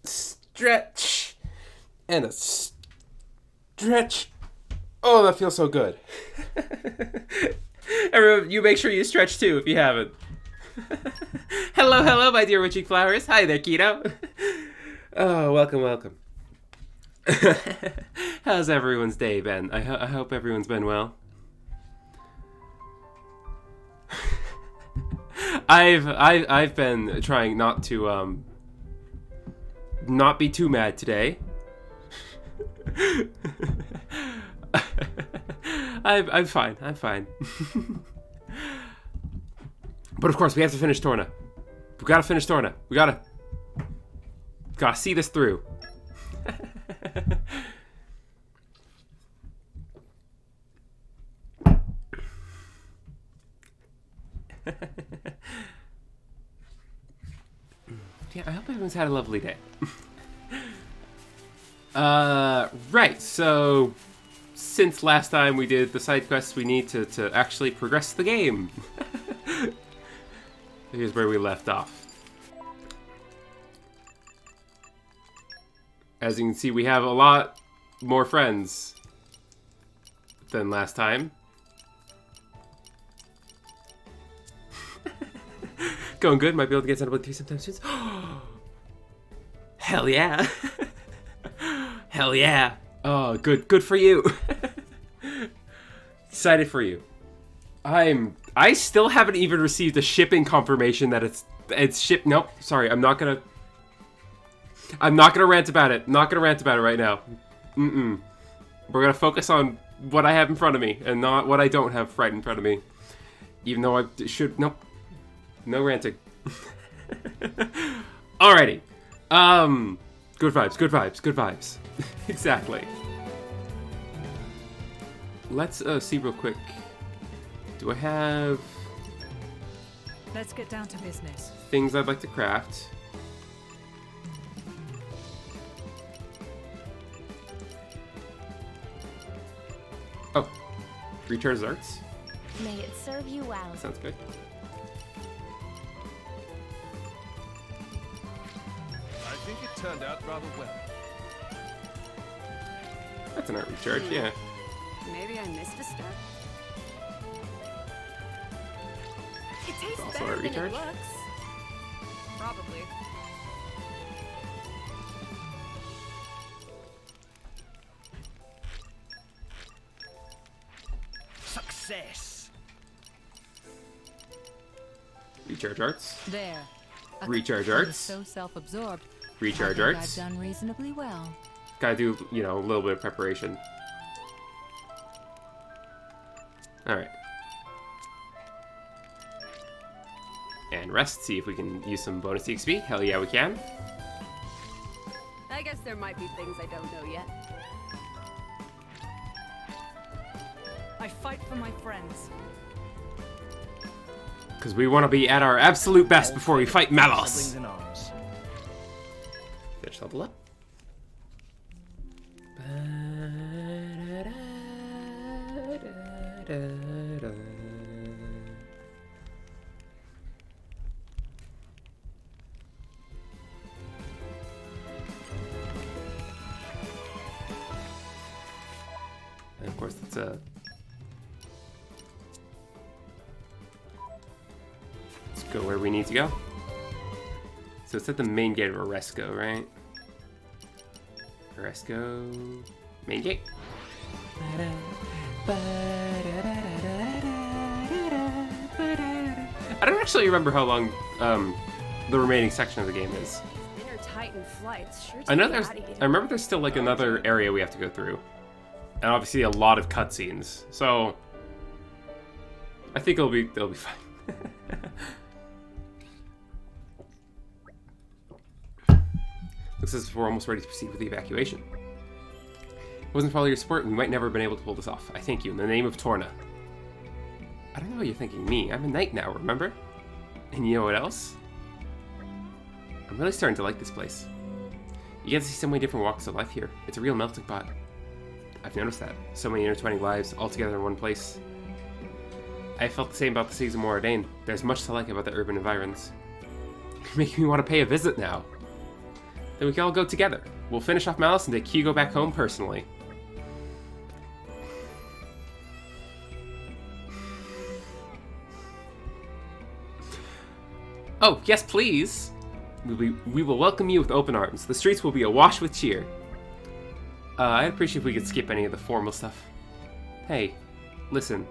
Stretch. And a stretch. Oh, that feels so good. Everyone, you make sure you stretch too if you haven't. Hello, my dear witchy flowers. Hi there, Keto. Oh, welcome. How's everyone's day been? I hope everyone's been well. I've been trying not to not be too mad today. I'm fine. But of course, we have to finish Torna. We gotta finish Torna. We gotta see this through. Yeah, I hope everyone's had a lovely day. Right, so since last time we did the side quests, we need to actually progress the game. Here's where we left off. As you can see, we have a lot more friends than last time. Going good, might be able to get Xenoblade 3 sometime soon. Hell yeah. Hell yeah. Oh, good for you. Excited for you. I still haven't even received a shipping confirmation that it's shipped. Nope, sorry, I'm not gonna rant about it. Not gonna rant about it right now. We're gonna focus on what I have in front of me and not what I don't have right in front of me. Even though I should. Nope. No ranting. Alrighty. Good vibes. Exactly. Let's see real quick. Do I have... Let's get down to business. Things I'd like to craft. Oh. Recharge arts. May it serve you well. That sounds good. I think it turned out rather well. That's an art recharge, yeah. Maybe I missed a step. It tastes Also better a than recharge? it looks. Probably. Success! Recharge arts. There. Recharge I was arts. so self-absorbed. Recharge I think arts. I've done reasonably well. Gotta do, you know, a little bit of preparation. Alright. And rest, see if we can use some bonus XP. Hell yeah, we can. I guess there might be things I don't know yet. I fight for my friends. Because we want to be at our absolute best before we fight Malos. Siblings in arms. Finish level up. And of course, it's a... Let's go where we need to go. So it's at the main gate of Oresco, right? Oresco... Main gate? I don't actually remember how long the remaining section of the game is. Inner Titan flights sure I know take there's... me out of here. I remember there's still like another area we have to go through. And obviously a lot of cutscenes. So... I think it'll be fine. Looks as if we're almost ready to proceed with the evacuation. If it wasn't for all your support, we might never have been able to pull this off. I thank you in the name of Torna. I don't know what you're thinking me. I'm a knight now, remember? And you know what else? I'm really starting to like this place. You get to see so many different walks of life here. It's a real melting pot. I've noticed that. So many intertwining lives all together in one place. I felt the same about the cities of Moradane. There's much to like about the urban environs. You're making me want to pay a visit now. Then we can all go together. We'll finish off Malos and take Hugo back home personally. Oh, yes, please. We will welcome you with open arms. The streets will be awash with cheer. I'd appreciate if we could skip any of the formal stuff. Hey, listen.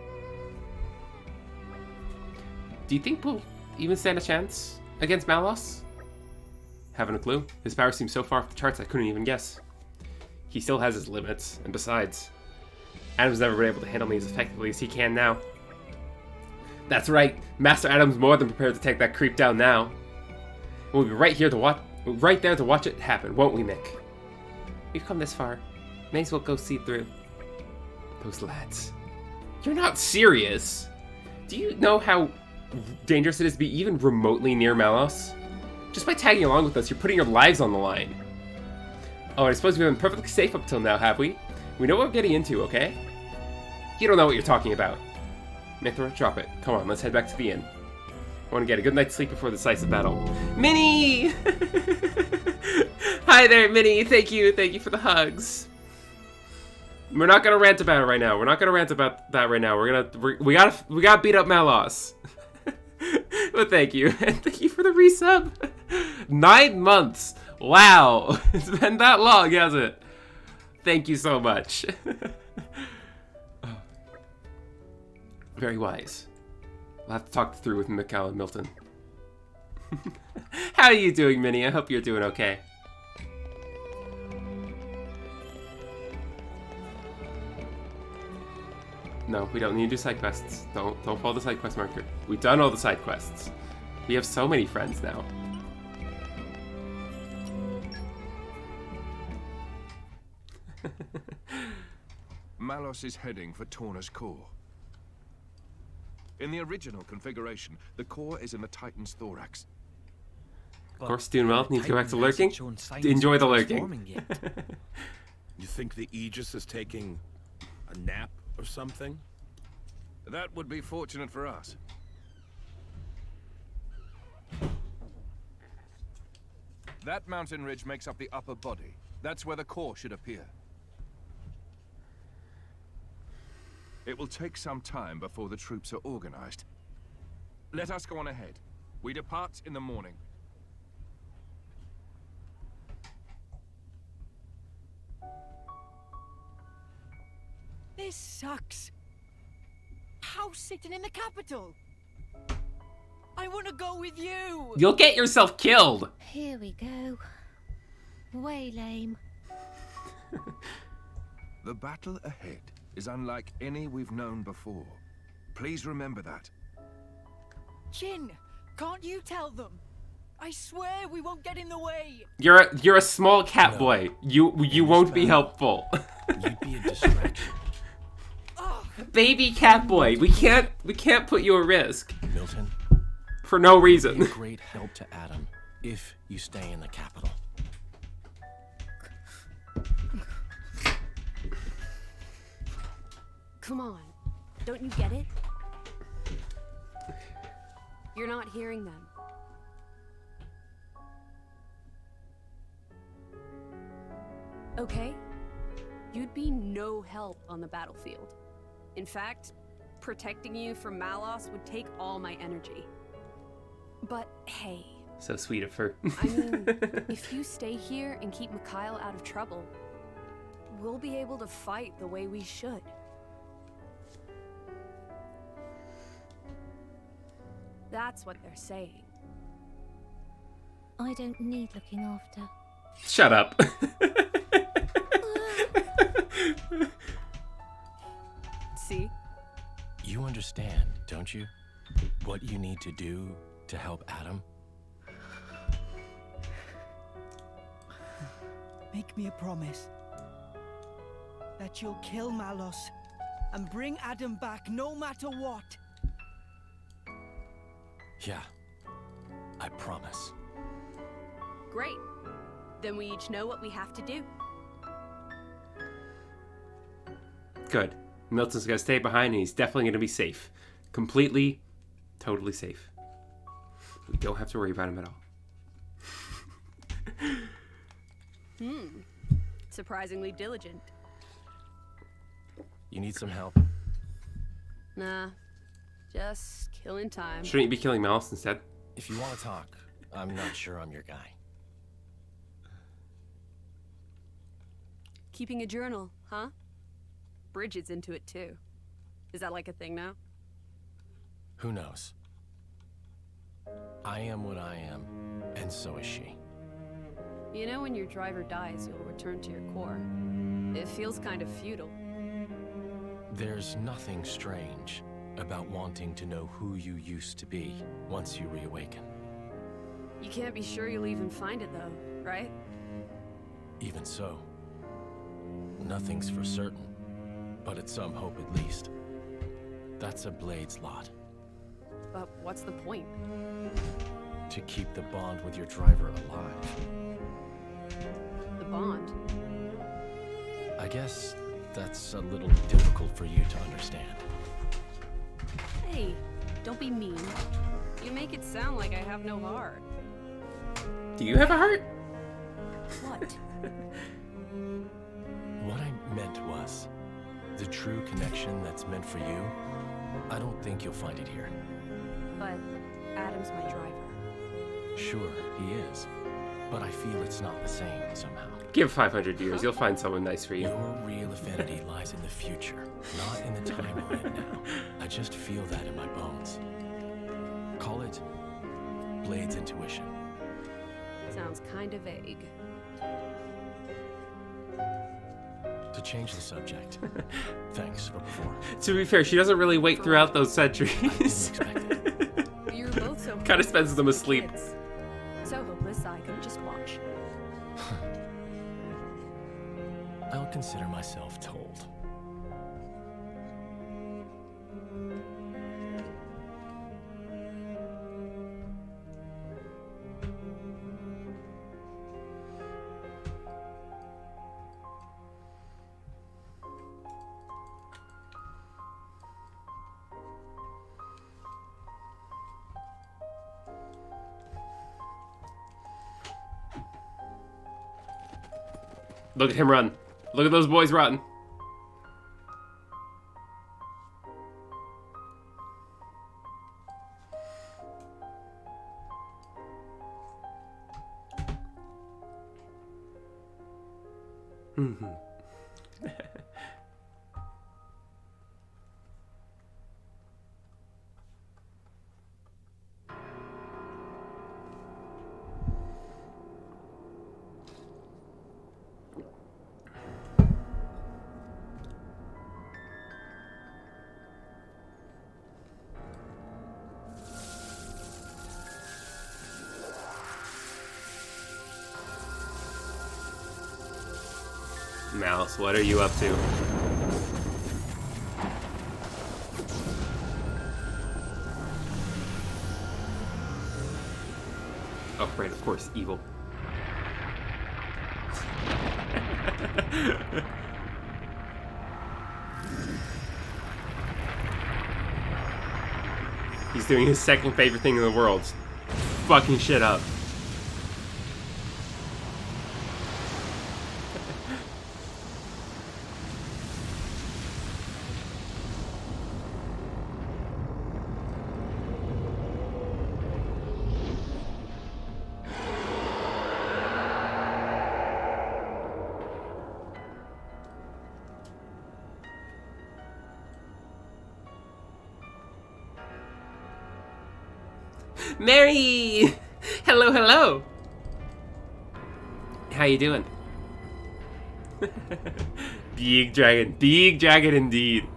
Do you think we'll even stand a chance against Malos? Haven't a clue. His power seems so far off the charts I couldn't even guess. He still has his limits, and besides, Adam's never been able to handle me as effectively as he can now. That's right, Master Adam's more than prepared to take that creep down now. We'll be right there to watch it happen, won't we, Mick? We've come this far. May as well go see through. Those lads. You're not serious. Do you know how dangerous it is to be even remotely near Malos? Just by tagging along with us, you're putting your lives on the line. Oh, I suppose we've been perfectly safe up till now, have we? We know what we're getting into, okay? You don't know what you're talking about. Mithra, drop it. Come on, let's head back to the inn. I want to get a good night's sleep before the decisive battle. Minnie! Hi there, Minnie. Thank you for the hugs. We're not gonna rant about it right now. We gotta beat up Malos. But thank you, and thank you for the resub. 9 months. Wow, it's been that long, hasn't it? Thank you so much. Very wise. I'll have to talk through with Mikal and Milton. How are you doing, Minnie? I hope you're doing okay. No, we don't need to do side quests. Don't follow the side quest marker. We've done all the side quests. We have so many friends now. Malos is heading for Torna's core. In the original configuration, the core is in the Titan's thorax. Of course, doing well. Need to go back to lurking. Enjoy the lurking. You think the Aegis is taking a nap or something? That would be fortunate for us. That mountain ridge makes up the upper body. That's where the core should appear. It will take some time before the troops are organized. Let us go on ahead. We depart in the morning. This sucks. House sitting in the capital. I want to go with you. You'll get yourself killed. Here we go. Way lame. The battle ahead is unlike any we've known before. Please remember that. Jin, can't you tell them? I swear we won't get in the way. You're a small cat boy. You won't be helpful. You'd be a distraction. Baby cat boy, we can't put you at risk Milton, for no you'd be reason. a great help to Adam if you stay in the capital. Come on. Don't you get it? You're not hearing them. Okay? You'd be no help on the battlefield. In fact, protecting you from Malos would take all my energy. But hey. So sweet of her. I mean, if you stay here and keep Mikhail out of trouble, we'll be able to fight the way we should. That's what they're saying. I don't need looking after. Shut up. See? You understand, don't you? What you need to do to help Adam? Make me a promise that you'll kill Malos and bring Adam back no matter what. Yeah, I promise. Great. Then we each know what we have to do. Good. Milton's gonna stay behind and he's definitely gonna be safe. Completely, totally safe. We don't have to worry about him at all. Surprisingly diligent. You need some help? Nah, just killing time. Shouldn't you be killing Malos instead? If you want to talk, I'm not sure I'm your guy. Keeping a journal, huh? Bridget's into it too. Is that like a thing now? Who knows? I am what I am, and so is she. You know, when your driver dies, you'll return to your core. It feels kind of futile. There's nothing strange about wanting to know who you used to be once you reawaken. You can't be sure you'll even find it though, right? Even so, nothing's for certain, but it's some hope at least. That's a Blade's lot. But what's the point? To keep the bond with your driver alive. The bond? I guess that's a little difficult for you to understand. Hey, don't be mean. You make it sound like I have no heart. Do you have a heart? What? What I meant was, the true connection that's meant for you, I don't think you'll find it here. But Adam's my driver. Sure, he is. But I feel it's not the same somehow. Give 500 years, you'll find someone nice for you. Your real affinity lies in the future, not in the time we're in now. I just feel that in my bones. Call it Blade's intuition. Sounds kind of vague. To change the subject, thanks for before. To be fair, she doesn't really wait throughout those centuries. Didn't expect it. You're both so Kind of spends them asleep. kids. So hopeless I could just watch. I'll consider myself told. Look at him run. Look at those boys run. Malos, what are you up to? Oh, right, of course, evil. He's doing his second favorite thing in the world. Fucking shit up. Mary! Hello, hello! How you doing? Big dragon indeed.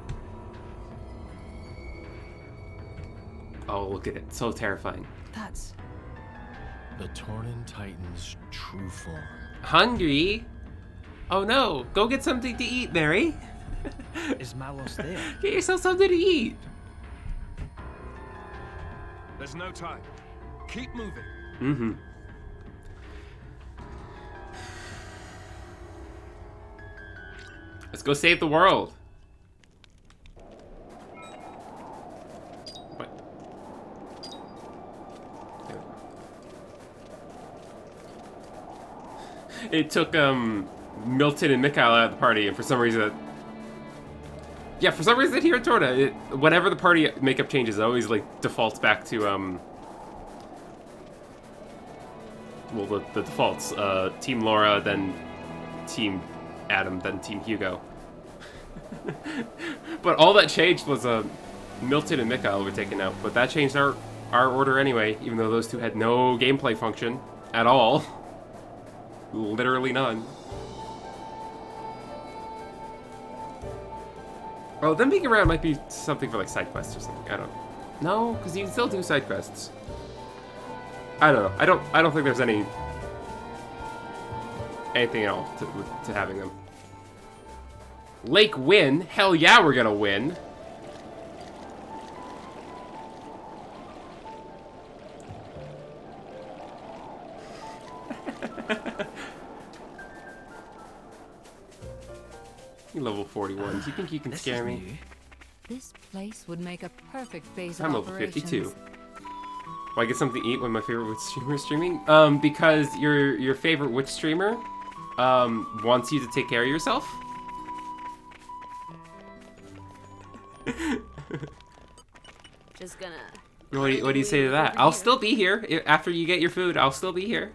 Oh, look at it, so terrifying. That's... The Tornan Titan's true form. Hungry? Oh no, go get something to eat, Mary. Is Malos there? Get yourself something to eat. There's no time. Keep moving. Mm-hmm. Let's go save the world. What? There we go. It took Milton and Mikhail out of the party, and for some reason, for some reason here at Torna, whenever the party makeup changes, it always like defaults back to well, the defaults: Team Laura, then Team Adam, then Team Hugo. But all that changed was Milton and Mikhail were taken out, but that changed our order anyway, even though those two had no gameplay function at all. Literally none. Oh, them being around might be something for like side quests or something. I don't know. No, because you can still do side quests. I don't know. I don't think there's anything at all to having them. Lake win? Hell yeah, we're gonna win. You level 41. Do you think you can scare me? New. This place would make a perfect base I'm of level operations. 52. Will I get something to eat when my favorite Witch streamer is streaming? Because your favorite Witch streamer wants you to take care of yourself. Just gonna... What do you say to that? I'll still be here. After you get your food, I'll still be here.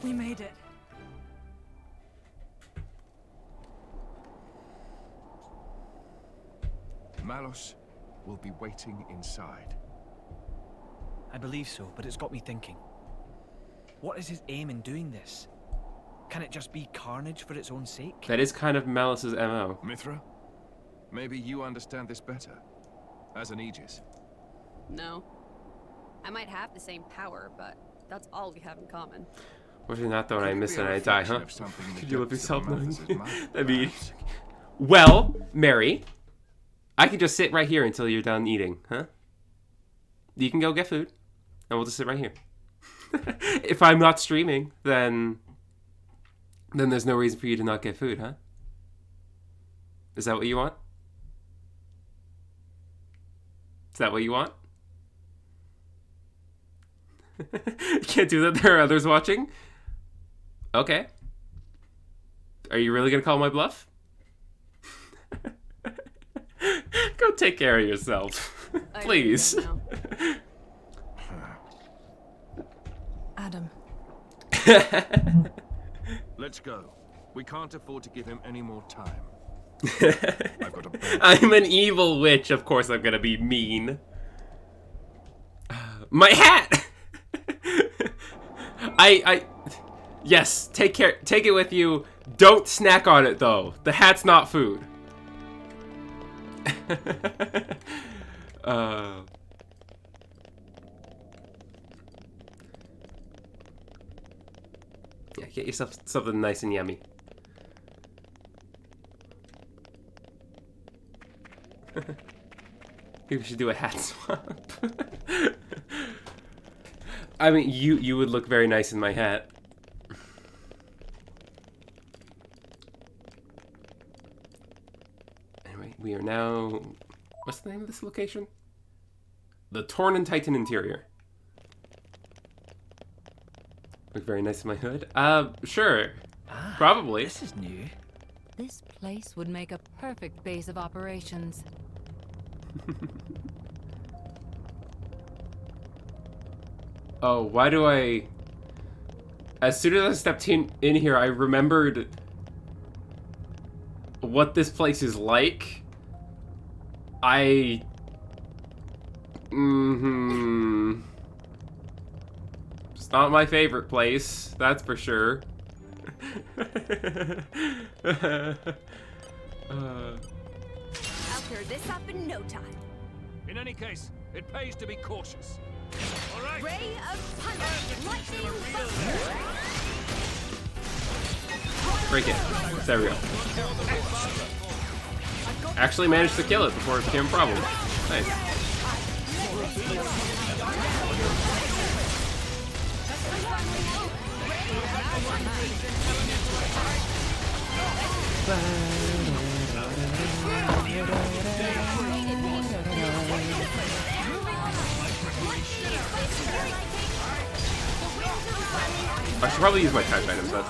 We made it. Malos will be waiting inside. I believe so, but it's got me thinking. What is his aim in doing this? Can it just be carnage for its own sake? That is kind of Malos's MO. Mithra, maybe you understand this better. As an Aegis. No. I might have the same power, but that's all we have in common. What if you're not though, and I Could it miss be it a and I die, reflection huh? of something in the Could you live depths of yourself knowing? Malthus's mind, That'd be... perhaps? Well, Mary, I can just sit right here until you're done eating, huh? You can go get food, and we'll just sit right here. If I'm not streaming, then there's no reason for you to not get food, huh? Is that what you want? Is that what you want? You can't do that. There are others watching. Okay. Are you really gonna call my bluff? Go take care of yourself. Please. I really don't know. Adam. Let's go. We can't afford to give him any more time. I've got a bad I'm an evil witch. Of course I'm gonna be mean. My hat! Yes, take care. Take it with you. Don't snack on it, though. The hat's not food. Yeah, get yourself something nice and yummy. Maybe we should do a hat swap. I mean, you would look very nice in my hat. Anyway, we are now... What's the name of this location? The Torna Titan Interior. Look very nice in my hood. Sure. Probably. This is new. This place would make a perfect base of operations. Oh, why do I... As soon as I stepped in here, I remembered what this place is like. It's not my favorite place, that's for sure. I'll clear this up in no time. In any case, it pays to be cautious. All right. Ray of thunder, lightning Break it. There we go. Actually managed to kill it before it became a problem. Nice. I should probably use my touch items. Though.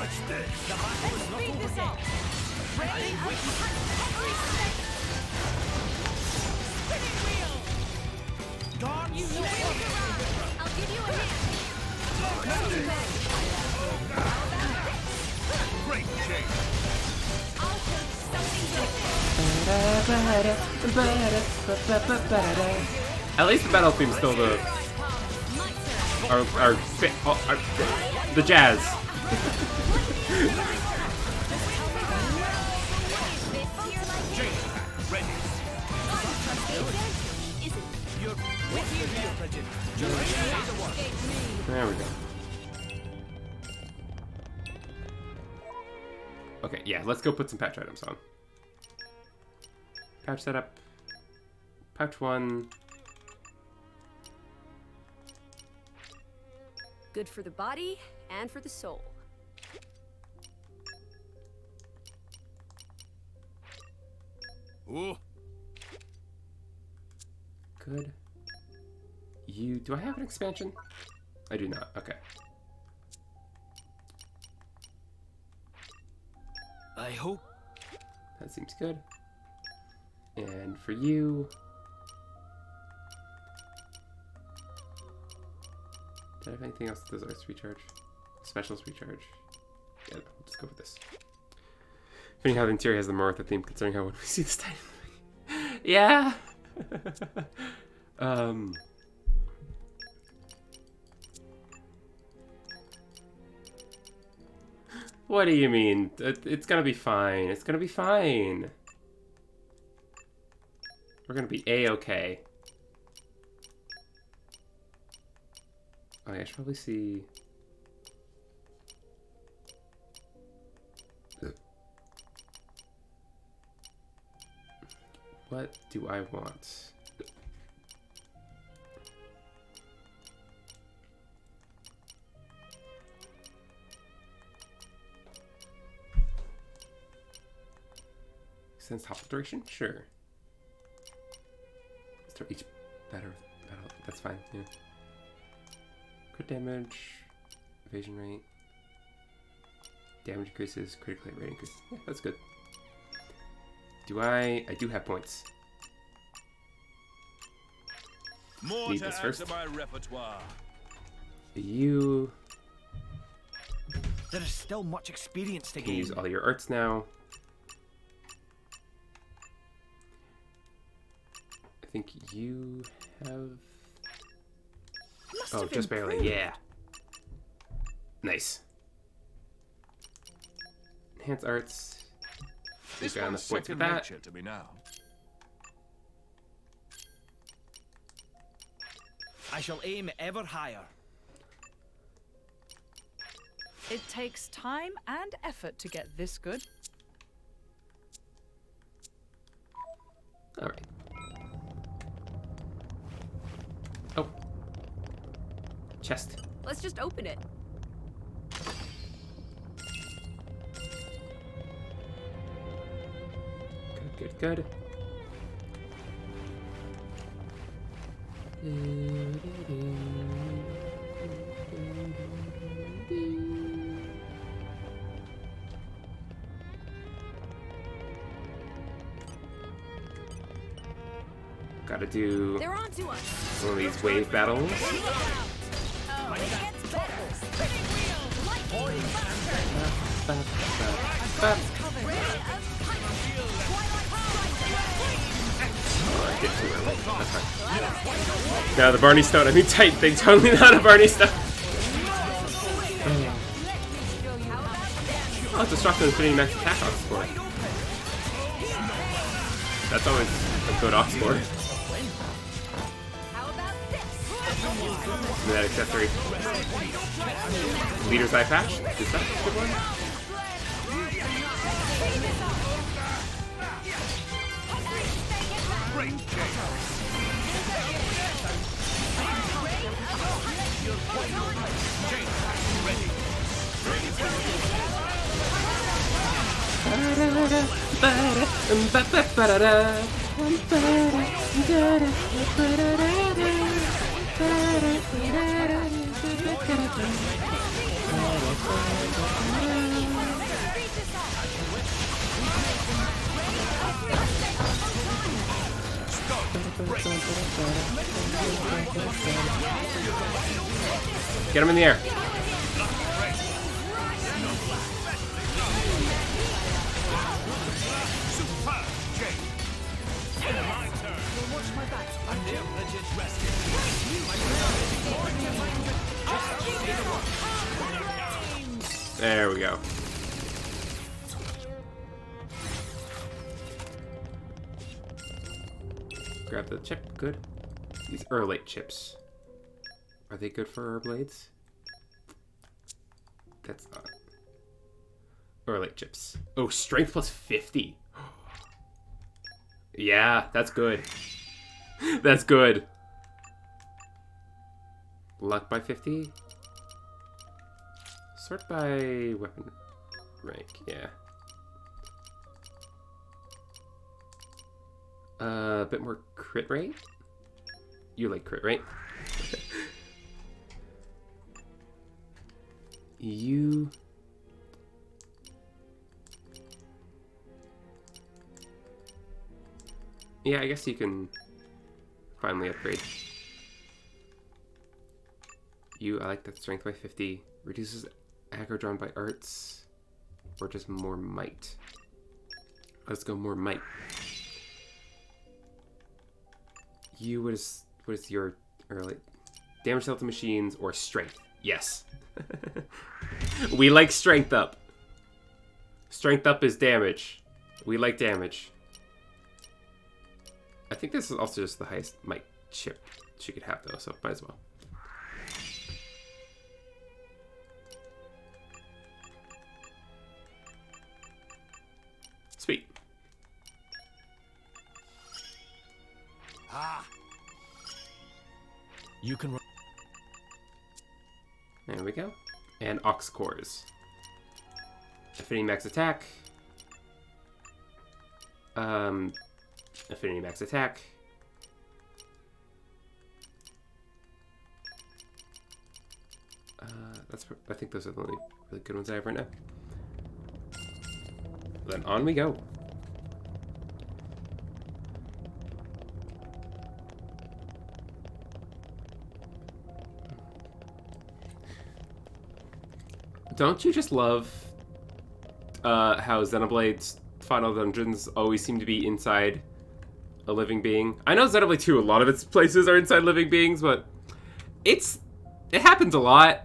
At least the battle theme's still the the jazz. There we go. Okay, yeah, let's go put some patch items on. Pouch setup. Pouch 1. Good for the body and for the soul. Ooh. Good. Do I have an expansion? I do not. Okay. I hope. That seems good. And for you... Did I have anything else that does arts recharge? Specials recharge? Yeah, no, we'll just go with this. Funny how the interior has the Martha theme, considering how when we see this title. Yeah! What do you mean? It's gonna be fine. It's gonna be fine. We're gonna be A-okay. Oh, yeah, I should probably see... What do I want? Extends top duration? Sure. Start each battle. That's fine, yeah. Crit damage, evasion rate, damage increases, critical hit rate increases. Yeah, that's good. I do have points. More Need to this add first. to my repertoire. You There is still much experience to can gain. use all your arts now. I think you have... Oh, just barely, yeah. Nice. Enhance arts. This Got one's enough points for second that. nature to me now. I shall aim ever higher. It takes time and effort to get this good. All right. Oh. Chest. Let's just open it. Good, good, good. Gotta do They're on to us. one of these wave battles. Oh, I did too early. That's fine. No, the Barney Stone. I mean, tight thing. Totally not a Barney Stone. Oh, it's destructive and fitting max attack ox score. That's always a good ox score. And that accessory. Leader's eye patch. Is that a good one? Get him in the air. There we go. Grab the chip. Good. These Erlate chips. Are they good for our blades? That's not. Erlate chips. Oh, strength plus 50. Yeah, that's good. That's good. Luck by 50? Sort by weapon rank, yeah. A bit more crit rate? You like crit rate? You... Yeah, I guess you can finally upgrade. You, I like that strength by 50. Reduces aggro drawn by arts. Or just more might. Let's go more might. You, what is your early damage dealt to machines or strength? Yes. We like strength up. Strength up is damage. We like damage. I think this is also just the highest might chip she could have though, so might as well. Sweet. You can. There we go. And Ox Cores. Affinity max attack. Affinity max attack. I think those are the only really good ones I have right now. Then on we go. Don't you just love how Xenoblade's final dungeons always seem to be inside a living being? I know Xenoblade 2, a lot of its places are inside living beings, but it happens a lot.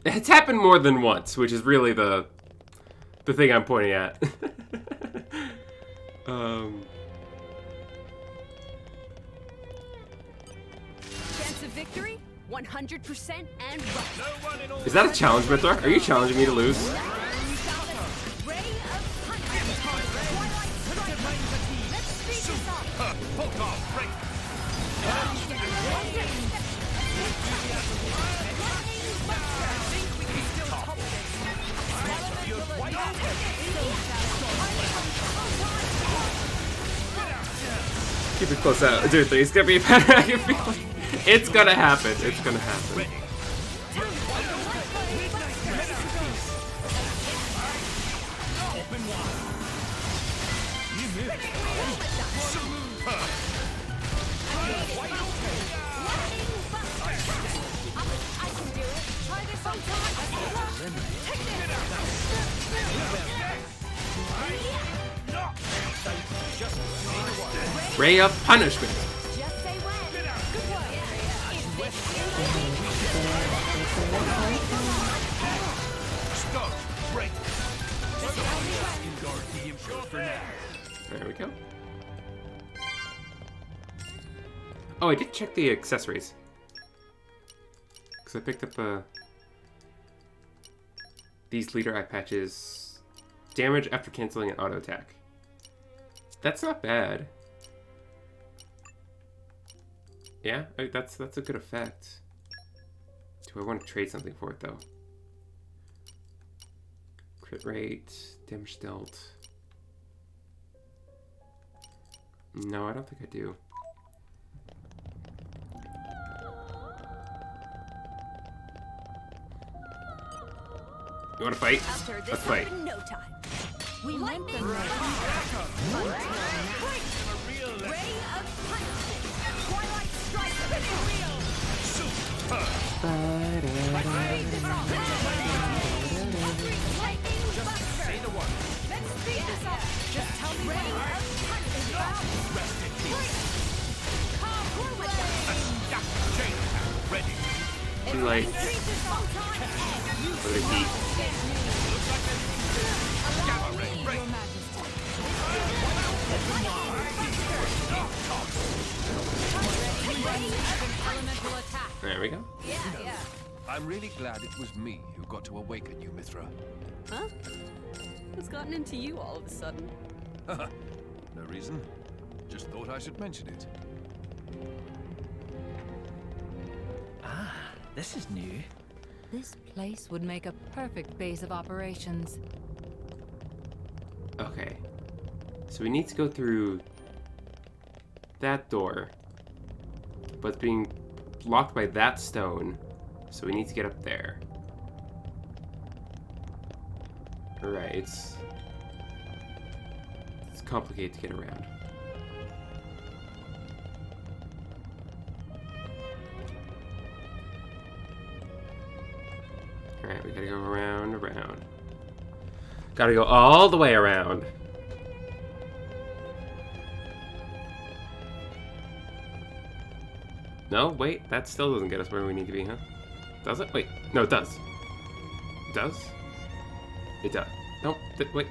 It's happened more than once, which is really the thing I'm pointing at. Chance of victory, 100% and right. Is that a challenge, Mythra? Are you challenging me to lose? Keep it close out. Dude, it's gonna be better. I can feel it. It's gonna happen. It's gonna happen. Ray of punishment. There we go. Oh, I did check the accessories. Because I picked up these leader eye patches. Damage after canceling an auto attack. That's not bad. Yeah, that's a good effect. Do I want to trade something for it though? Crit rate, damage dealt. No, I don't think I do. You want to fight? Let's fight. In no time. We went the Ray of punishment. Twilight strike. Lightning buster. Say the word. Let's speed this up. Just tell me Ray of punishment. Rest in peace. Ready. Too light. For the heat. Elemental attack. There we go. Yeah. I'm really glad it was me who got to awaken you, Mithra. Huh? What's gotten into you all of a sudden? No reason. Just thought I should mention it. Ah, this is new. This place would make a perfect base of operations. Okay. So we need to go through that door. But it's being blocked by that stone. So we need to get up there. Alright, it's complicated to get around. Alright, we gotta go around. Gotta go all the way around. No, wait, that still doesn't get us where we need to be, huh? Does it? Wait, no, it does. It does? It does. Nope, wait.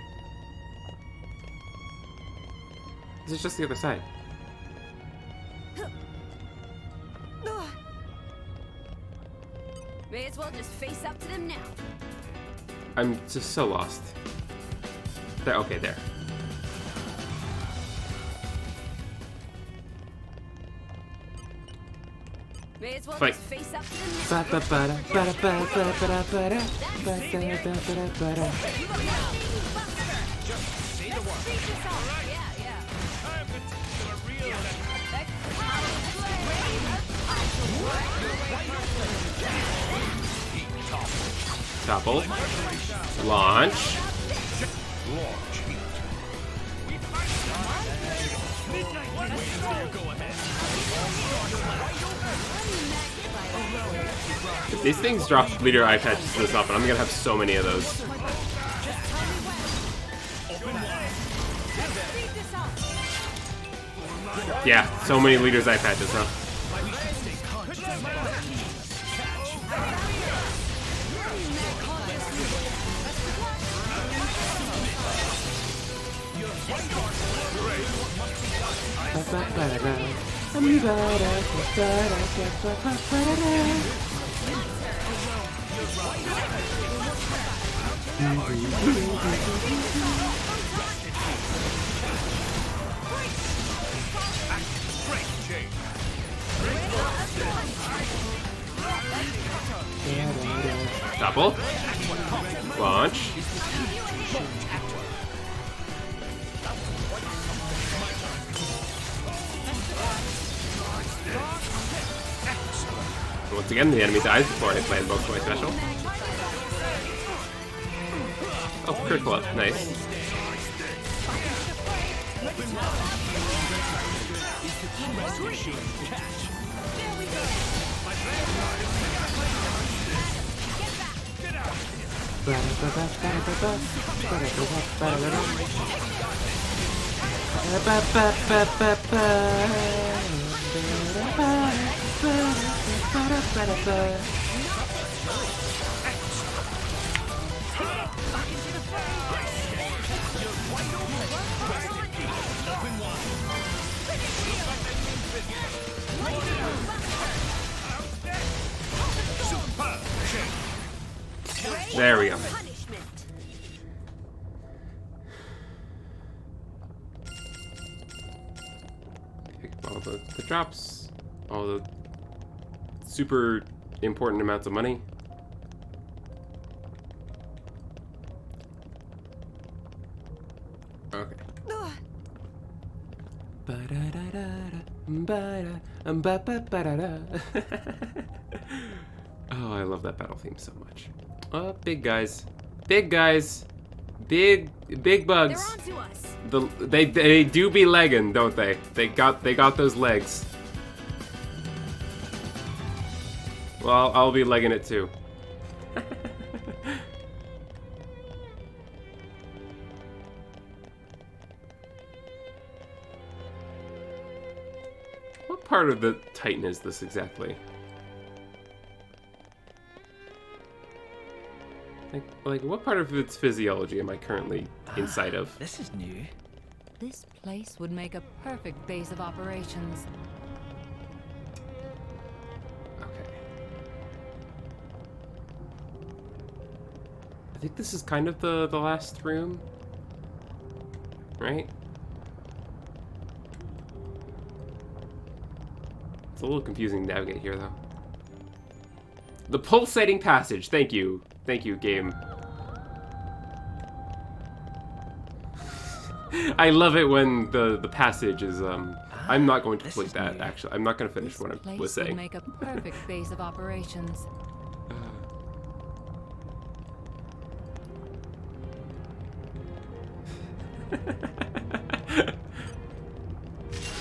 This is just the other side. May as well just face up to them now. I'm just so lost. There, okay, there. May as well Fight. just face up to them now. Say the word. Yeah. Topple. Launch. If these things drop leader eye patches this often, I'm gonna have so many of those. Yeah, so many leaders eye patches, huh? Double. Launch. Once again, the enemy dies before I play invoke my special. Oh, critical up. Nice. There we go. Pick up all the drops, all the super important amounts of money. Oh, I love that battle theme so much. Oh, big guys. Big guys. Big bugs. They're onto us. They do be legging, don't they? They got those legs. Well, I'll be legging it too. What part of the Titan is this exactly? Like what part of its physiology am I currently inside of? This is new. This place would make a perfect base of operations. Okay. I think this is kind of the last room, right? It's a little confusing to navigate here, though. The pulsating passage. Thank you. Thank you, game. I love it when the passage is, I'm not going to complete that, actually. I'm not going to finish what I was saying. Would make a perfect base of operations.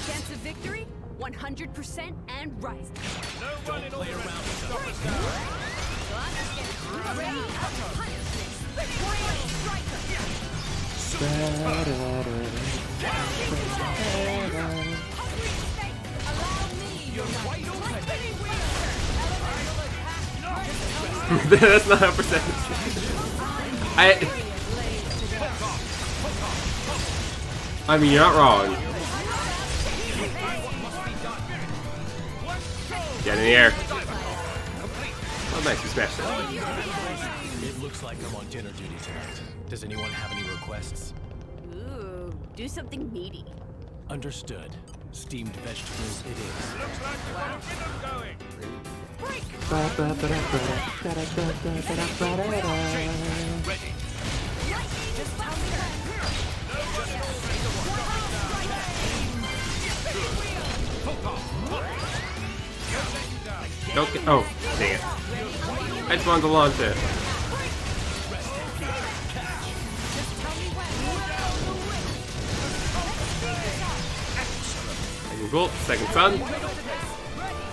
Chance of victory, 100% and rising. No one in all the rest can stop us now. So I'm just getting ready to punch this. Royal striker. That's not a percentage. I mean, you're not wrong. Get in the air. Oh, nice, you smashed that. It looks like I'm on dinner duty tonight. Does anyone have any requests? Ooh, do something meaty. Understood. Steamed vegetables it is. Looks like we've got a rhythm going. Ready. Don't get. Oh, dang it. I just wanted to launch it. Second bolt, second sun.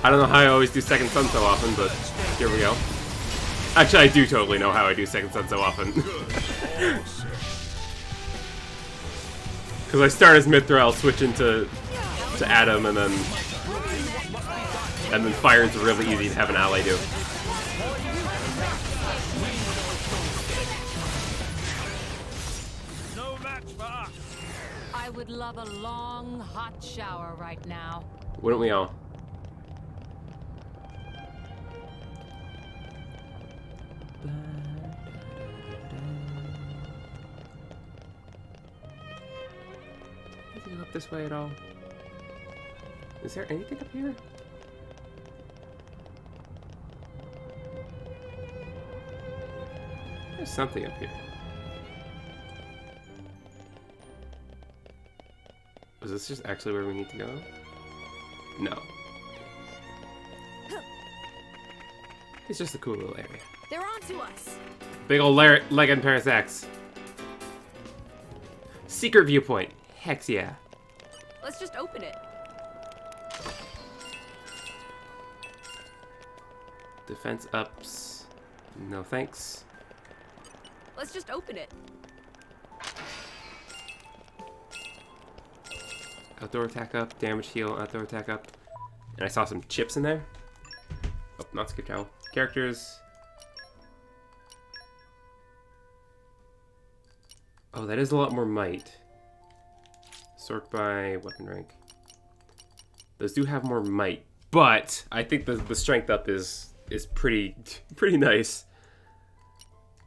I don't know how I always do second sun so often, but here we go. Actually, I do totally know how I do second sun so often. Because I start as Mithril, switch into Adam, and then fire is really easy to have an ally do. No match for us. I would love a long, hot shower right now. Wouldn't we all? Does it go up this way at all? Is there anything up here? There's something up here. Is this just actually where we need to go? No. It's just a cool little area. They're onto us. Big ol' leg and Parasax. Secret viewpoint. Hex yeah. Let's just open it. Defense ups. No thanks. Let's just open it. Outdoor attack up. Damage heal. Outdoor attack up. And I saw some chips in there. Oh, not skip towel. Characters. Oh, that is a lot more might. Sort by weapon rank. Those do have more might, but I think the strength up is pretty nice.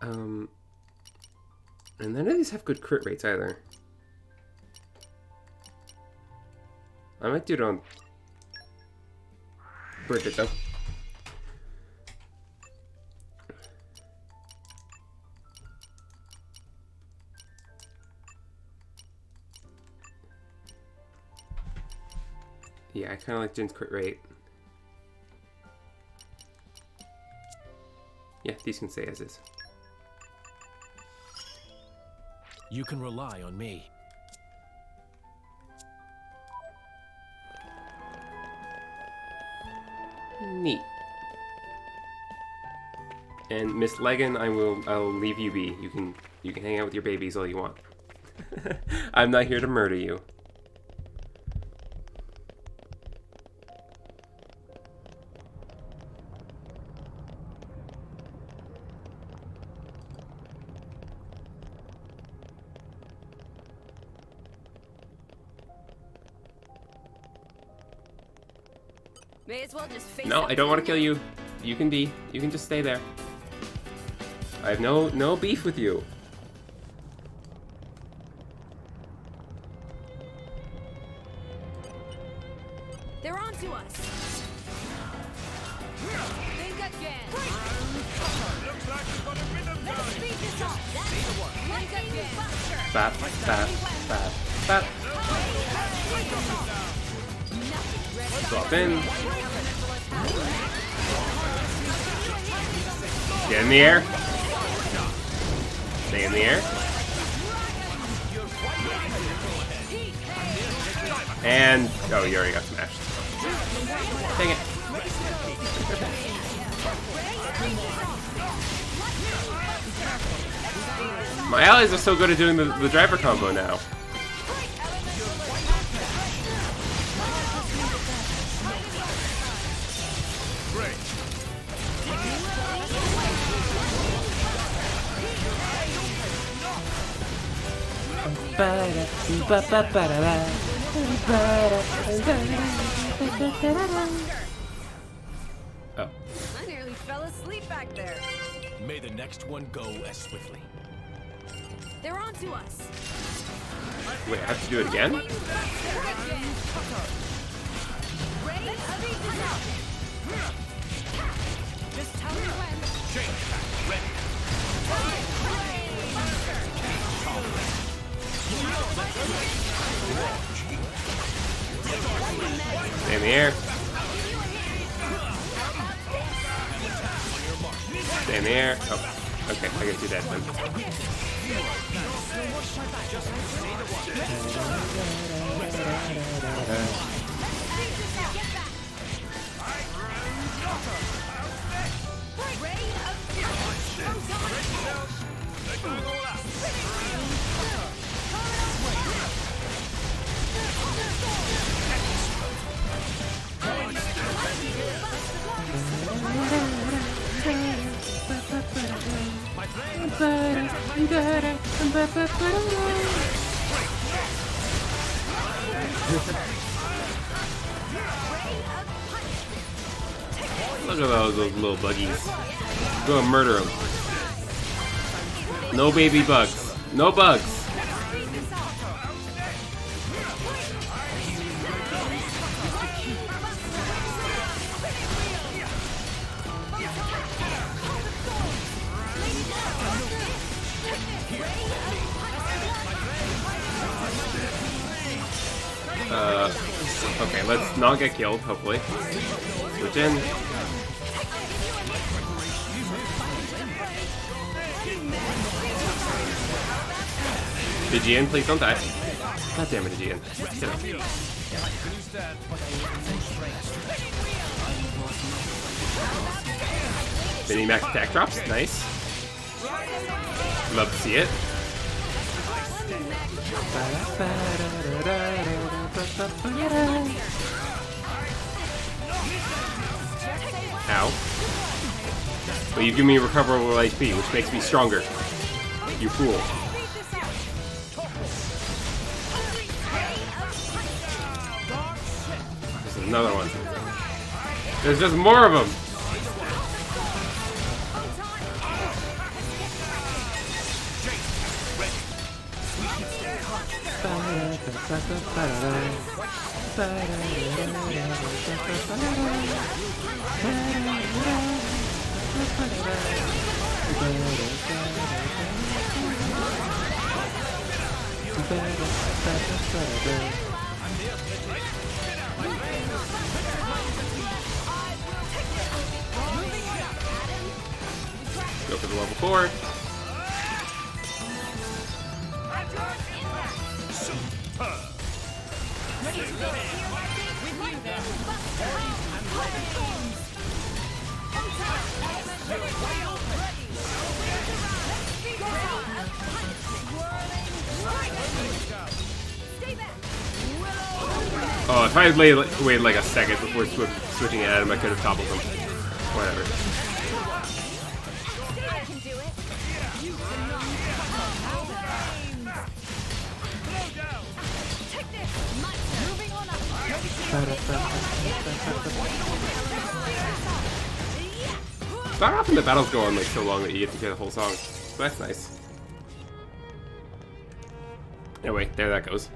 And none of these have good crit rates either. I might do it on Bridget though. Yeah, kind of like Jin's crit rate. Yeah, these can stay as is. You can rely on me. Neat. And Miss Legan, I'll leave you be. You can hang out with your babies all you want. I'm not here to murder you. May as well just face No, up I don't want to it. kill you. You can just stay there. I have no beef with you. They're onto us. Think again. Looks like we've got a bit of Let's time. speed this up. Think again. Bap, bap, bap, bap. Drop in. Get in the air. Stay in the air. And oh, you already got smashed. Dang it. My allies are so good at doing the driver combo now. Oh. I nearly fell asleep back there. May the next one go as swiftly. They're onto us. Wait, I have to do it again? Just tell me when. Stay in the air. Stay in the air. Oh, okay, I gotta do that then. Look at those little buggies. Go and murder them. No baby bugs. No bugs. Okay, let's not get killed, hopefully. Switch in. Digian, please don't die. God damn it, Digian. Get up. Mini max attack drops, nice. Love to see it. Ow. But you give me recoverable HP, which makes me stronger. You fool. There's another one. There's just more of them. before. Oh, if I had waited like a second before switching at him, I could have toppled him. Whatever. It's not often the battles go on like so long that you get to hear the whole song. So that's nice. Anyway, there that goes.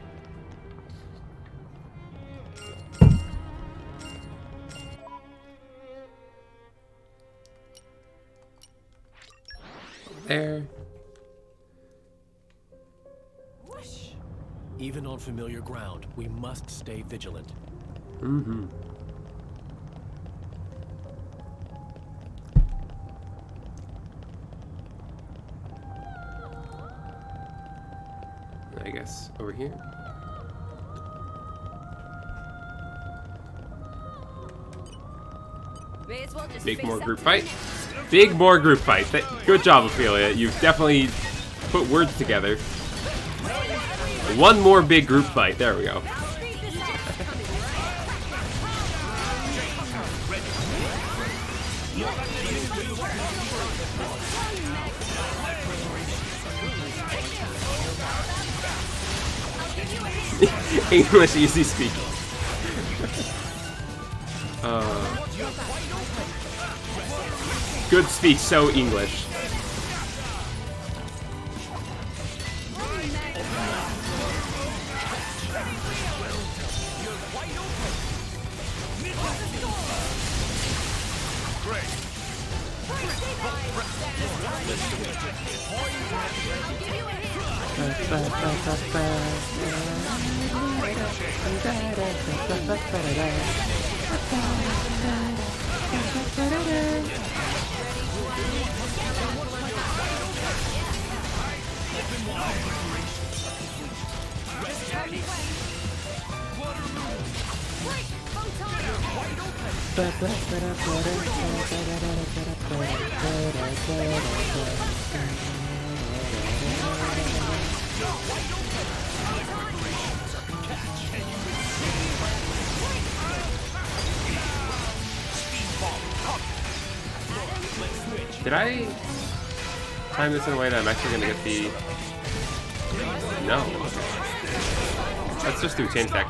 There. Even on familiar ground, we must stay vigilant. Mm-hmm. I guess over here. Big more group fight. Big more group fight. Good job, Ophelia. You've definitely put words together. One more big group fight. There we go. English easy speak. Good speak, so English. Did I time this in a way that I'm actually going to get the... No. Let's just do change deck.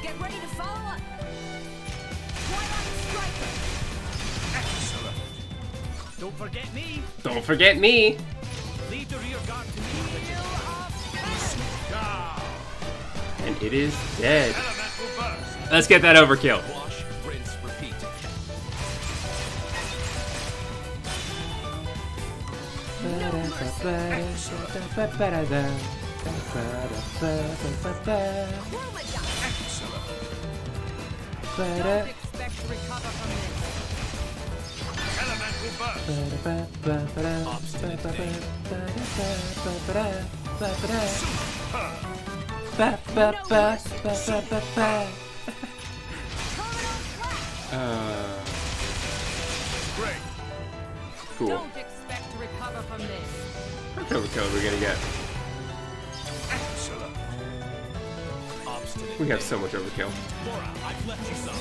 Get ready to follow up. Don't forget me. Don't forget me! Leave the rear guard to me. And it is dead. Let's get that overkill. Wash, rinse, repeat. Don't expect to recover from Cool. Don't expect to recover from this. How much overkill are we gonna get? We have so much overkill. Laura, I've left you some.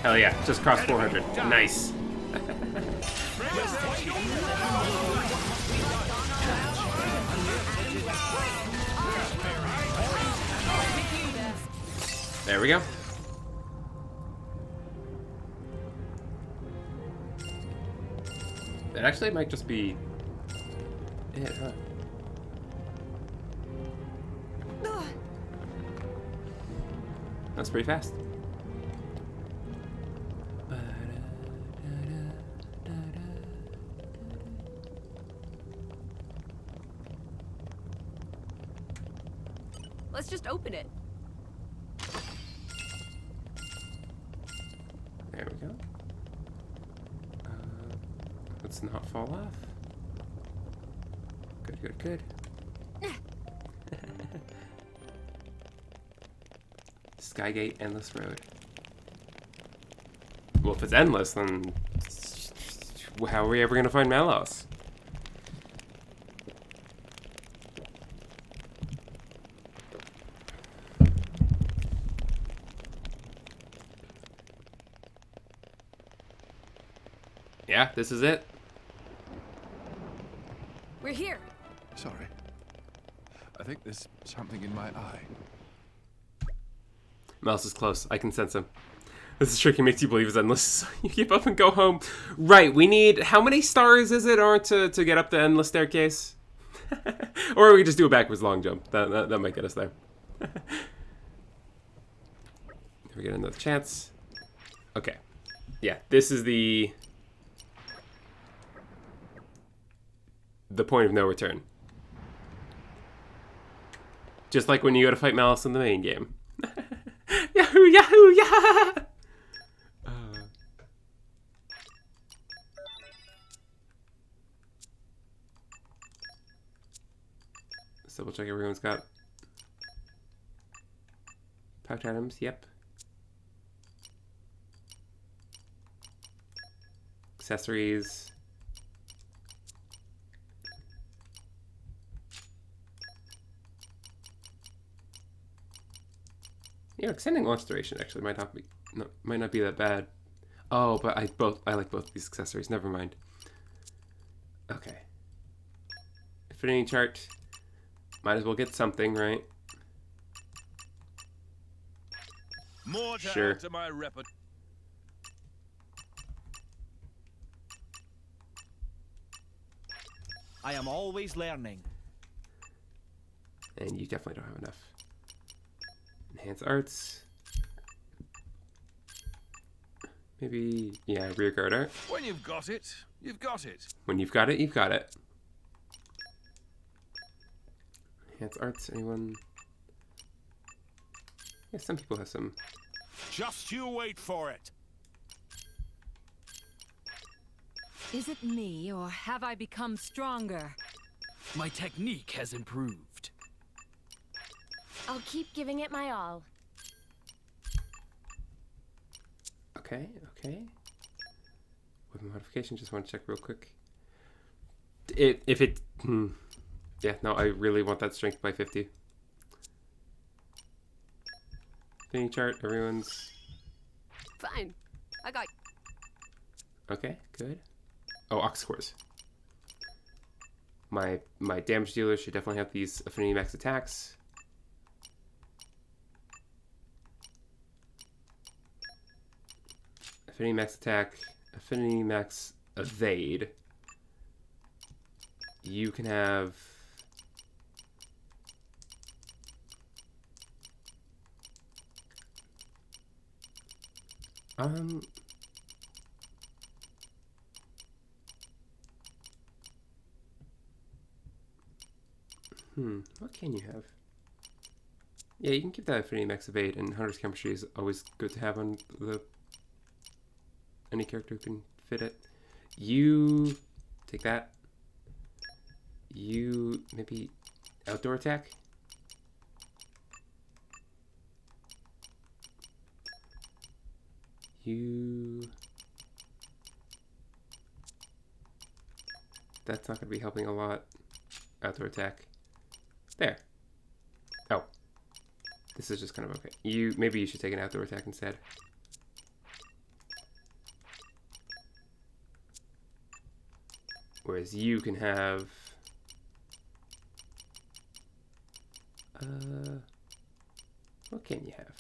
Hell yeah, just crossed 400. Nice. There we go. That actually might just be it, huh? That's pretty fast. Let's just open it. Let's not fall off. Good, good, good. Skygate, endless road. Well, if it's endless, then how are we ever gonna find Malos? Yeah, this is it. We're here. Sorry. I think there's something in my eye. Mouse is close. I can sense him. This trick makes you believe it's endless. You give up and go home. Right, we need... How many stars is it, or to get up the endless staircase? Or we just do a backwards long jump. That might get us there. We get another chance. Okay. Yeah, this is the point of no return. Just like when you go to fight Malos in the main game. Yahoo! Yahoo! Yah! Let's double check everyone's got pouch items. Yep. Accessories. Yeah, extending launch duration actually might not be that bad. Oh, but I like both these accessories. Never mind. Okay. Affinity chart. Might as well get something, right? More to Sure. add to my repertoire. I am always learning. And you definitely don't have enough. Enhance arts. Maybe, yeah, rear guard art. When you've got it, you've got it. When you've got it, you've got it. Enhance arts, anyone? Yeah, some people have some. Just you wait for it. Is it me, or have I become stronger? My technique has improved. I'll keep giving it my all. Okay, okay. Weapon modification, just want to check real quick. Yeah, no, I really want that strength by 50. Fitting chart, everyone's... Fine. I got... Okay, good. Oh, Ox cores. My damage dealer should definitely have these affinity max attacks. Affinity max attack, affinity max evade. You can have... What can you have? Yeah, you can keep that affinity max evade, and Hunter's chemistry is always good to have on any character who can fit it. You take that. You maybe outdoor attack. That's not going to be helping a lot. Outdoor attack. There. Oh. This is just kind of okay. Maybe you should take an outdoor attack instead. Whereas you can have... what can you have?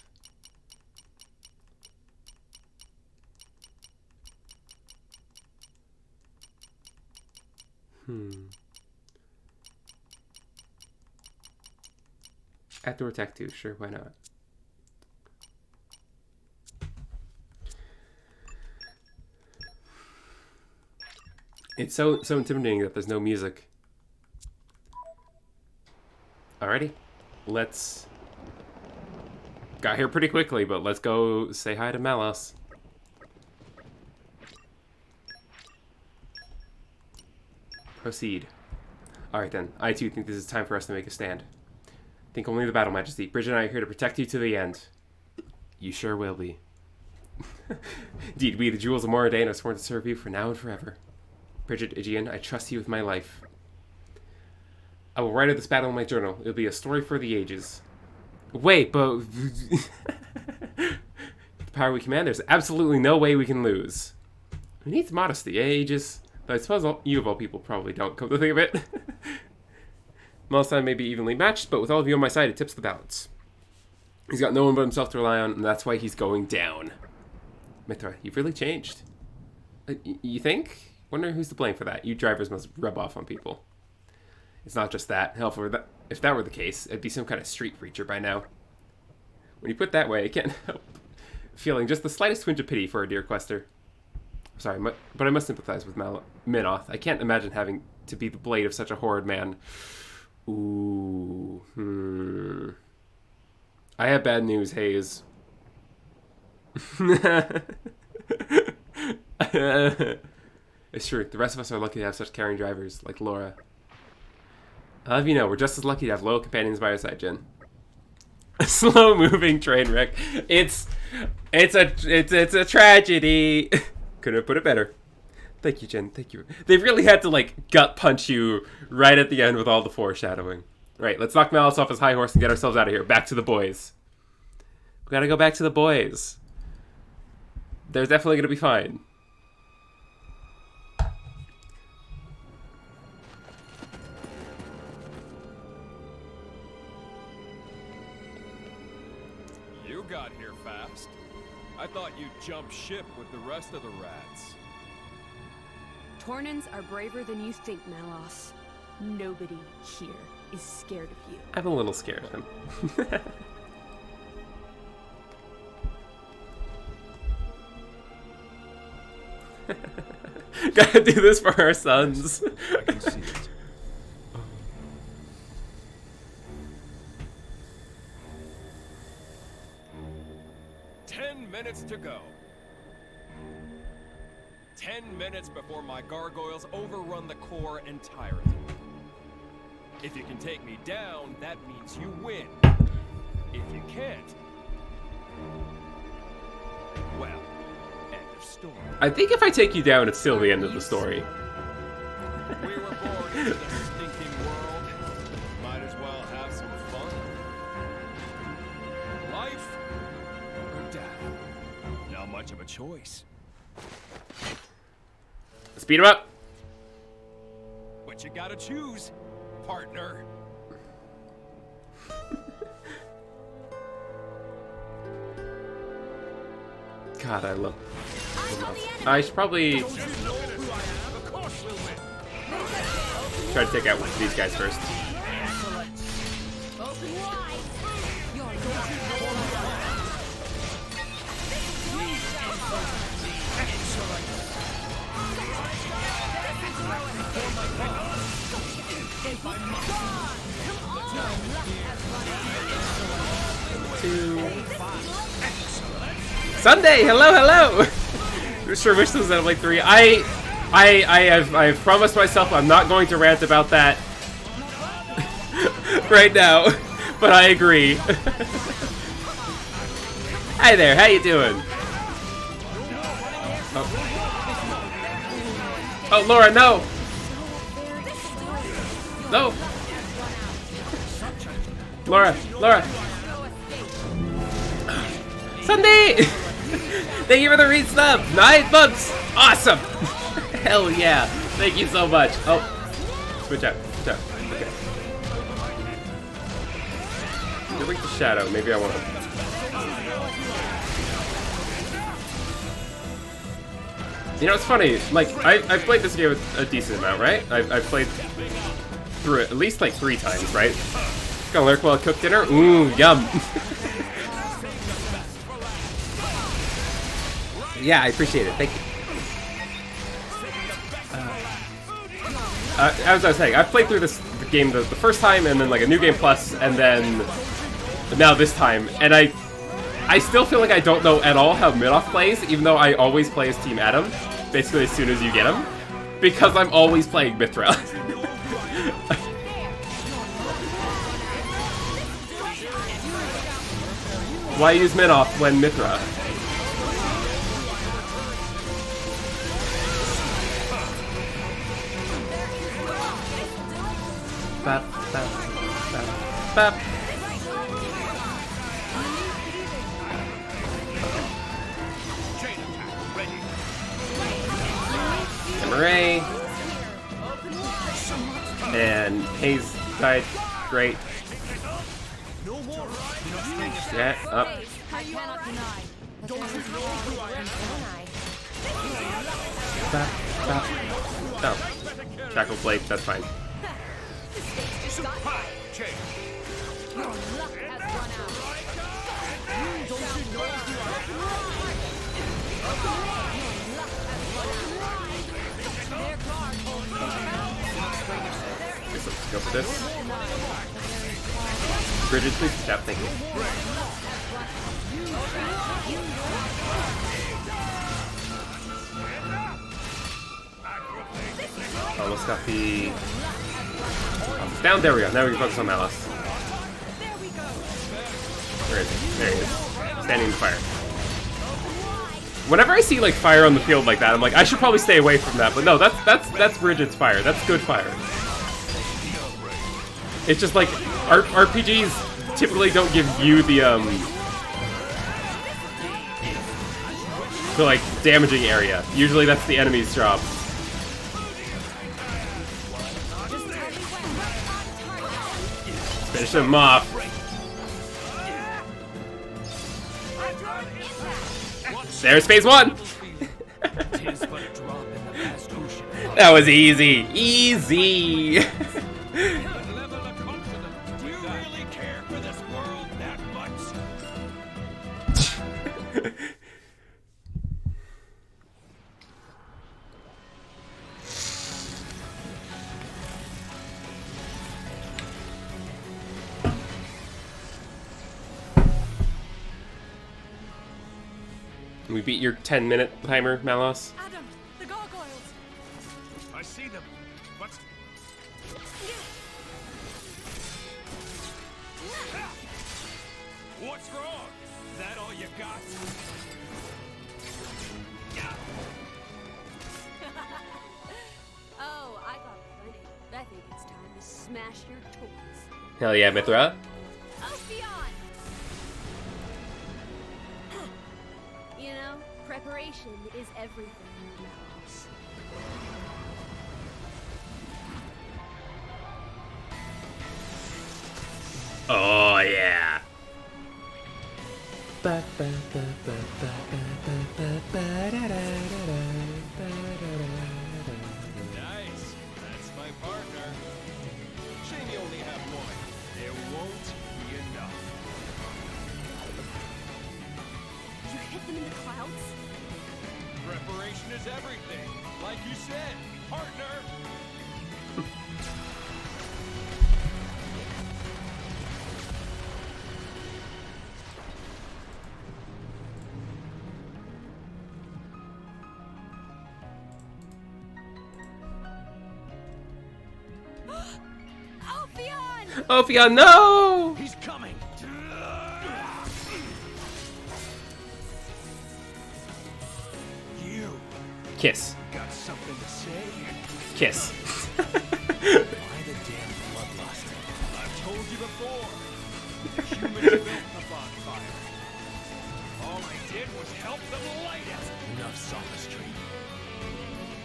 Outdoor attack too, sure, why not? It's so intimidating that there's no music. Alrighty, let's... Got here pretty quickly, but let's go say hi to Malos. Proceed. Alright then, I too think this is time for us to make a stand. Think only of the battle, Majesty. Bridget and I are here to protect you to the end. You sure will be. Indeed, we, the Jewels of Moradane, have sworn to serve you for now and forever. Bridget, Aegean, I trust you with my life. I will write of this battle in my journal. It'll be a story for the ages. Wait, but... the power we command, there's absolutely no way we can lose. Who needs modesty, eh, Aegis? Though I suppose you of all people probably don't, come to think of it. Malos and I may be evenly matched, but with all of you on my side, it tips the balance. He's got no one but himself to rely on, and that's why he's going down. Mithra, you've really changed. You think? Wonder who's to blame for that. You drivers must rub off on people. It's not just that. Hell, if that were the case, it'd be some kind of street preacher by now. When you put it that way, I can't help feeling just the slightest twinge of pity for our dear quester. Sorry, but I must sympathize with Minoth. I can't imagine having to be the blade of such a horrid man. Ooh. I have bad news, Hayes. It's true. The rest of us are lucky to have such caring drivers, like Laura. I'll have you know, we're just as lucky to have loyal companions by our side, Jen. A slow-moving train wreck. It's a tragedy. Couldn't have put it better. Thank you, Jen. Thank you. They really had to, like, gut punch you right at the end with all the foreshadowing. Right, let's knock Malos off his high horse and get ourselves out of here. Back to the boys. We gotta go back to the boys. They're definitely gonna be fine. You got here fast. I thought you'd jump ship with the rest of the rats. Tornans are braver than you think, Malos. Nobody here is scared of you. I'm a little scared of him. Gotta do this for our sons. I can see it. 10 minutes to go. 10 minutes before my gargoyles overrun the core entirely. If you can take me down, that means you win. If you can't, well, end of story. I think if I take you down, it's still the end of the story. We were born into this stinking world. Might as well have some fun. Life or death. Not much of a choice. Speed him up. But you gotta choose, partner. God, I love. I should probably try to take out one of these guys first. Sunday, hello. Sure wish this was at like 3. I've promised myself I'm not going to rant about that right now, but I agree. Hi there, how you doing? Oh, Laura, no! No! Laura! Sunday! Thank you for the resub! 9 months! Awesome! Hell yeah! Thank you so much. Oh, switch out. Okay. You're weak to shadow. Maybe I want to. You know, it's funny. Like, I've played this game a decent amount, right? I've played through it at least like 3 times, right? Gonna lurk while I cook dinner? Ooh, yum! Yeah, I appreciate it. Thank you. As I was saying, I've played through the game the first time, and then like a new game plus, and then now this time, and I still feel like I don't know at all how Minoth plays, even though I always play as Team Adam, basically as soon as you get him, Because I'm always playing Mithra. Why use Minoff when Mithra? Bap, bap, bap, bap. Ray. And Hayes died. Great. Yeah, up. Bap, bap. Oh. Shackle blade, that's fine. Let's go for this. Bridget, please stop thinking. Almost got the... down, there we go. Now we can focus on Malos. Where is he? There he is. Standing in the fire. Whenever I see like fire on the field like that, I'm like, I should probably stay away from that. But no, that's Bridget's fire. That's good fire. It's just like RPGs typically don't give you the like damaging area. Usually that's the enemy's job. Finish him off. There's phase 1. That was easy. Easy. We beat your 10-minute timer, Malos. Adam, the gargoyles. I see them, but... What's wrong? Is that all you got? Oh, I got plenty. I think it's time to smash your toys. Hell yeah, Mithra. You know, preparation is everything, Malos. Oh yeah. Nice. That's my partner. Shame you only have one. There won't be enough. You hit them in the clouds? Preparation is everything. Like you said, partner. Ophion, no! He's coming. You Kiss. got something to say? Kiss. Why the damn bloodlust? I've told you before. The humans built the bonfire. All I did was help them light it. Enough sophistry.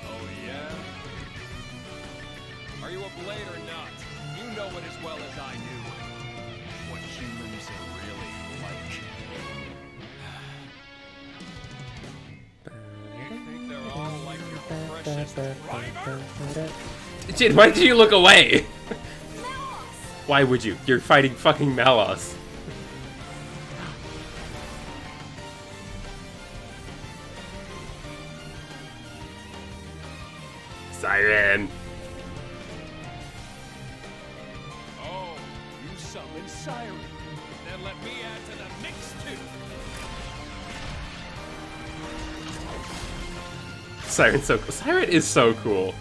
Oh yeah? Are you a blade or not? You know it as well as I do. What humans are really like. You think they're all like your precious driver? Jin, why did you look away? Why would you? You're fighting fucking Malos. Siren. Oh, you summoned Siren. Then let me add to the mix too. Siren's so cool. Siren is so cool.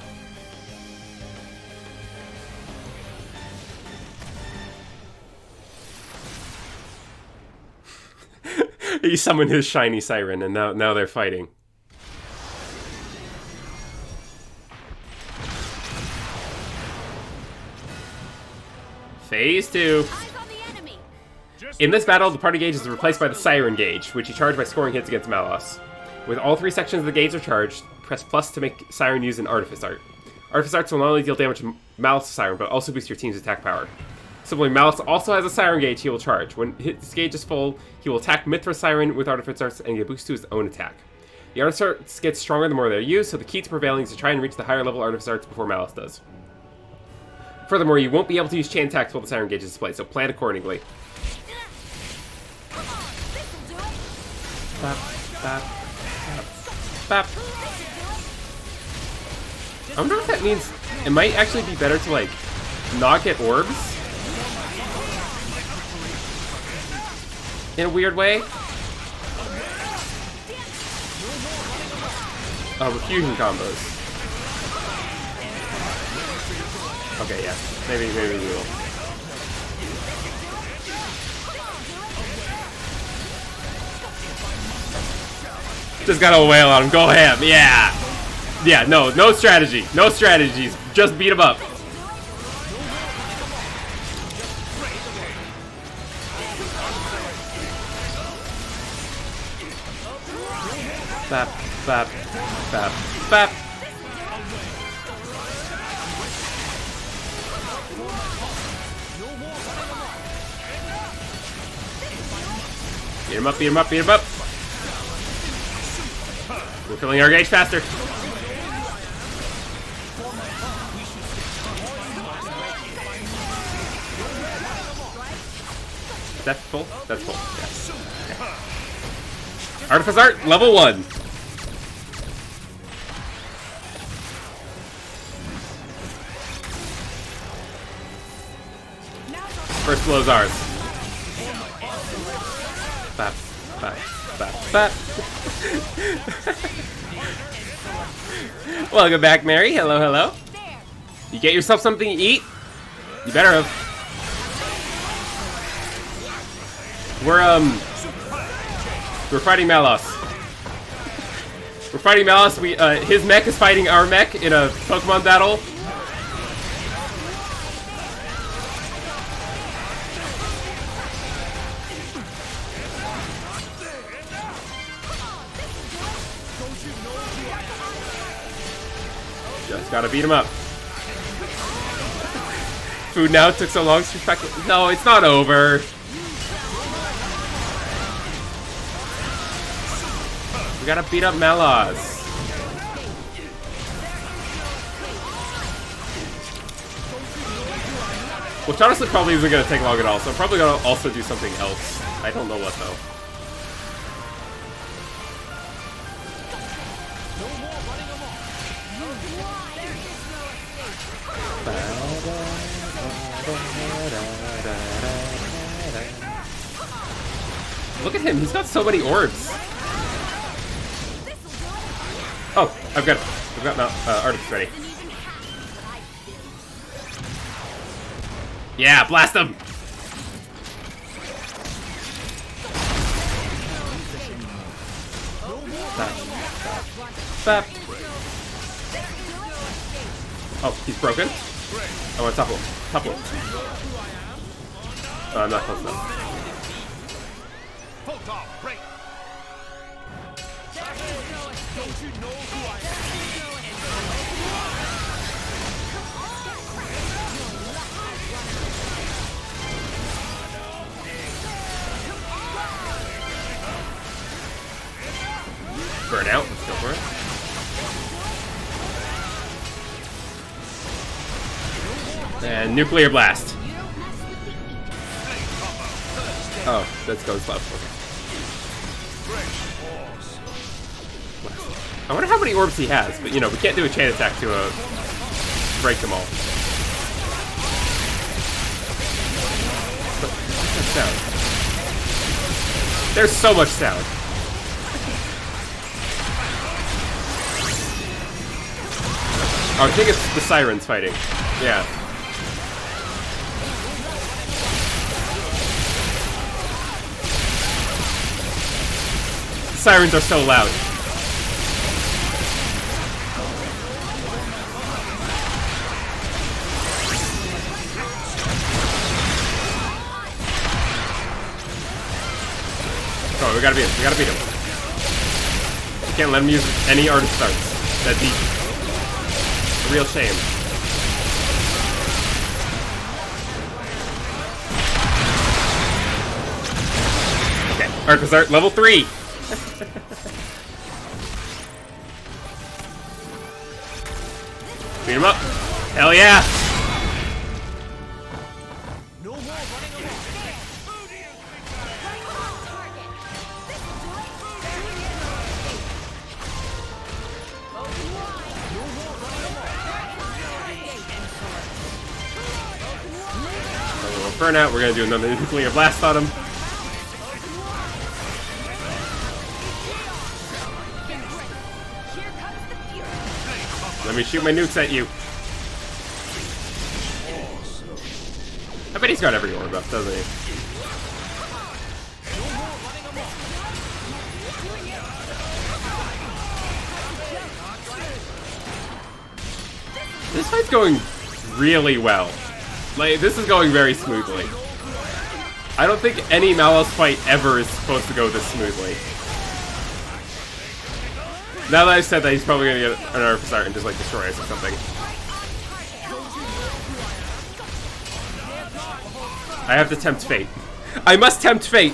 He summoned his shiny siren, and now they're fighting. Phase 2. In this battle, the party gauge is replaced by the siren gauge, which you charge by scoring hits against Malos. With all 3 sections of the gauge are charged, press plus to make siren use an artifice art. Artifice arts will not only deal damage to Malos' siren, but also boost your team's attack power. Similarly, Malos also has a siren gauge he will charge. When his gauge is full, he will attack Mithra's siren with artifice arts and get a boost to his own attack. The artifice arts get stronger the more they're used, so the key to prevailing is to try and reach the higher level artifice arts before Malos does. Furthermore, you won't be able to use chain attacks while the siren gauge is displayed, so plan accordingly. Bap, bap, bap. I wonder if that means it might actually be better to, like, not get orbs? In a weird way? Oh, with fusion combos. Okay, yeah. Maybe we will. Just gotta wail on him. Go ham. Yeah. Yeah, no strategy. No strategies. Just beat him up. Bap, bap, bap, bap. Beat him up, beat him up, beat him up. We're filling our gauge faster. Is that full? That's full. Yeah. Okay. Artifice art, level 1. First blow's ours. Bap, bap, bap, bap. Welcome back, Mary. Hello, hello. You get yourself something to eat? You better have. We're fighting Malos. We're fighting Malos. His mech is fighting our mech in a Pokemon battle. Just gotta beat him up. Food now took so long to track. No, it's not over. We gotta beat up Malos. Which honestly probably isn't gonna take long at all, so I'm probably gonna also do something else. I don't know what though. Look at him, he's got so many orbs. Oh, I've got artifice ready. Yeah, blast him! Bap, bap, bap. Oh, he's broken? I want to topple him. Topple him. Oh, I'm not close enough. Burn out. Let's go for it. And nuclear blast. Oh, that's going slow. Okay. I wonder how many orbs he has, but you know, we can't do a chain attack to break them all. What's that sound? There's so much sound. Oh, I think it's the sirens fighting. Yeah. sirens are so loud. Oh, we gotta beat him. We gotta beat him. We can't let him use any artist arts. That'd be a real shame. Okay, artist art level 3. Beat him up. Hell yeah. Burnout, we're gonna do another nuclear blast on him. Let me shoot my nukes at you. I bet he's got every orb up, doesn't he? This fight's going really well. Like, this is going very smoothly. I don't think any Malos fight ever is supposed to go this smoothly. Now that I've said that, he's probably gonna get an artist art and just like destroy us or something. I have to tempt fate. I must tempt fate!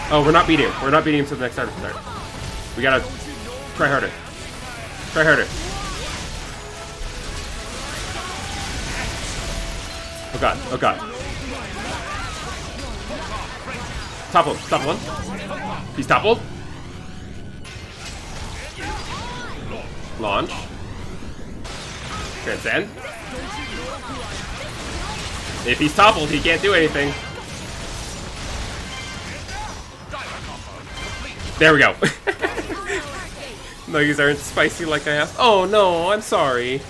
Oh, we're not beating him. We're not beating him to the next artist start. We gotta try harder. Try harder. Oh god, oh god. Toppled, toppled. He's toppled. Launch. Transcend. If he's toppled, he can't do anything. There we go. No, these aren't spicy like I asked. Oh no, I'm sorry.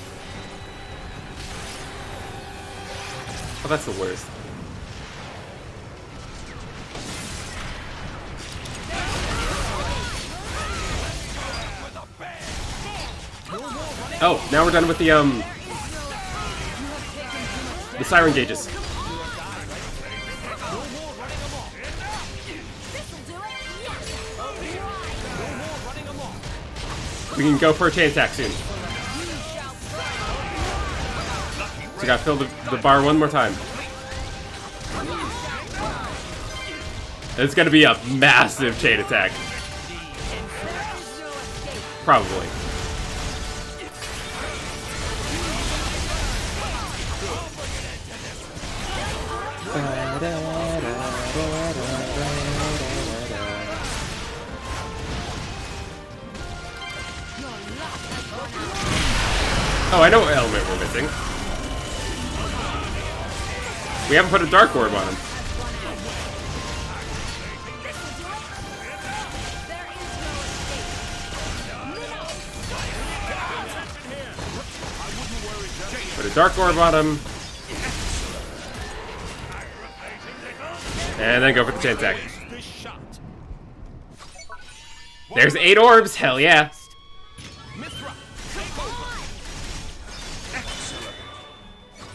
Oh, that's the worst. Oh, now we're done with the siren gauges. We can go for a chain attack soon. So we gotta fill the bar one more time. It's gonna be a massive chain attack. Probably. Oh, I know what element we're missing. We haven't put a dark orb on him. Put a dark orb on him. And then go for the chain attack. There's 8 orbs, hell yeah.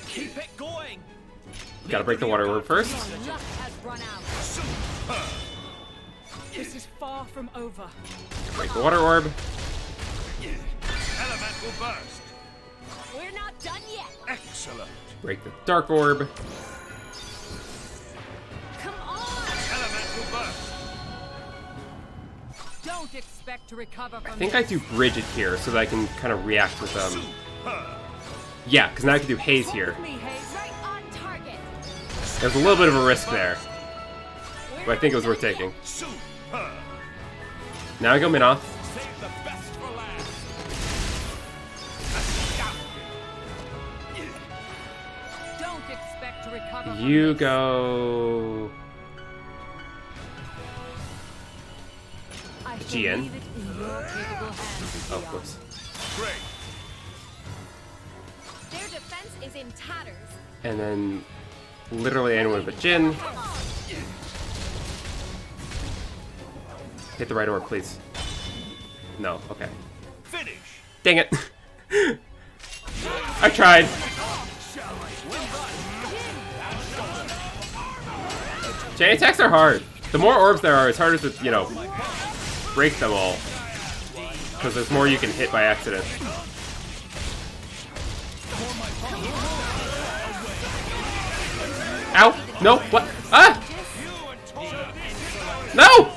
Keep it going. Gotta break the water orb first. This is far from over. Break the water orb. Elemental burst. We're not done yet. Excellent. Break the dark orb. Come on. Elemental burst. Don't expect to recover from I think I do bridge it here so that I can kind of react with yeah, because now I can do haze here. Right on target. There's a little bit of a risk there, but I think it was worth taking. Now I go Minoth. Save the best for last. Don't expect to recover from You this. go Jin. Leave it in your capable hands, Oh, Dion. whoops. Great. Their defense is in tatters. And then literally anyone but Jin. Hit the right orb, please. No, okay. Finish. Dang it. I tried. Chain attacks are hard. The more orbs there are, it's harder to, you know, break them all. Because there's more you can hit by accident. Ow! No! What? Ah! No!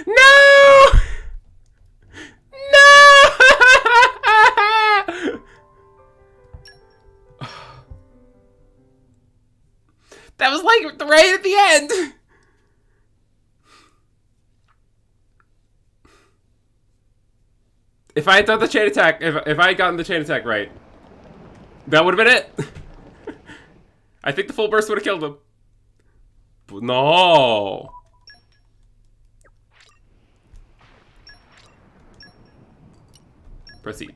No! No! That was like right at the end. If I had done the chain attack, if I had gotten the chain attack right, that would have been it. I think the full burst would have killed him. But no. Proceed.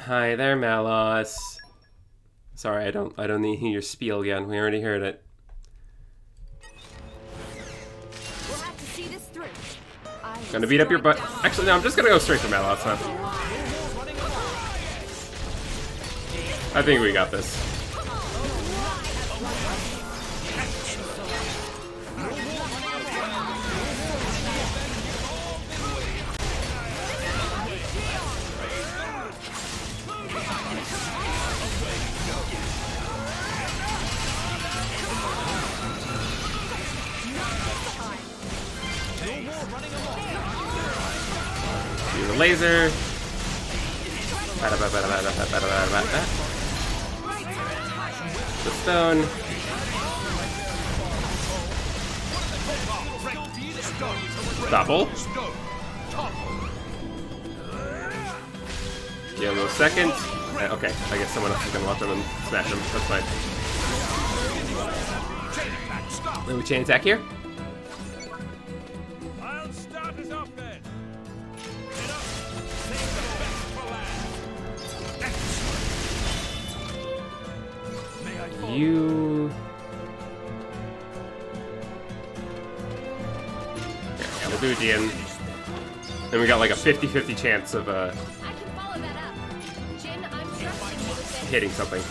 Hi there, Malos. Sorry, I don't need to hear your spiel again. We already heard it. We'll have to see this through. Gonna beat up your butt. Actually, no, I'm just gonna go straight for Malos, huh? I think we got this. Use a laser. The stone. Double. Give him a second. Okay, I guess someone else is gonna watch him and smash him. That's fine. Then we chain attack here. I'll start us off then. Get up. Save the best for last. May I follow? You. Yeah, we'll do it again. Then we got like a 50-50 chance of I can follow that up. Jin, I'm trusting you with this. hitting something.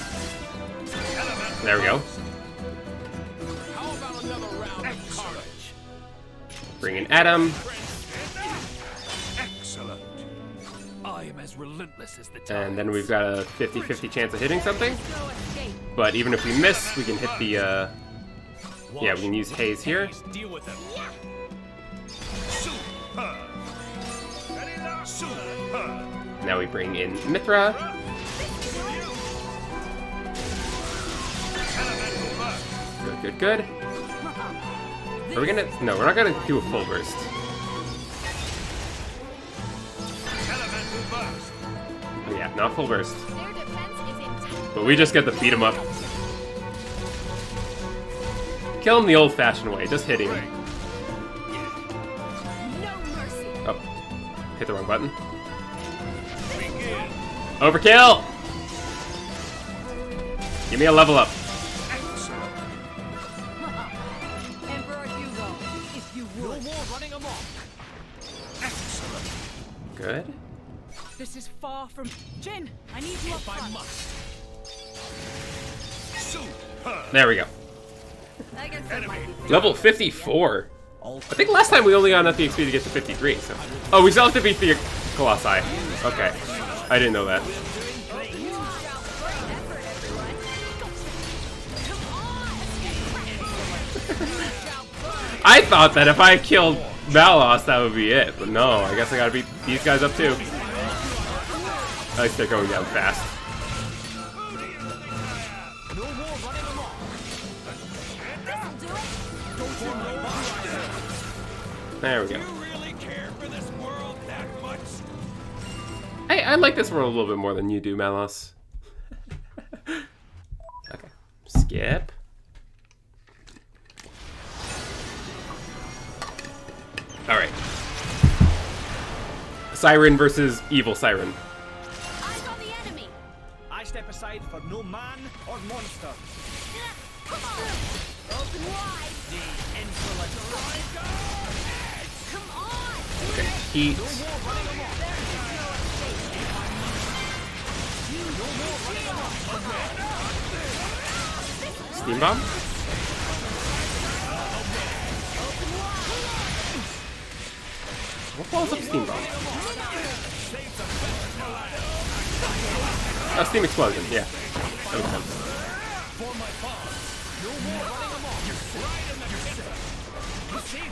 There we go. How about another round of carnage? Bring in Adam. Excellent. I am as relentless as the And then we've got a 50-50 chance of hitting something. But even if we miss, we can hit the, yeah, we can use Haze here. Deal with them. Now we bring in Mithra. Good, good, good. Are we gonna... No, we're not gonna do a full burst. Oh yeah, not full burst. Their defense is in tatters. But we just get to beat him up. Kill him the old-fashioned way, just hit him. No mercy. Oh, hit the wrong button. Overkill! Give me a level up. Emperor Hugo, if you would. No more running amok. Good. This is far from... Jin, I need you up front. There we go. I guess that might be Level 54. I think last time we only got enough XP to get to 53, so... Oh, we still have to beat the Colossi. Okay. I didn't know that. I thought that if I killed Malos, that would be it. But no, I guess I gotta beat these guys up too. At least they're going down fast. There we go. Hey, I like this world a little bit more than you do, Malos. Alright. Siren versus evil Siren. Eyes on the enemy. I step aside for no man or monster. Come on. Open wide. The insolent. Come on. Okay, heat. Steam bomb? What follows up steam bomb? Oh, steam explosion, yeah. That makes sense.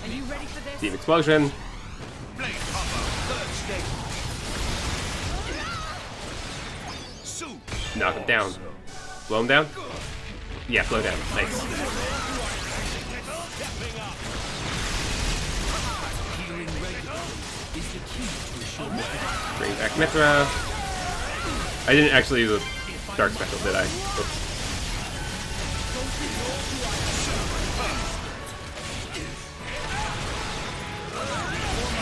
Are you ready for this? Steam explosion. Knock him down. Blow him down? Yeah, blow down. Nice. Bring back Mithra. I didn't actually use a dark special, did I? Oops.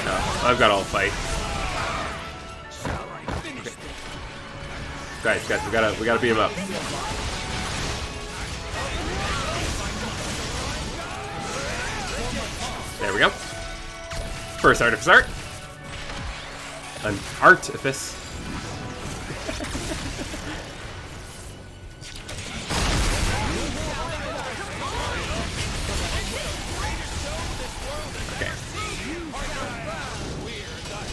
No, I've got all fight. Okay. Guys, we gotta beat him up. There we go. First artifice art. An artifice. Okay.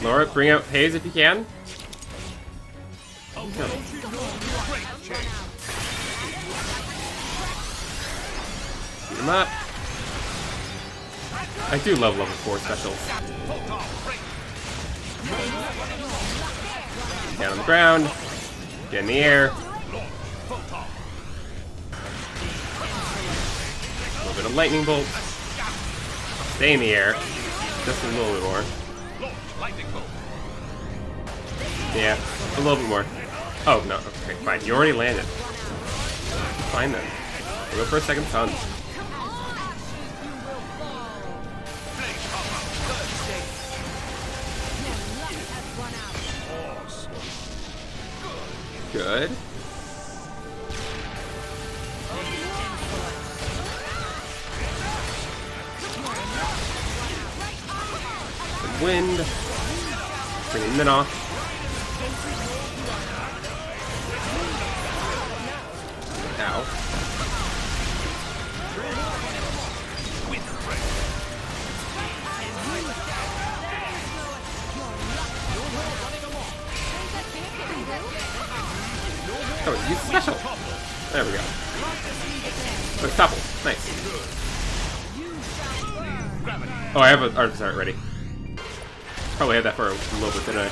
Laura, bring out Haze if you can. Beat him up. I do love level 4 specials. Down on the ground. Get in the air. A little bit of lightning bolt. Stay in the air. Just a little bit more. Yeah, a little bit more. Oh, no. Okay, fine. You already landed. Fine then. We'll go for a second sun. Good. Some wind. Bringing Min off. Ow. Oh, use special. There we go. Oh, topple. Nice. Oh, I have an artifice art ready. Probably had that for a little bit, didn't I?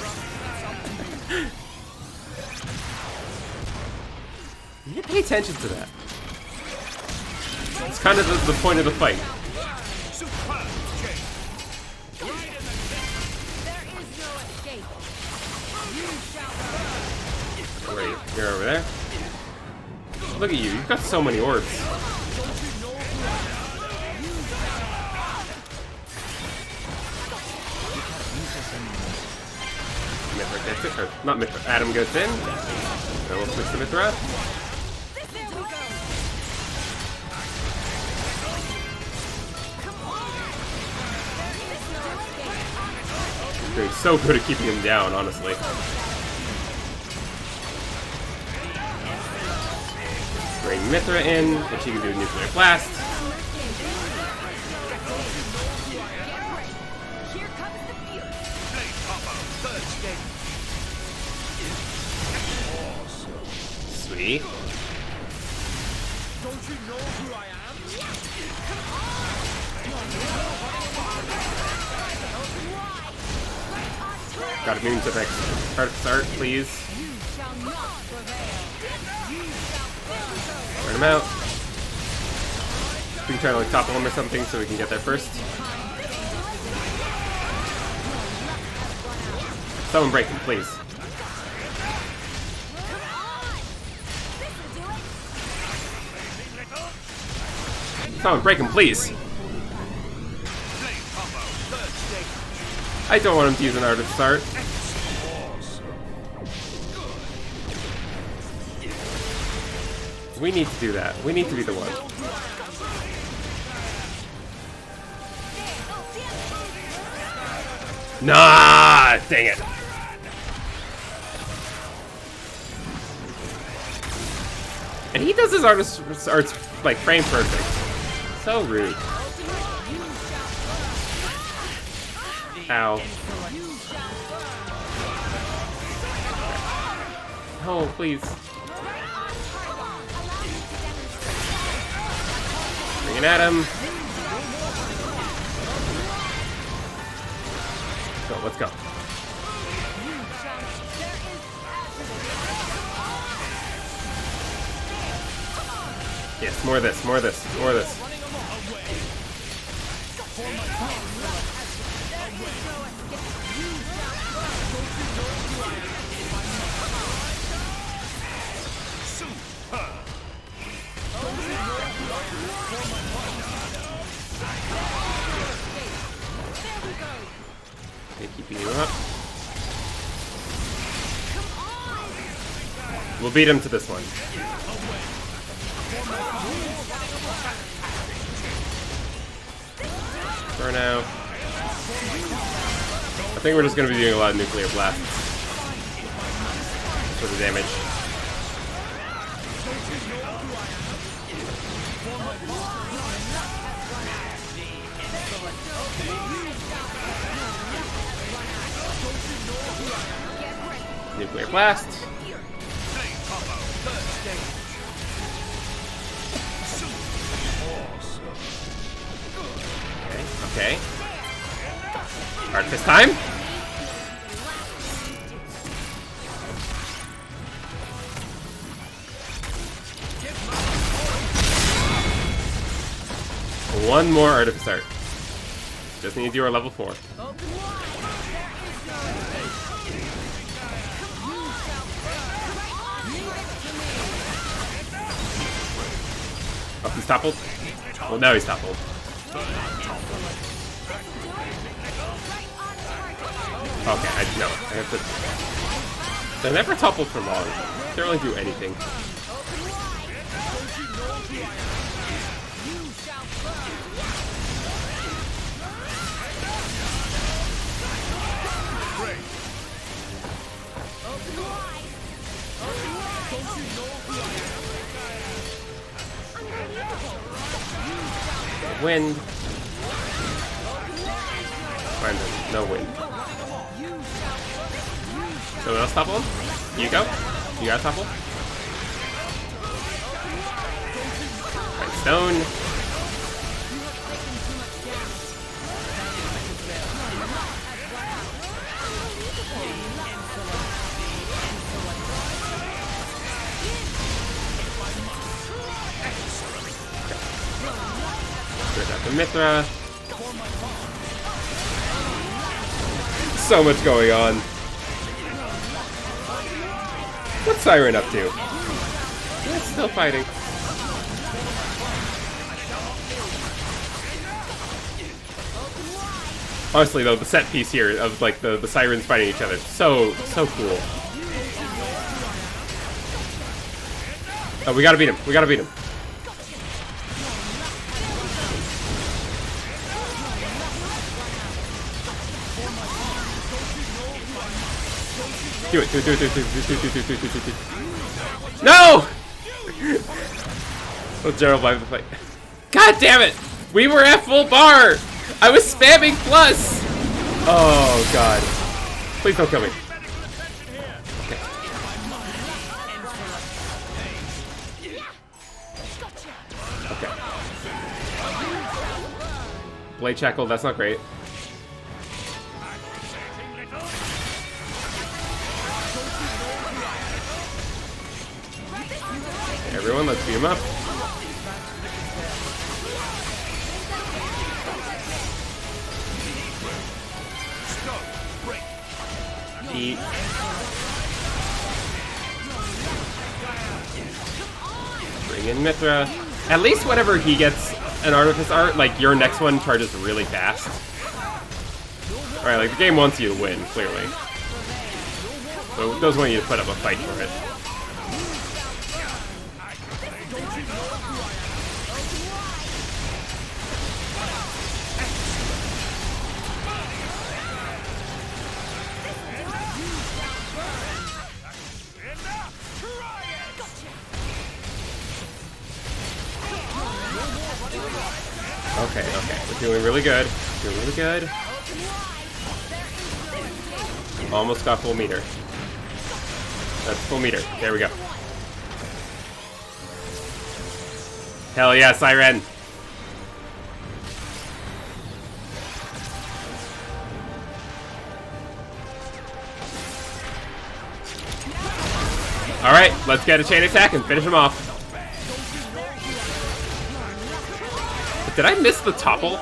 You need to pay attention to that. It's kind of the point of the fight. Wait, you're over there. Look at you, you've got so many orbs. Mithra gets it, or not Mithra, Adam goes in. So we'll switch to Mithra. Doing so good at keeping him down, honestly. Bring Mithra in, and she can do a nuclear blast. Sweet. Don't you know who I am? Got immune to next artifice art, please. Turn him out. We can try to like topple him or something so we can get there first. Someone break him, please. Someone break him, please. I don't want him to use an artist's art. We need to do that. We need to be the one. Nah, dang it. And he does his artist's arts like frame perfect. So rude. Ow. Oh, please. Bringing at him. Let's go. Yes, more of this, more of this, more of this. Okay, keep beating him up. We'll beat him to this one. Burnout. I think we're just going to be doing a lot of nuclear blasts for the damage. Nuclear blast. Okay. Alright, this time. One more artifice art. Just need to do our level 4. Oh, he's toppled? Well, now he's toppled. Okay, I have to... They're never toppled for long. They don't really do anything. Wind. Fine then, no wind. Someone else topple him? You go? You got topple? Right, stone. There's that to Mithra. So much going on. What's Siren up to? Yeah, it's still fighting. Honestly though, the set piece here of like the Sirens fighting each other, so cool. Oh, we gotta beat him. We gotta beat him. Do it. No! Oh, Gerald by the fight. God damn it! We were at full bar! I was spamming plus! Oh, God. Please don't kill me. Okay. Okay. Blade Shackle, that's not great. Everyone, let's beat him up. Eat. Bring in Mithra. At least whenever he gets an Artifice art, like your next one charges really fast. Alright, like, the game wants you to win, clearly. So it does want you to put up a fight for it. Okay, okay. We're doing really good. Doing really good. Almost got full meter. That's full meter. There we go. Hell yeah, Siren! Alright, let's get a chain attack and finish him off. Did I miss the topple?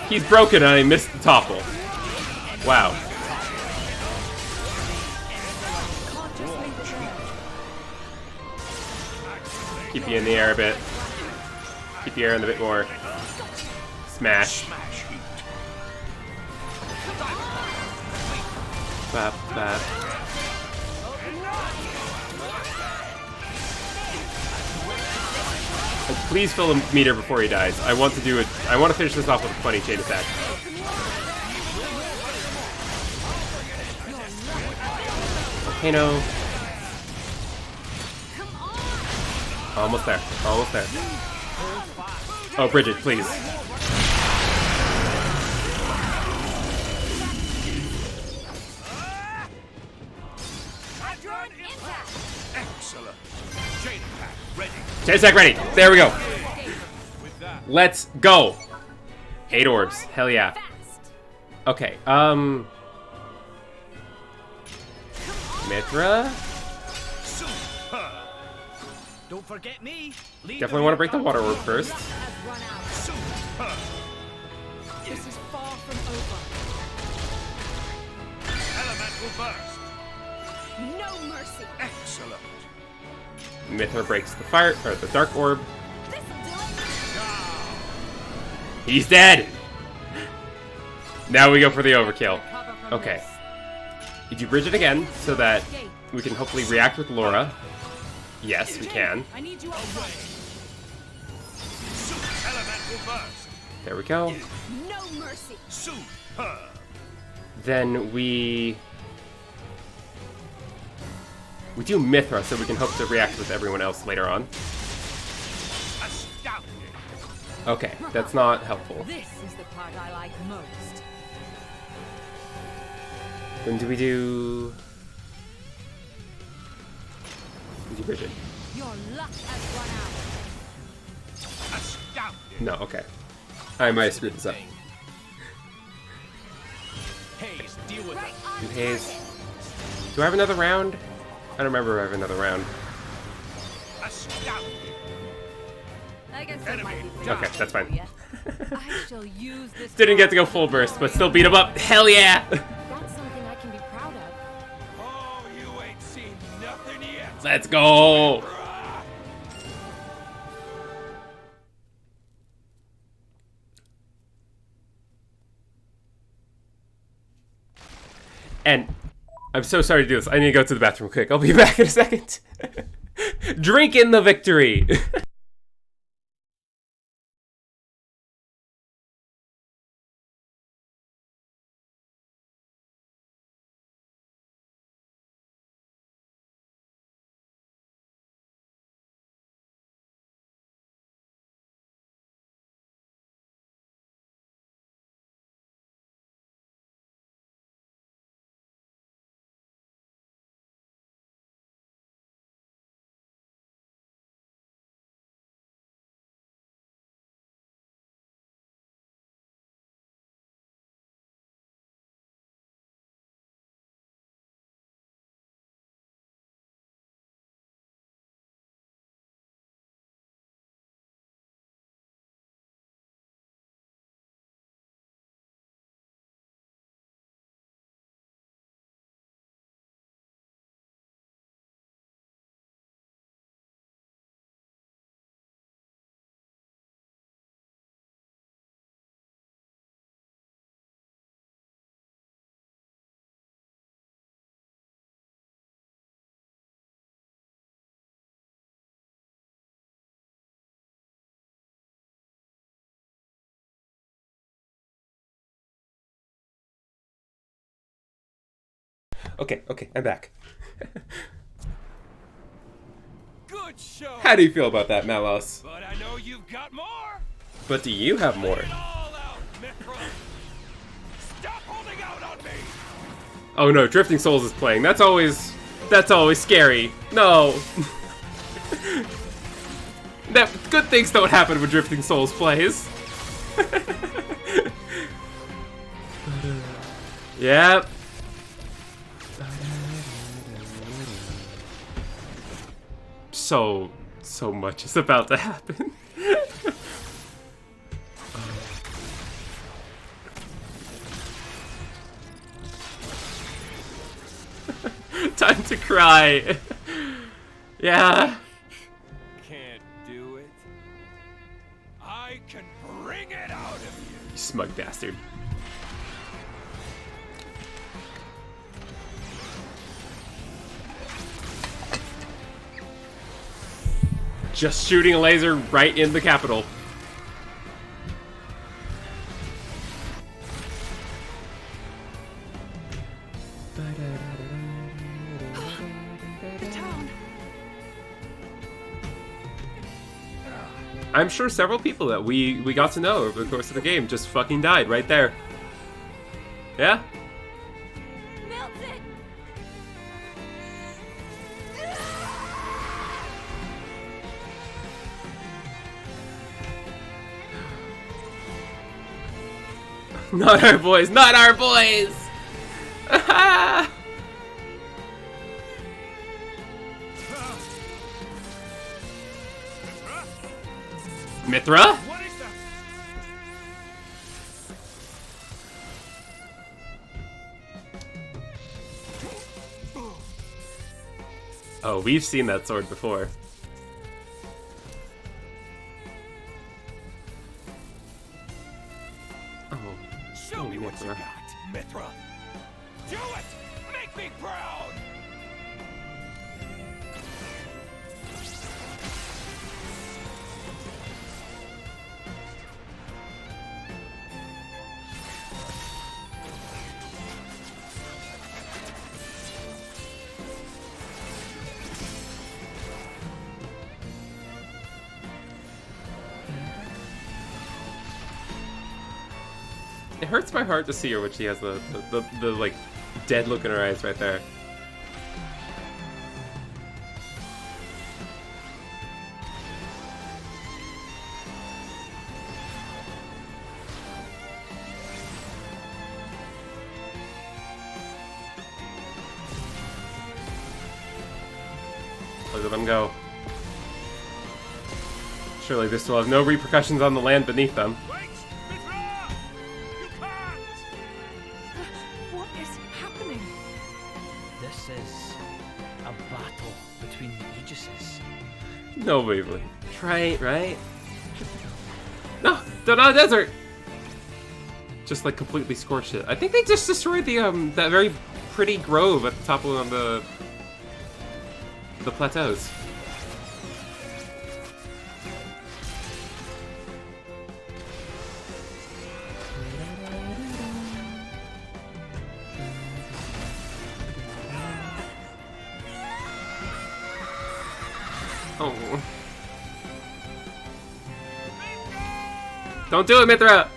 He's broken and I missed the topple. Wow. Keep you in the air a bit. Keep the air in a bit more. Smash. Bap, bap. Please fill the meter before he dies. I want to do it. I want to finish this off with a funny chain attack. Volcano. Almost there. Almost there. Oh, Bridget, please. Excellent. Chain attack ready. Chain attack ready. There we go. Let's go. 8 orbs. Hell yeah. Okay. Mithra. Don't forget me. Definitely want to break the water orb first. This is far from over. Elemental burst. No mercy. Excellent. Mithra breaks the fire or the dark orb. He's dead. Now we go for the overkill. Okay. You do Bridget again so that we can hopefully react with Laura. Yes, we can. I need you outside. Elemental burst. There we go. No mercy. Superb. Then we do Mithra so we can hope to react with everyone else later on. Astounding. Okay, that's not helpful. This is the part I like most. Then do we do Bridget? Your luck has run out. Astounding. No, okay. I might have screwed this up. Hayes, deal with it. Do Haze. Do I have another round? I don't remember if I have another round. Astounding. I guess that might be Okay, that's fine. I shall use this. Didn't get to go full burst, but still beat him up. Hell yeah! That's something I can be proud of. Oh, you ain't seen nothing yet. Let's go! And I'm so sorry to do this. I need to go to the bathroom quick. I'll be back in a second. Drink in the victory! Okay, I'm back. Good show. How do you feel about that, Malos? But I know you've got more. But do you have more? Let it all out, Mithra. Stop holding out on me. Oh no, Drifting Souls is playing. That's always scary. No. That good things don't happen when Drifting Souls plays. Yep. So much is about to happen. Time to cry. Yeah. Can't do it. I can bring it out of you. You smug bastard. Just shooting a laser right in the capital. The town. I'm sure several people that we got to know over the course of the game just fucking died right there. Yeah? Melt it! Not our boys! Not our boys! Mithra? What is that? Oh, we've seen that sword before. Oh, Show me what you Mithra. got, Mithra. Do it! Make me proud! It hurts my heart to see her when she has the like dead look in her eyes right there. Look at them go. Surely this will have no repercussions on the land beneath them. Wait! Mithra! You can't! What is happening? This is a battle between the Aegises. No, Waverly. Try, right? No, Torna Desert! Just like completely scorched it. I think they just destroyed the that very pretty grove at the top of the plateaus. Oh. Don't do it, Mithra!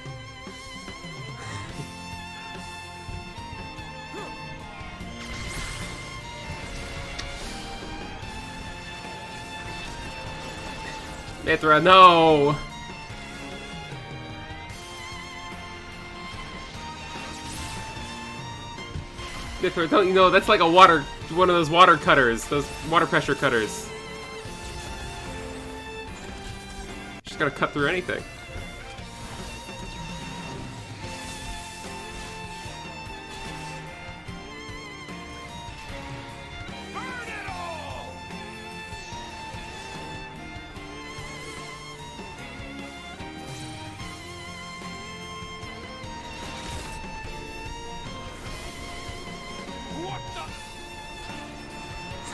Mithra, no! Mithra, don't you know, that's like one of those water cutters, those water pressure cutters. She's gonna cut through anything. Burn it all! What the?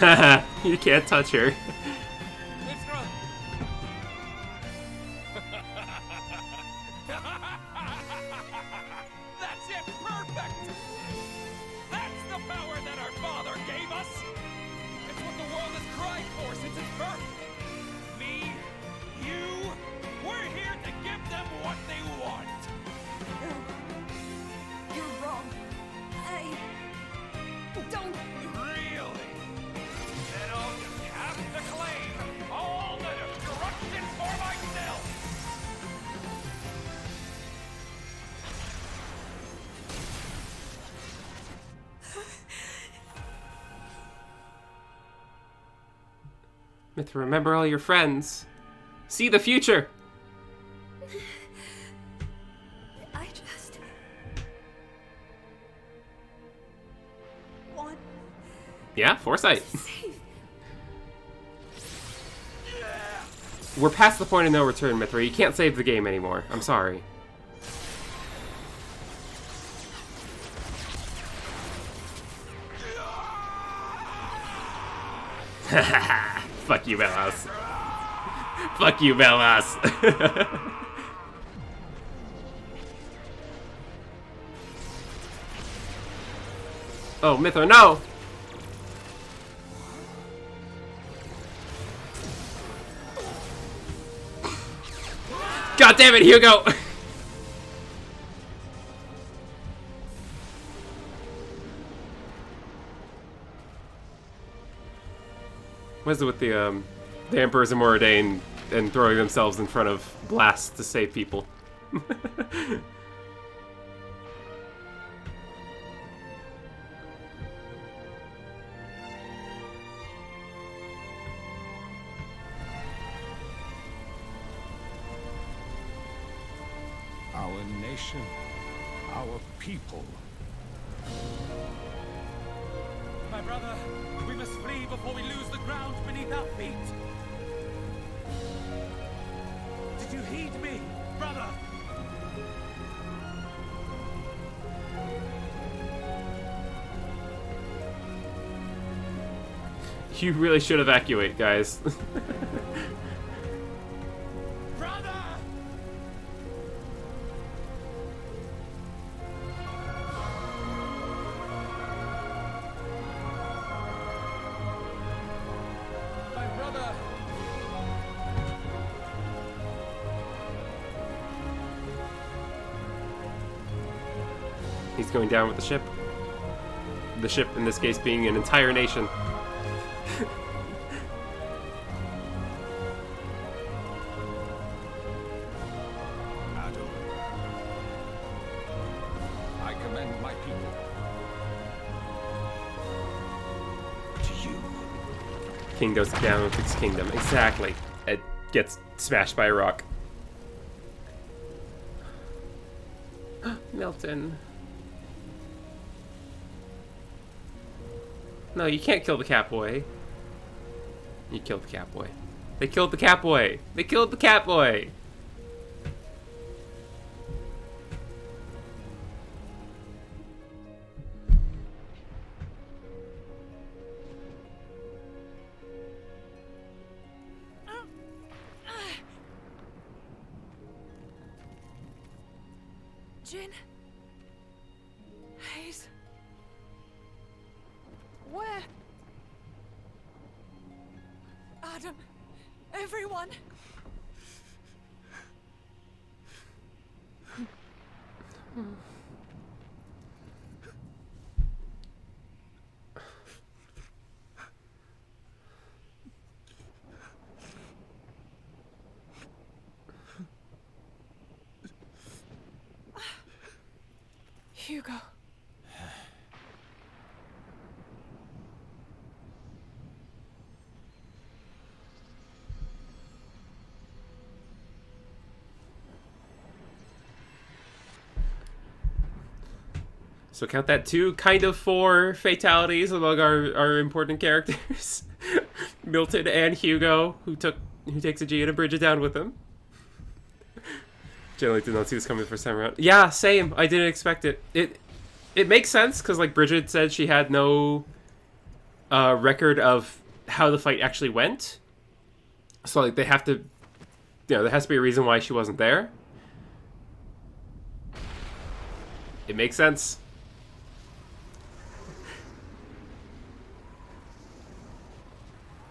Haha, you can't touch her. Mithra! That's it! Perfect! That's the power that our us? It's what the world has cried for since its birth. Me, you, we're here to give them what they want. You're wrong. I don't. Really? Then I'll just have to claim all the destruction for myself. Myth, remember all your friends. See the future. I just want Yeah, foresight. to save. We're past the point of no return, Mithra. You can't save the game anymore. I'm sorry. Fuck you, Malos. Fuck you, Malos. Oh, Mithra, no! God damn it, Hugo! What is it with the Emperors of Moradane and throwing themselves in front of blasts to save people? Our nation, our people. My brother, we must flee before we lose the ground beneath our feet. Did you heed me, brother? You really should evacuate, guys. Brother! My brother! He's going down with the ship. The ship, in this case, being an entire nation. Adam, I commend my people to you. King goes down with his kingdom. Exactly. It gets smashed by a rock. Milton. No, you can't kill the Catboy. You killed the Catboy. They killed the Catboy. They killed the Catboy. Jin? Hayes? Where? Adam? Everyone? Hugo. So count that 2, kind of 4 fatalities among our important characters. Milton and Hugo, who takes Aegean and Bridget down with him. Generally did not see this coming the first time around. Yeah, same. I didn't expect it. It makes sense, because like Bridget said, she had no record of how the fight actually went. So like they have to, there has to be a reason why she wasn't there. It makes sense.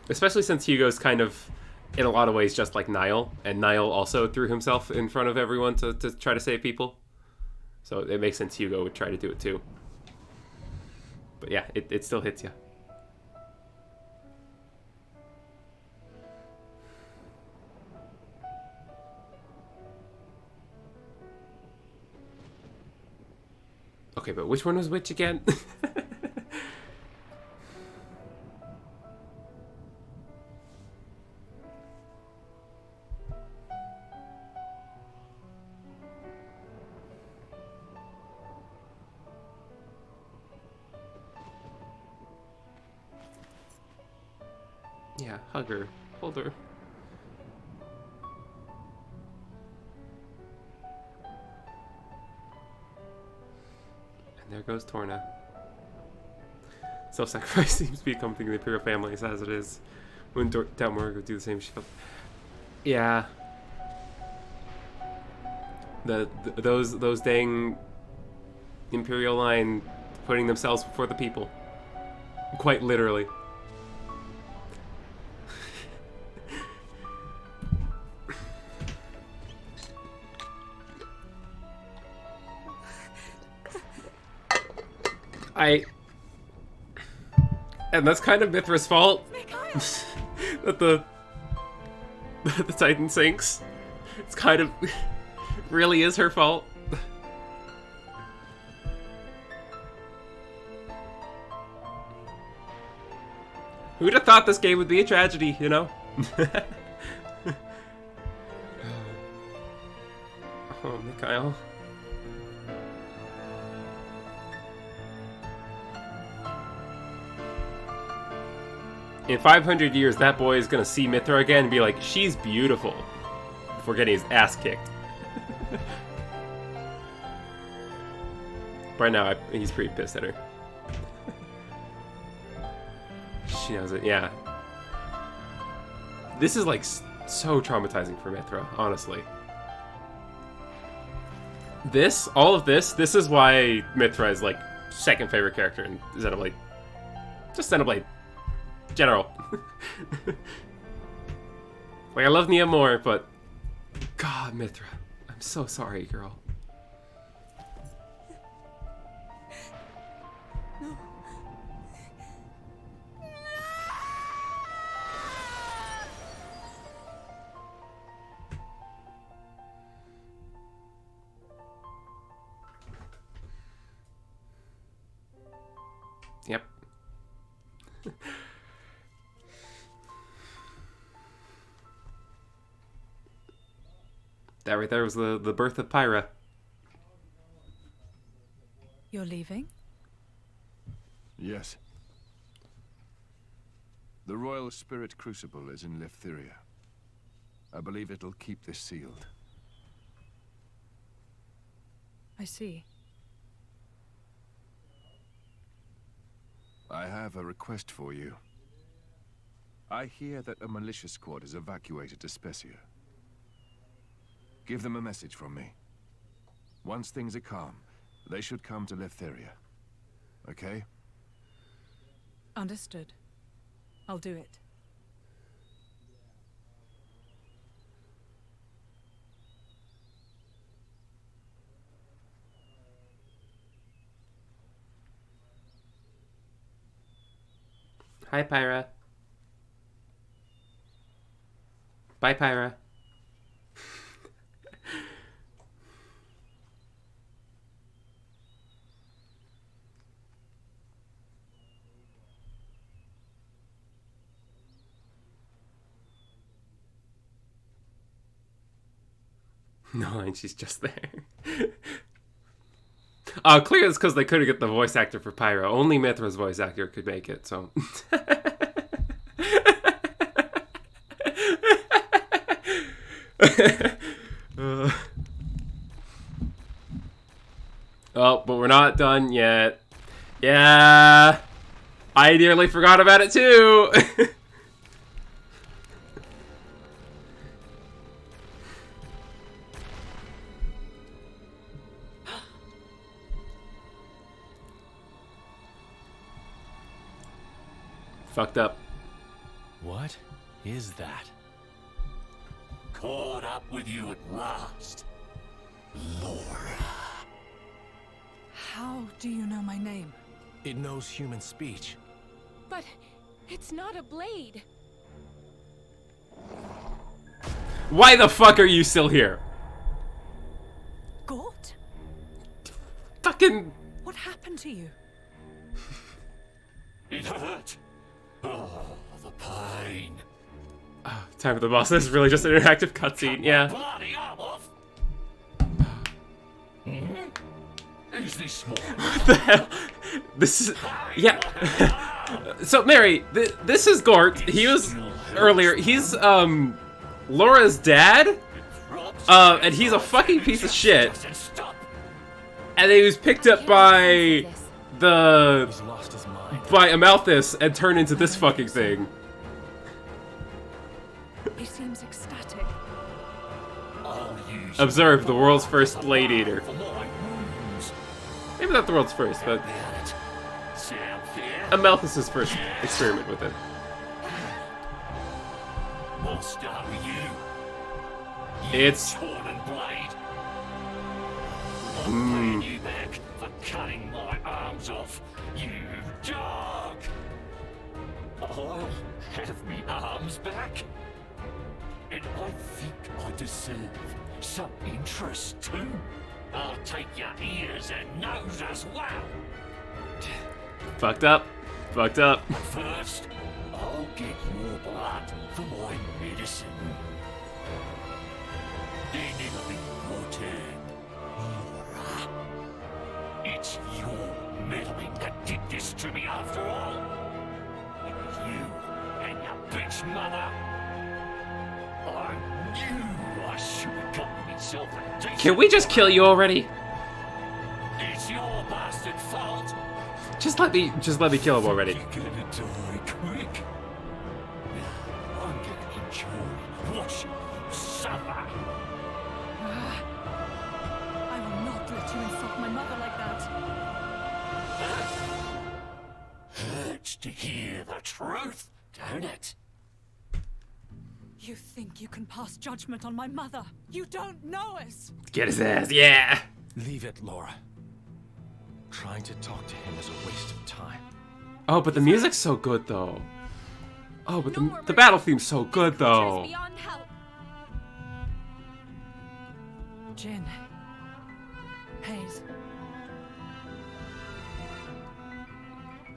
Especially since Hugo's kind of, in a lot of ways, just like Niall. And Niall also threw himself in front of everyone to try to save people. So it makes sense Hugo would try to do it too. But yeah, it still hits you. Okay, but which one was which again? Yeah, hug her. Hold her. And there goes Torna. Self-sacrifice seems to be coming to the Imperial families as it is. When Dalmor would do the same, she felt... Yeah. Those dang Imperial line putting themselves before the people. Quite literally. And that's kind of Mithra's fault that the Titan sinks. It's kind of really is her fault. Who'd have thought this game would be a tragedy, you know? Oh, Mikhail. In 500 years, that boy is gonna see Mithra again and be like, she's beautiful, before getting his ass kicked. Right now, he's pretty pissed at her. She knows it, yeah. This is like so traumatizing for Mithra, honestly. All of this is why Mithra is like second favorite character in Xenoblade. Just Xenoblade. General. Like, I love Nia more, but God, Mithra, I'm so sorry, girl. No. Yep. That right there was the birth of Pyra. You're leaving? Yes. The Royal Spirit Crucible is in Leftheria. I believe it'll keep this sealed. I see. I have a request for you. I hear that a militia squad is evacuated to Specia. Give them a message from me. Once things are calm, they should come to Leftheria. Okay? Understood. I'll do it. Hi, Pyra. Bye, Pyra. No, and she's just there. Clear it's because they couldn't get the voice actor for Pyra. Only Mithra's voice actor could make it, so... Oh, but we're not done yet. Yeah! I nearly forgot about it too! Fucked up. What is that? Caught up with you at last, Laura. How do you know my name? It knows human speech. But it's not a blade. Why the fuck are you still here? Gort? Fucking... What happened to you? It hurt. Oh, the pain. Time for the boss. This is really just an interactive cutscene, yeah. Bloody arm off. Is this small? What the hell? This is... Yeah. So, Mary, this is Gort. He was... Earlier, he's, Laura's dad? And he's a fucking piece of shit. And then he was picked up by... He's lost his mind. By Amalthus and turned into this fucking thing. He seems ecstatic. Observe the world's first blade eater. Maybe not the world's first, but Amalthus's first experiment with it. We'll start with you. It's Torn blade. I'm paying you back for cutting my arms off, you dog. I'll have me arms back. And I think I deserve some interest too. I'll take your ears and nose as well. fucked up. Fucked up. But first, I'll get more blood for my medicine. There never be your turn, Laura. It's your meddling that did this to me after all. It was you and your bitch mother. I knew I should have gotten myself a decent... Can we just kill you already? It's your bastard fault. Just let me kill him already. You're gonna die quick. I'm gonna enjoy watching you suffer. I will not let you insult my mother like that. Hurts to hear the truth, don't it? You think you can pass judgment on my mother? You don't know us! Get his ass, yeah! Leave it, Laura. Trying to talk to him is a waste of time. Oh, but the music's so good, though. Oh, but the battle theme's so good, though. Jin. Hayes.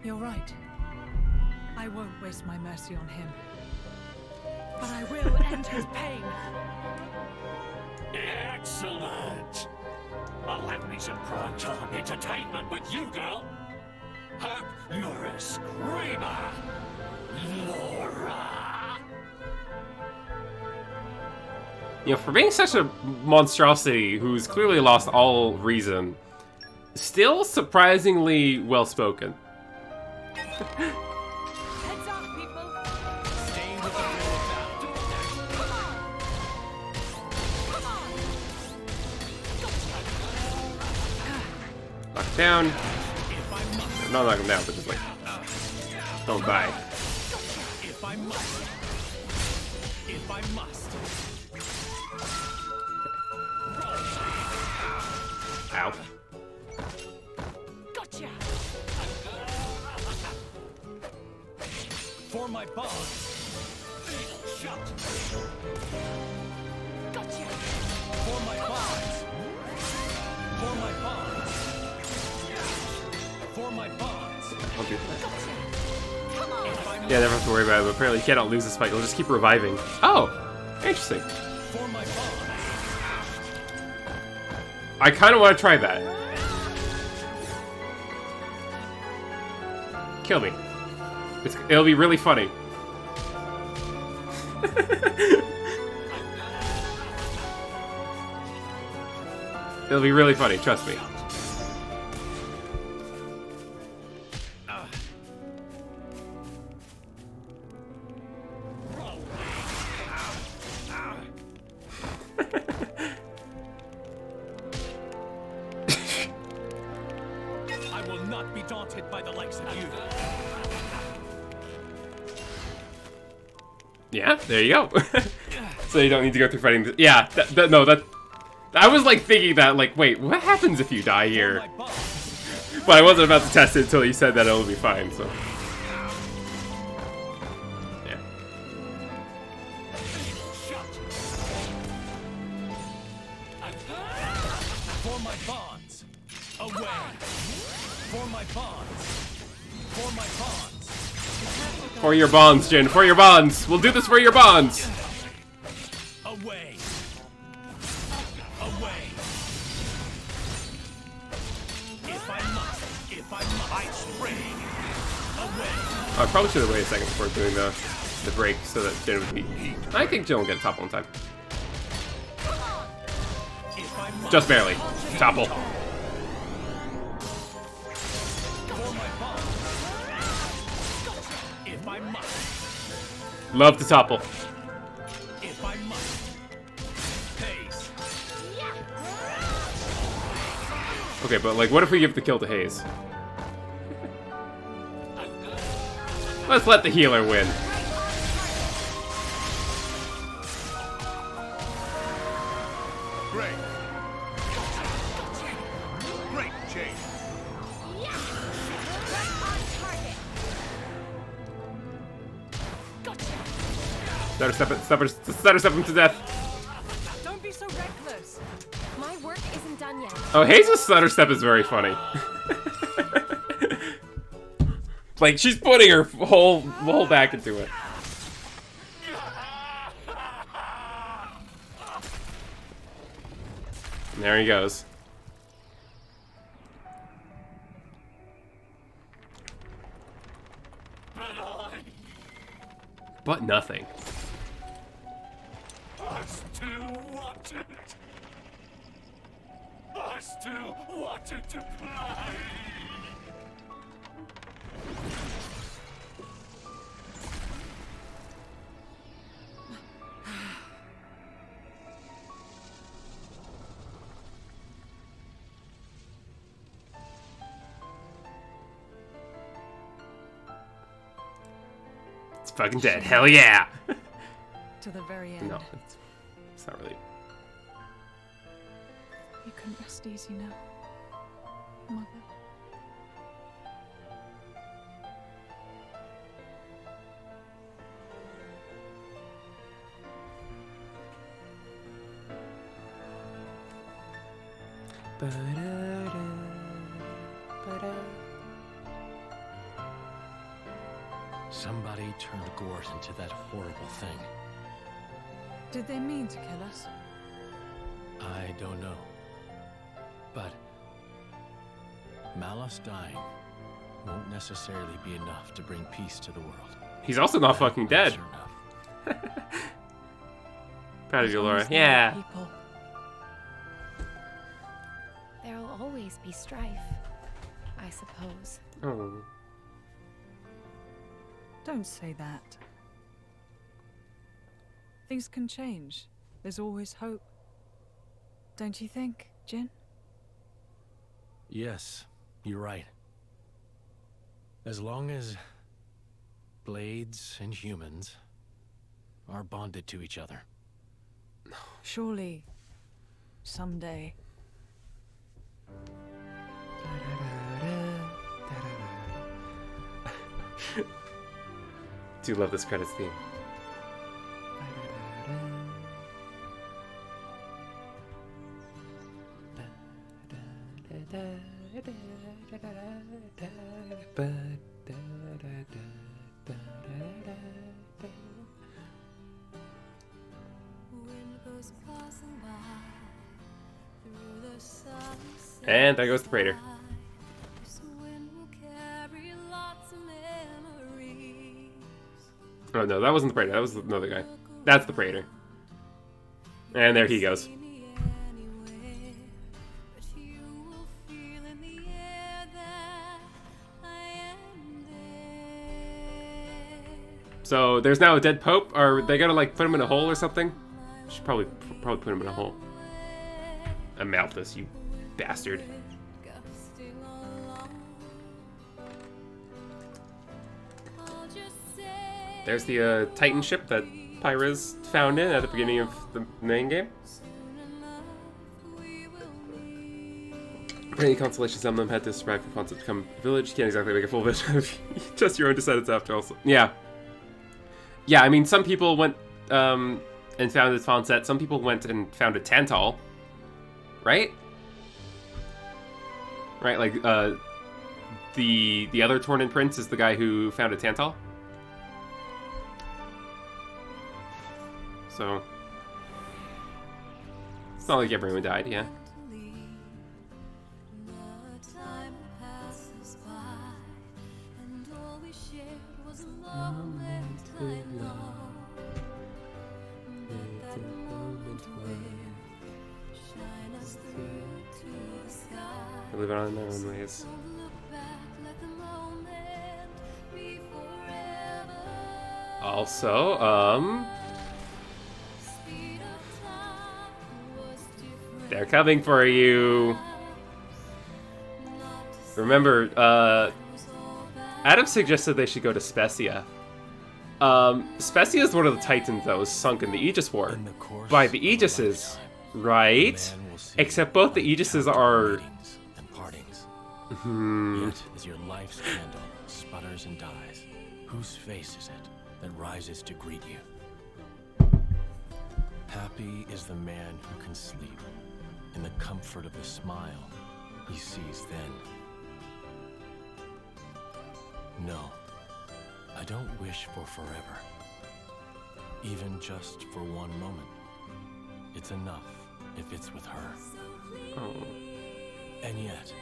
You're right. I won't waste my mercy on him. But I will end his pain. Excellent. I'll have me some prime-time entertainment with you, girl. Hope you're a screamer, Laura. You know, for being such a monstrosity who's clearly lost all reason, still surprisingly well-spoken. Heads up, people. Stay with the Knock him down. Not knock him down, but just like, don't die. If I must. If I must. Ow. Gotcha! For my bonds. Shut. Gotcha! For my bonds. For my bonds. For my bonds. I'll do that. Come on! Yeah, never have to worry about it, but apparently you cannot lose this fight. You'll just keep reviving. Oh! Interesting. For my bonds. I kind of want to try that. Kill me. It'll be really funny. It'll be really funny, trust me. I will not be daunted by the likes of you. Yeah, there you go. So you don't need to go through fighting. Yeah, no, that. I was like thinking that, like, wait, what happens if you die here? But I wasn't about to test it until you said that it'll be fine. So. Yeah. For my bonds, away. For my bonds. For my bonds. For your bonds, Jin. For your bonds. We'll do this for your bonds. Away. Away. If I must, I spring. Away. I probably should have waited a second before doing the break so that Jin would be. I think Jin will get a topple in time. Just barely. Topple. If I must. Love to topple. If I must. Pace. Okay, but like, what if we give the kill to Hayes? Let's let the healer win. Great. Great change. Stutter step him to death. Don't be so reckless. My work isn't done yet. Oh, Hayes' stutter step is very funny. Like, she's putting her whole back into it. And there he goes. But nothing. I still want it. I still wanted to play. It's fucking dead. Hell yeah! To the very end. No, it's not really. You can rest easy now, Mother. Somebody turned Gort into that horrible thing. Did they mean to kill us? I don't know. But Malos dying won't necessarily be enough to bring peace to the world. He's also not fucking dead. Sure enough. Proud of you, Laura. Yeah. People. There'll always be strife, I suppose. Oh. Don't say that. Things can change. There's always hope. Don't you think, Jin? Yes, you're right. As long as blades and humans are bonded to each other. Surely, someday. Do love this credits theme. And there goes the Praetor. Oh no, that wasn't the Praetor, that was another guy. That's the Praetor. And there he goes. So there's now a dead Pope. Are they gonna like put him in a hole or something? Should probably put him in a hole. Amalthus, you bastard. There's the Titan ship that Pyra's found in at the beginning of the main game. For any consolation, some of them had to survive for Fonset to become a village. You can't exactly make a full village of just your own descendants after also. Yeah. Yeah, I mean, some people went and founded Fonset. Some people went and founded Tantal. Right? Right, like, the other Tornan Prince is the guy who founded Tantal. So, it's not like everyone died, yeah. They live on their own ways. Also, they're coming for you. Remember, Adam suggested they should go to Specia. Specia is one of the Titans that was sunk in the Aegis War by the Aegises, right? Except both the Aegises are... Yet, as your life's candle sputters and dies, whose face is it that rises to greet you? Happy is the man who can sleep in the comfort of the smile he sees then. No, I don't wish for forever. Even just for one moment. It's enough if it's with her. Oh. And yet,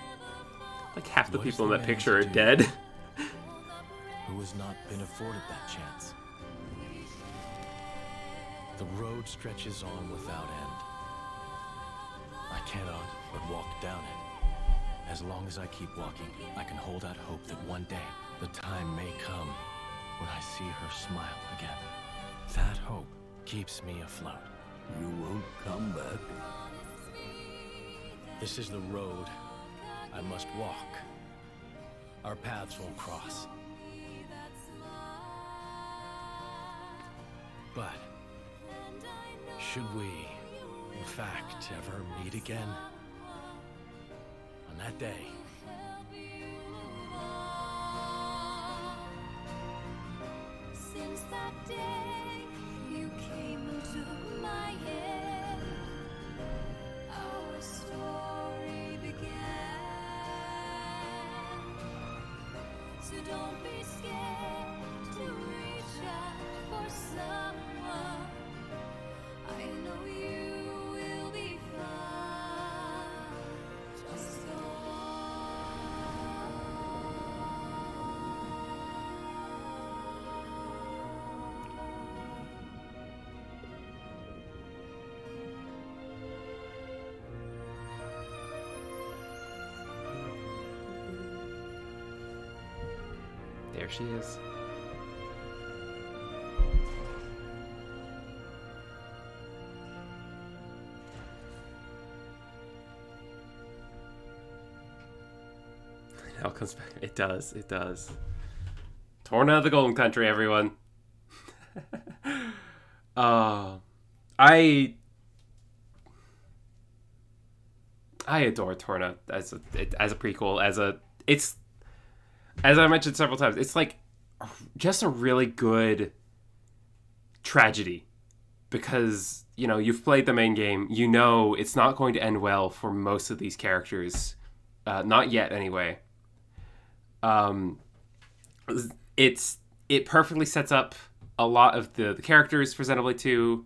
like half the people in that picture are dead. Who has not been afforded that chance? The road stretches on without end. I cannot but walk down it. As long as I keep walking, I can hold out hope that one day the time may come when I see her smile again. That hope keeps me afloat. You won't come back. This is the road I must walk. Our paths won't cross. But should we, in fact, ever meet again, on that day, since that day you came and took my hand, our story began. So don't be scared to reach out for someone. I know you will be fine. Just go on. There she is. Now it comes back. It does. It does. Torna The Golden Country, everyone. I adore Torna as a prequel. It's as I mentioned several times. It's like just a really good tragedy because you've played the main game. You know it's not going to end well for most of these characters, not yet anyway. It perfectly sets up a lot of the characters for Xenoblade 2.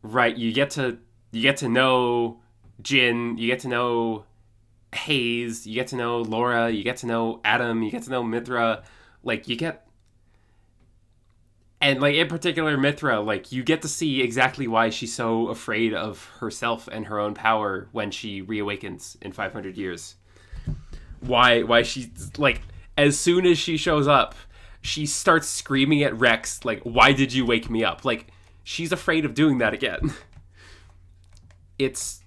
Right, you get to know Jin, you get to know Hayes, you get to know Laura, you get to know Adam, you get to know Mithra. And in particular Mithra, you get to see exactly why she's so afraid of herself and her own power when she reawakens in 500 years. Why she's as soon as she shows up, she starts screaming at Rex, why did you wake me up? She's afraid of doing that again. It's...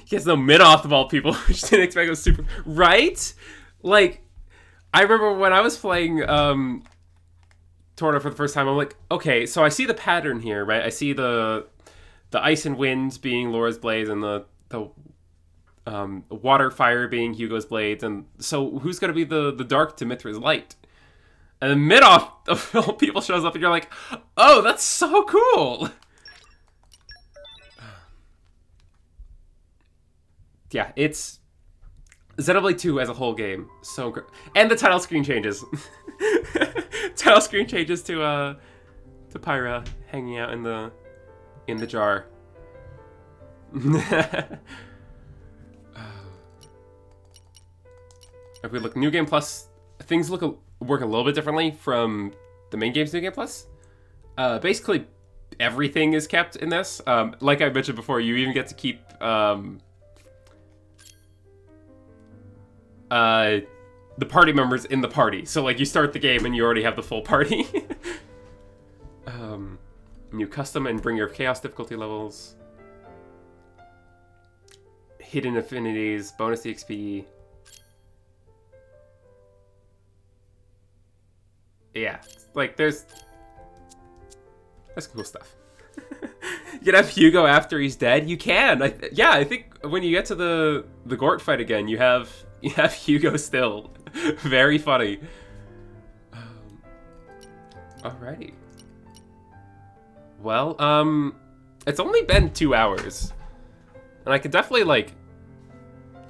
He has no Minoth of all people, which didn't expect it was super... Right? I remember when I was playing Torna for the first time, I'm like, okay, so I see the pattern here, right? I see the ice and wind being Laura's blades, and the water fire being Hugo's blades, and so who's gonna be the dark to Mithra's light? And then mid-off, of people shows up, and you're like, oh, that's so cool! Yeah, it's Xenoblade 2 as a whole game, so great. And the title screen changes. Title screen changes to Pyra hanging out in the jar. If we look New Game Plus, things work a little bit differently from the main game's New Game Plus. Basically, everything is kept in this. Like I mentioned before, you even get to keep the party members in the party. So like you start the game and you already have the full party. New custom and bring your chaos difficulty levels. Hidden affinities, bonus EXP. Yeah, like that's cool stuff. You can have Hugo after he's dead. You can. I think when you get to the Gort fight again, you have Hugo still. Very funny. Alrighty. Well, it's only been 2 hours, and I could definitely like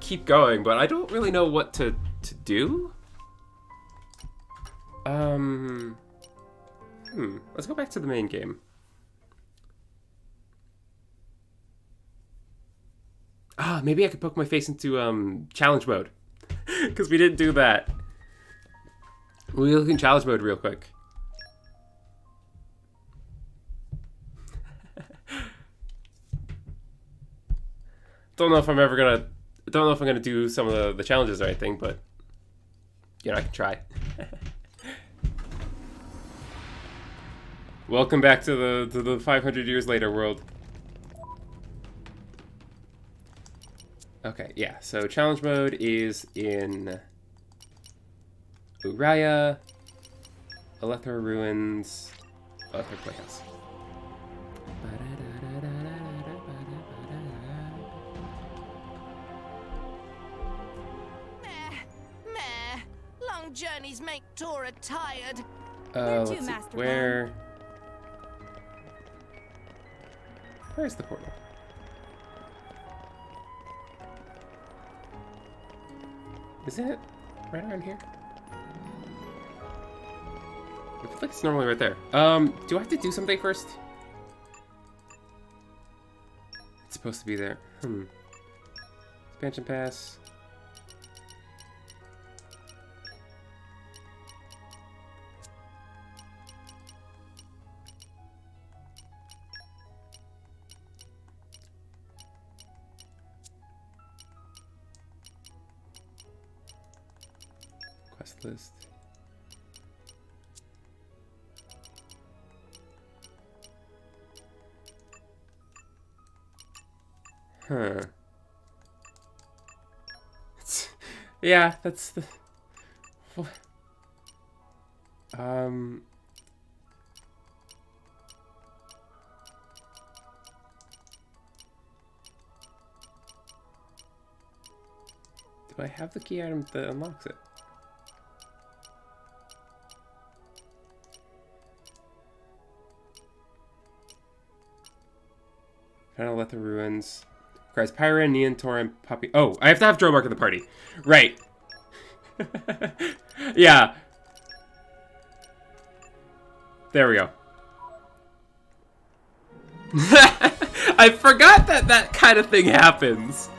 keep going, but I don't really know what to do. Let's go back to the main game. Maybe I could poke my face into challenge mode, because we didn't do that. We'll look in challenge mode real quick. Don't know if I'm gonna do some of the challenges or anything, but you know, I can try. Welcome back to the 500 years later world. Okay, yeah, so challenge mode is in Uraya, Elethra Ruins, Elethra Playhouse. Meh. Long journeys make Tora tired. Let's see, where's the portal? Is it right around here? I feel like it's normally right there. Do I have to do something first? It's supposed to be there. Expansion pass. Quest list. Huh. Yeah, that's the... Do I have the key item that unlocks it? Final Letha Ruins. Requires Pyra, Neon, Tor, and Poppy. Oh, I have to have Dromark in the party. Right. Yeah. There we go. I forgot that that kind of thing happens.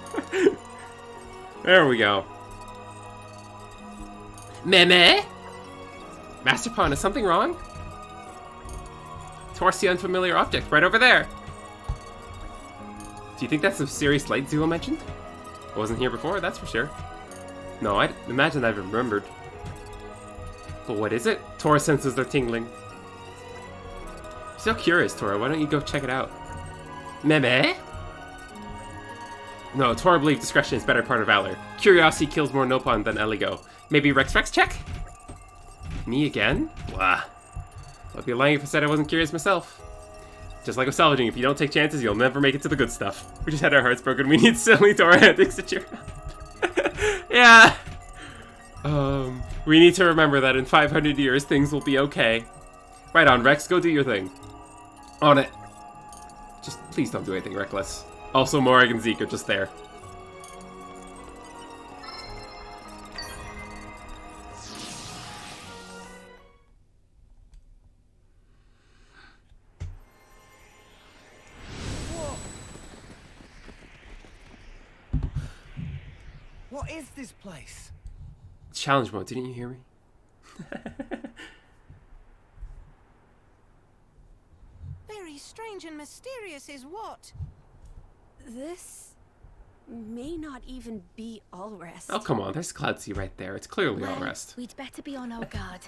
There we go. Meme? Master Pawn, is something wrong? Towards the unfamiliar object right over there. Do you think that's some serious light Zero mentioned? I wasn't here before, that's for sure. No, I imagine I've remembered. But what is it? Tora senses are tingling. So curious, Tora. Why don't you go check it out? Meme? No, Tora believes discretion is better part of valor. Curiosity kills more Nopon than Eligo. Maybe Rex check? Me again? Blah. I'd be lying if I said I wasn't curious myself. Just like with salvaging, if you don't take chances, you'll never make it to the good stuff. We just had our hearts broken. We need silly Torna antics to cheer up. Yeah. We need to remember that in 500 years, things will be okay. Right on, Rex. Go do your thing. On it. Just please don't do anything reckless. Also, Morag and Zeke are just there. What is this place? Challenge mode, didn't you hear me? Very strange and mysterious is what? This may not even be Allrest. Oh, come on. There's Cloud Sea right there. It's clearly Well, Allrest. we'd better be on our guard.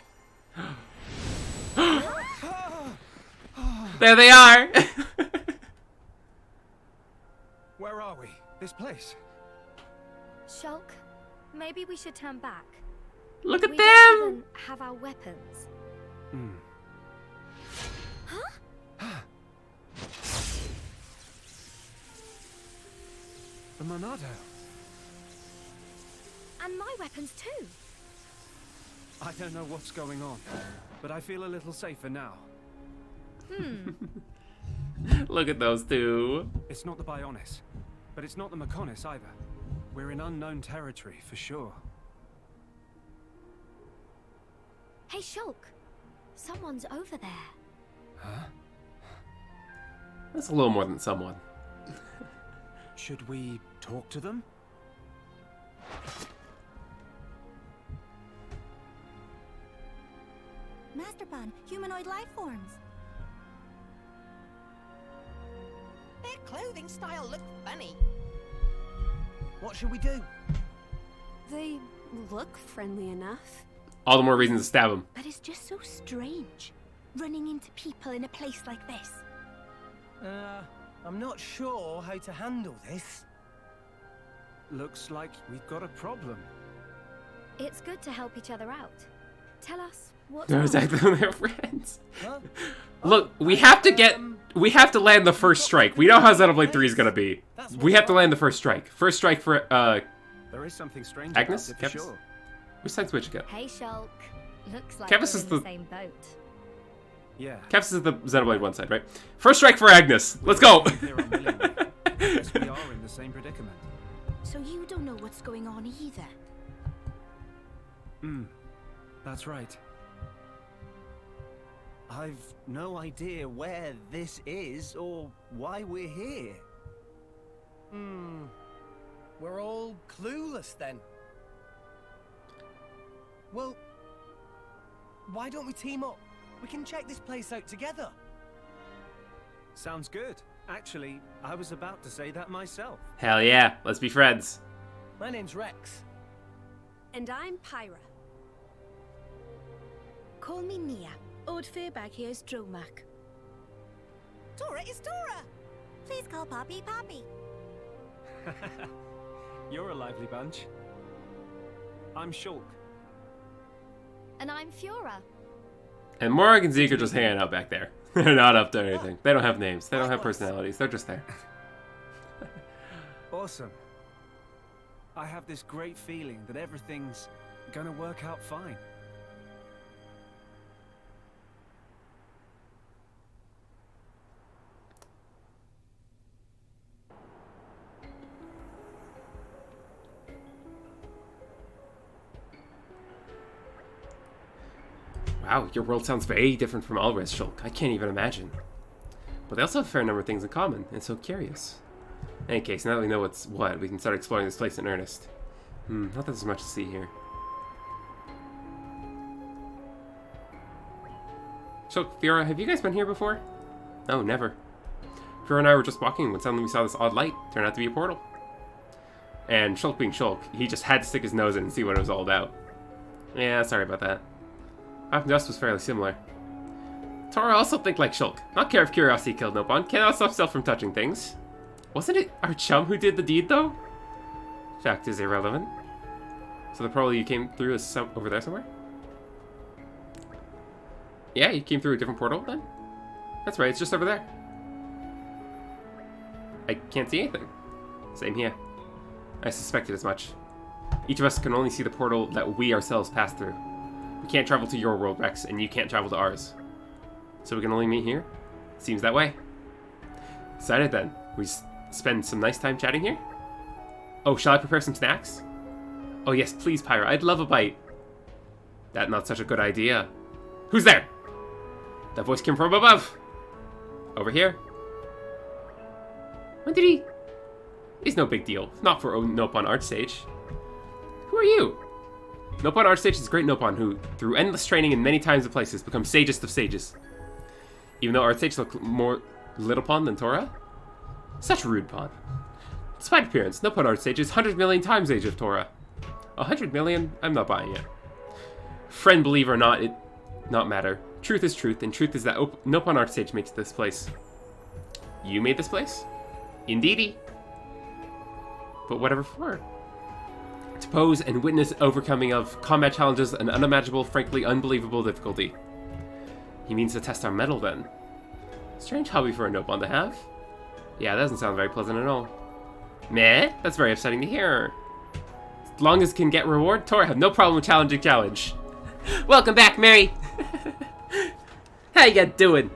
There they are! Where are we? This place? Shulk, maybe we should turn back. Look at we them! don't even have our weapons. Huh? The Monado. And my weapons too. I don't know what's going on, but I feel a little safer now. Look at those two. It's not the Bionis, but it's not the Mechonis either. We're in unknown territory for sure. Hey, Shulk. Someone's over there. Huh? That's a little more than someone. Should we talk to them? Masterpan, humanoid life forms. Their clothing style looked funny. What should we do? They look friendly enough. All the more reason to stab him. But it's just so strange, running into people in a place like this. I'm not sure how to handle this. Looks like we've got a problem. It's good to help each other out. Tell us what's No, wrong. exactly, they're friends. Huh? Look, we have to land the first strike. We know how Xenoblade 3 is gonna be. We have to land the first strike. First strike for, There is something strange Agnes? about it for Kevs? sure. Which side's which again? Hey, Shulk. Looks like Kevis we're is in the the- same boat. Yeah. Kevs is the Xenoblade 1 side, right? First strike for Agnes. Let's go! Yes, we are in the same predicament. So you don't know what's going on either. That's right. I've no idea where this is or why we're here. We're all clueless then. Well, why don't we team up? We can check this place out together. Sounds good. Actually, I was about to say that myself. Hell yeah, let's be friends. My name's Rex. And I'm Pyra. Call me Nia. Old Fairbag here's Dromac. Tora is Tora! Please call Poppy Poppy. You're a lively bunch. I'm Shulk. And I'm Fiora. And Morag and Zeke are just hanging out back there. They're not up to anything. They don't have names. They don't have personalities. They're just there. Awesome. I have this great feeling that everything's gonna work out fine. Wow, your world sounds very different from Allrest, Shulk. I can't even imagine. But they also have a fair number of things in common, and so curious. In any case, now that we know what's what, we can start exploring this place in earnest. Not that there's much to see here. Shulk, Fiora, have you guys been here before? No, never. Fiora and I were just walking when suddenly we saw this odd light. Turned out to be a portal. And Shulk being Shulk, he just had to stick his nose in and see what it was all about. Yeah, sorry about that. Just was fairly similar. Tora also think like Shulk. Not care if curiosity killed no one. Cannot stop self from touching things. Wasn't it our chum who did the deed, though? Fact is irrelevant. So the portal you came through is over there somewhere? Yeah, you came through a different portal then? That's right, it's just over there. I can't see anything. Same here. I suspected as much. Each of us can only see the portal that we ourselves pass through. We can't travel to your world, Rex, and you can't travel to ours. So we can only meet here? Seems that way. Decided then. We spend some nice time chatting here? Oh, shall I prepare some snacks? Oh yes, please, Pyra. I'd love a bite. That not such a good idea. Who's there? That voice came from above. Over here. When did he... It's no big deal. Not for Nopon Archsage. Who are you? Nopon Archsage is a great Nopon who, through endless training in many times and places, becomes sagest of sages. Even though Archsage look more little pond than Torra? Such a rude pond. Despite appearance, Nopon Archsage is 100 million times age of Torra. 100 million? I'm not buying it. Friend, believe or not, it not matter. Truth is truth, and truth is that Nopon Archsage makes this place. You made this place? Indeedy. But whatever for? To pose and witness overcoming of combat challenges and unimaginable, frankly unbelievable difficulty. He means to test our mettle then. Strange hobby for a Nopon to have. Yeah, that doesn't sound very pleasant at all. Meh? That's very upsetting to hear. As long as can get reward, Torra have no problem with challenging challenge. Welcome back, Mary! How you guys doing?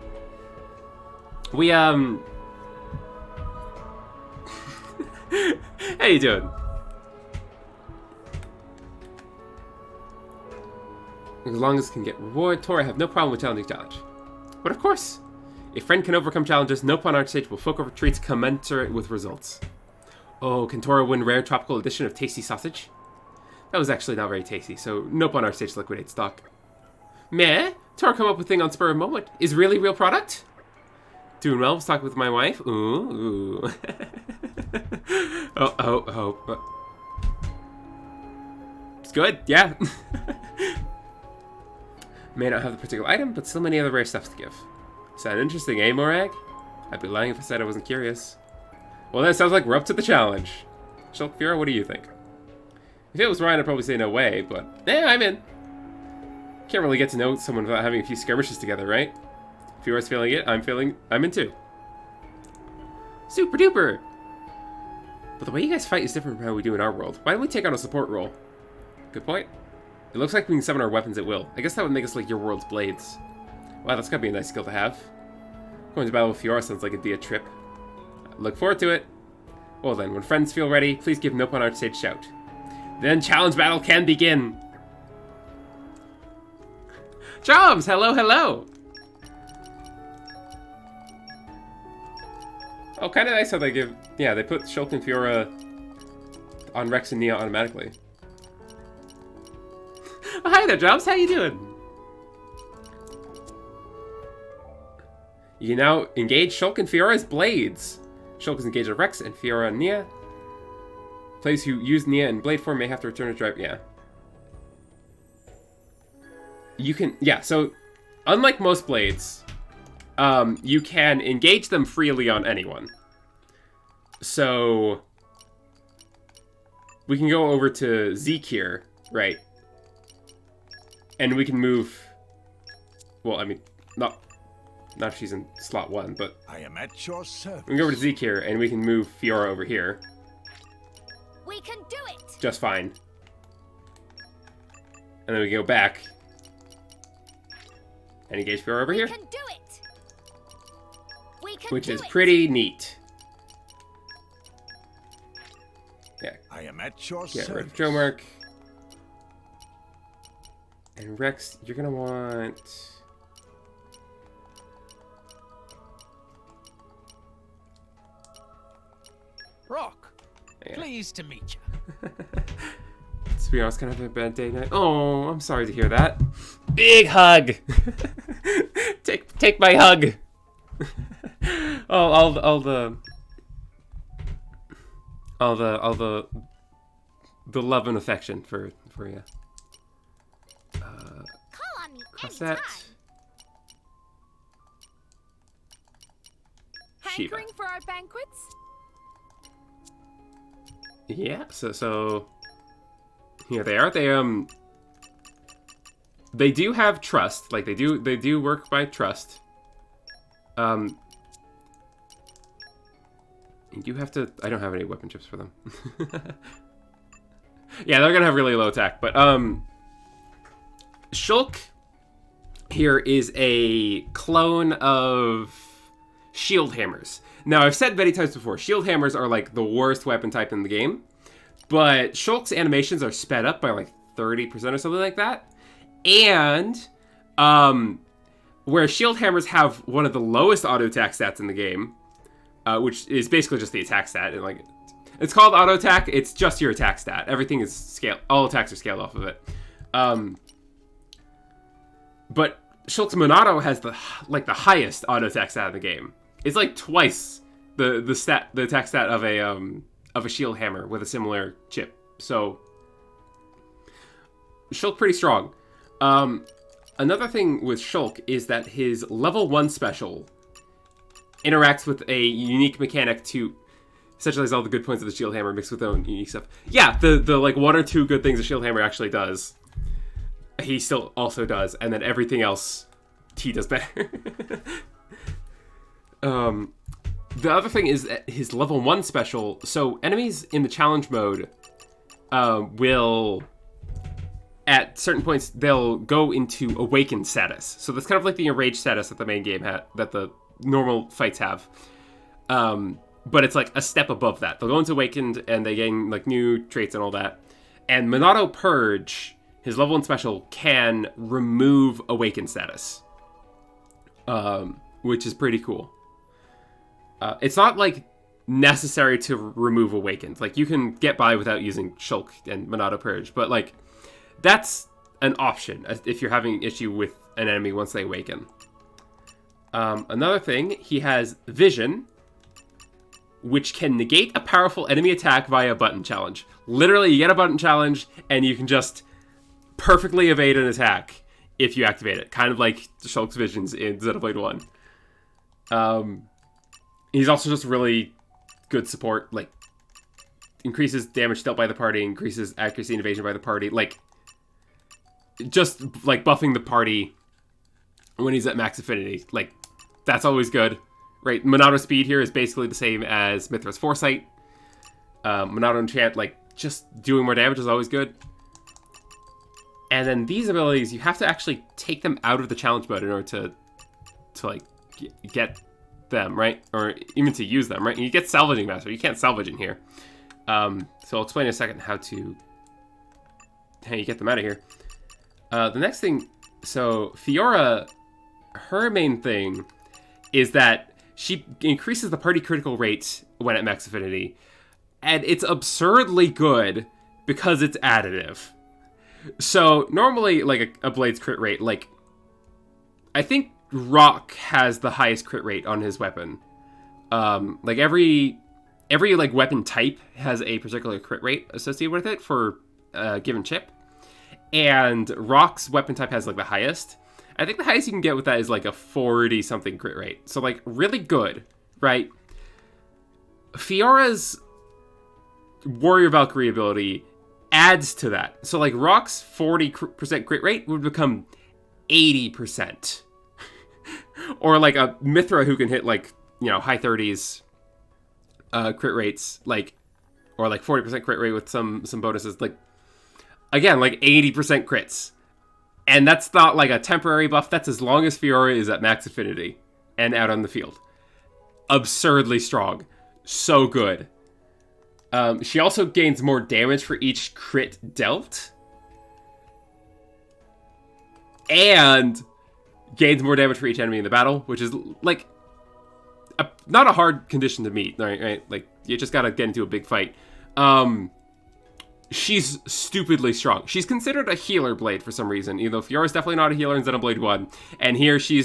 We, How you doing? As long as can get reward, Torra have no problem with challenging challenge. But of course, if friend can overcome challenges, Nopon Archsage will fork over treats commensurate with results. Oh, can Torra win rare tropical edition of tasty sausage? That was actually not very tasty, so Nopon Archsage liquidate stock. Meh? Torra come up with thing on spur of moment. Is really real product? Doing well, was talking with my wife. Ooh. oh. It's good, yeah. May not have the particular item, but still many other rare stuff to give. Sound interesting, eh, Morag? I'd be lying if I said I wasn't curious. Well, that sounds like we're up to the challenge. Shulk Fira, what do you think? If it was Ryan, I'd probably say no way, but I'm in. Can't really get to know someone without having a few skirmishes together, right? If Fira's feeling it, I'm in too. Super duper! But the way you guys fight is different from how we do in our world. Why don't we take on a support role? Good point. It looks like we can summon our weapons at will. I guess that would make us like your world's blades. Wow, that's gotta be a nice skill to have. Going to battle with Fiora sounds like it'd be a trip. Look forward to it. Well then, when friends feel ready, please give Nopon Archsage shout. Then challenge battle can begin! Joms! Hello, hello! Oh, kinda nice how they give... Yeah, they put Shulk and Fiora on Rex and Nia automatically. Oh, hi there, Joms! How you doing? You can now engage Shulk and Fiora as blades. Shulk is engaged with Rex and Fiora and Nia. Players who use Nia in blade form may have to return to drive. Yeah. You can... Yeah, so... Unlike most blades, you can engage them freely on anyone. So... We can go over to Zeke here, right? And we can move... Well, I mean, not if she's in slot 1, but... I am at your service. We can go over to Zeke here, and we can move Fiora over here. We can do it! Just fine. And then we go back. And engage Fiora over here. We can do it! We can Which do is it! pretty neat. Yeah. I am at your Get service. rid of Jomark. And Rex, you're gonna want... Rock, Yeah. pleased to meet you. To be honest, kind of a bad day night. Oh, I'm sorry to hear that. Big hug. take my hug. all the love and affection for you. Call on me Cosette. Shiva. Hankering for our banquets? Yeah, so here they are. They do have trust. Like, they do work by trust. You do have to... I don't have any weapon chips for them. Yeah, they're gonna have really low attack, but, Shulk here is a clone of shield hammers. Now, I've said many times before, shield hammers are, like, the worst weapon type in the game, but Shulk's animations are sped up by, like, 30% or something like that, and, where shield hammers have one of the lowest auto attack stats in the game, which is basically just the attack stat, and, like, it's called auto attack, it's just your attack stat. Everything is scaled, all attacks are scaled off of it. But Shulk's Monado has the highest auto attack stat in the game. It's like twice the attack stat of a shield hammer with a similar chip. So Shulk pretty strong. Another thing with Shulk is that his level 1 special interacts with a unique mechanic to essentialize all the good points of the shield hammer mixed with their own unique stuff. Yeah, the like 1 or 2 good things the shield hammer actually does, he still also does, and then everything else he does better. The other thing is that his level 1 special, so enemies in the challenge mode will, at certain points, they'll go into awakened status. So that's kind of like the enraged status that the main game that the normal fights have. But it's like a step above that. They'll go into awakened and they gain like new traits and all that. And Monado Purge, his level 1 special, can remove awakened status, which is pretty cool. It's not like necessary to remove awakened. Like, you can get by without using Shulk and Monado Purge, but like that's an option if you're having an issue with an enemy once they awaken. Another thing, he has Vision, which can negate a powerful enemy attack via a button challenge. Literally, you get a button challenge, and you can just perfectly evade an attack if you activate it. Kind of like Shulk's Visions in Xenoblade 1. He's also just really good support. Like, increases damage dealt by the party, increases accuracy and evasion by the party. Like, just, like, buffing the party when he's at max affinity. Like, that's always good. Right, Monado Speed here is basically the same as Mithra's Foresight. Monado Enchant, like, just doing more damage is always good. And then these abilities, you have to actually take them out of the challenge mode in order to like, get them, right? Or even to use them, right? You get Salvaging Master. You can't salvage in here. So I'll explain in a second how you get them out of here. The next thing, so Fiora, her main thing is that she increases the party critical rate when at max affinity, and it's absurdly good because it's additive. So normally, like a Blade's crit rate, like I think Rock has the highest crit rate on his weapon. Like every like weapon type has a particular crit rate associated with it for a given chip, and Rock's weapon type has like the highest. I think the highest you can get with that is like a 40-something crit rate. So, like, really good, right? Fiora's Warrior Valkyrie ability adds to that. So, like, Rock's 40% crit rate would become 80%. Or, like, a Mithra who can hit, like, you know, high 30s crit rates, like, or, like, 40% crit rate with some bonuses. Like, again, like, 80% crits. And that's not like a temporary buff. That's as long as Fiora is at max affinity and out on the field. Absurdly strong. So good. She also gains more damage for each crit dealt. And gains more damage for each enemy in the battle, which is like not a hard condition to meet, right? Like, you just gotta get into a big fight. She's stupidly strong. She's considered a healer blade for some reason, even though Fiora's definitely not a healer in Xenoblade 1. And here she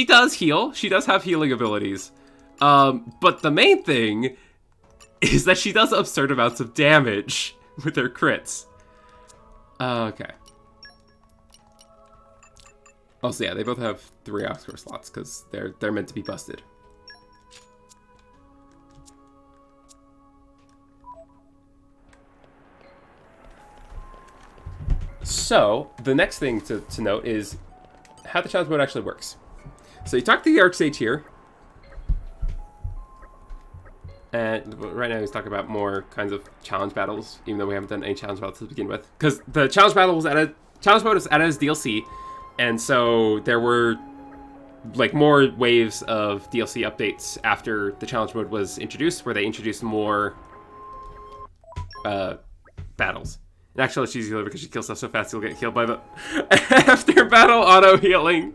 does heal. She does have healing abilities. But the main thing is that she does absurd amounts of damage with her crits. Okay. Also, yeah, they both have 3 Oscar slots because they're meant to be busted. So, the next thing to note is how the challenge mode actually works. So you talk to the Archsage here. And right now he's talking about more kinds of challenge battles, even though we haven't done any challenge battles to begin with. Because the challenge battle was added, challenge mode was added as DLC, and so there were like more waves of DLC updates after the challenge mode was introduced, where they introduced more battles. And actually, she's healer because she kills stuff so fast you'll get healed by the after battle auto healing.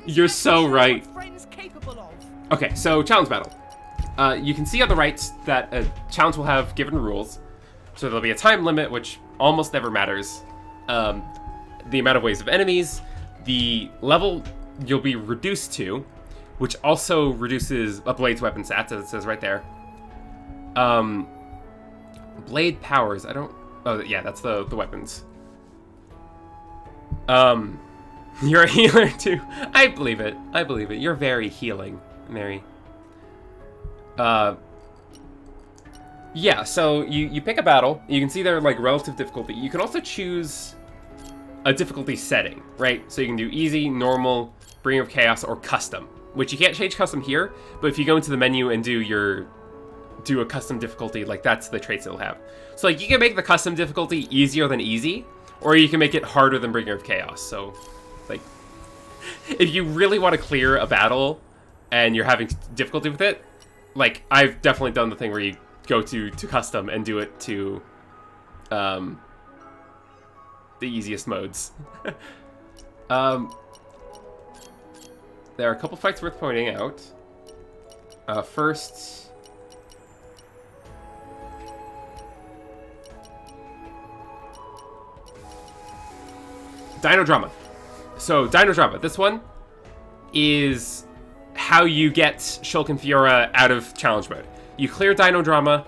You're so right. Okay, so challenge battle. You can see on the right that a challenge will have given rules. So there'll be a time limit, which almost never matters. The amount of waves of enemies, the level you'll be reduced to, which also reduces a blade's weapon stats, as it says right there. Blade powers, I don't... Oh, yeah, that's the weapons. You're a healer too. I believe it. I believe it. You're very healing, Mary. Yeah, so you pick a battle. You can see their like relative difficulty. You can also choose a difficulty setting, right? So you can do easy, normal, Bringer of Chaos, or custom, which you can't change custom here, but if you go into the menu and do a custom difficulty, like that's the traits it'll have. So like you can make the custom difficulty easier than easy, or you can make it harder than Bringer of Chaos. So like if you really want to clear a battle and you're having difficulty with it, like I've definitely done the thing where you go to custom and do it to the easiest modes. There are a couple fights worth pointing out. First, Dino Drama. So Dino Drama, this one is how you get Shulk and Fiora out of challenge mode. You clear Dino Drama,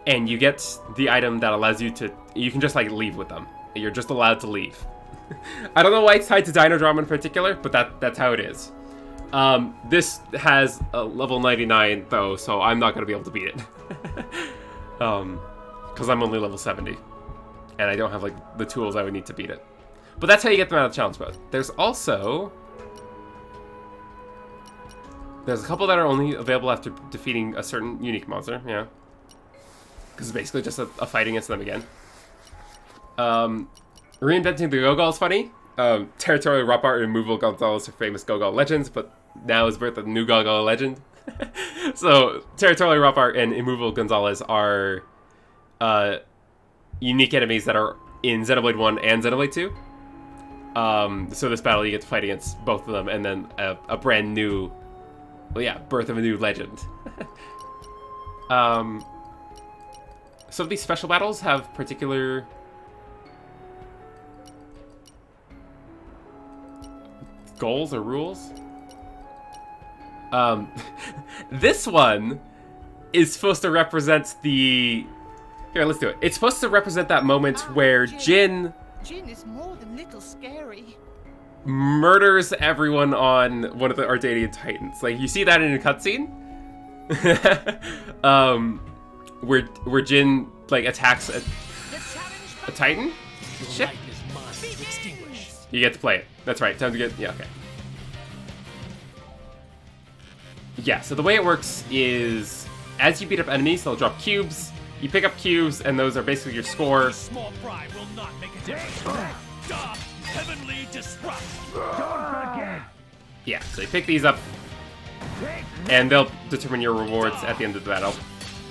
and you get the item that allows you to... You can just, like, leave with them. You're just allowed to leave. I don't know why it's tied to Dino Drama in particular, but that's how it is. This has a level 99, though, so I'm not going to be able to beat it. Because I'm only level 70. And I don't have, like, the tools I would need to beat it. But that's how you get them out of challenge mode. There's also... There's a couple that are only available after defeating a certain unique monster, yeah. Because it's basically just a fight against them again. Reinventing the Gogol is funny. Territorial Ropart and Immovable Gonzalez are famous Gogol legends, but now is birth of a new Gogol legend. So, Territorial Ropart and Immovable Gonzalez are unique enemies that are in Xenoblade 1 and Xenoblade 2. So this battle you get to fight against both of them, and then a brand new... Well, yeah, birth of a new legend. Some of these special battles have particular... goals or rules. This one is supposed to represent the... Here, let's do it. It's supposed to represent that moment where Jin is more than little scary. Murders everyone on one of the Ardanian Titans. Like, you see that in a cutscene? Where Jin, like, attacks a Titan? Ship? You get to play it. That's right. Time to get... Yeah, okay. Yeah, so the way it works is, as you beat up enemies, they'll drop cubes. You pick up cubes, and those are basically your score. Small fry will not make a difference. Heavenly disrupt. Don't forget. Yeah, so you pick these up, and they'll determine your rewards at the end of the battle.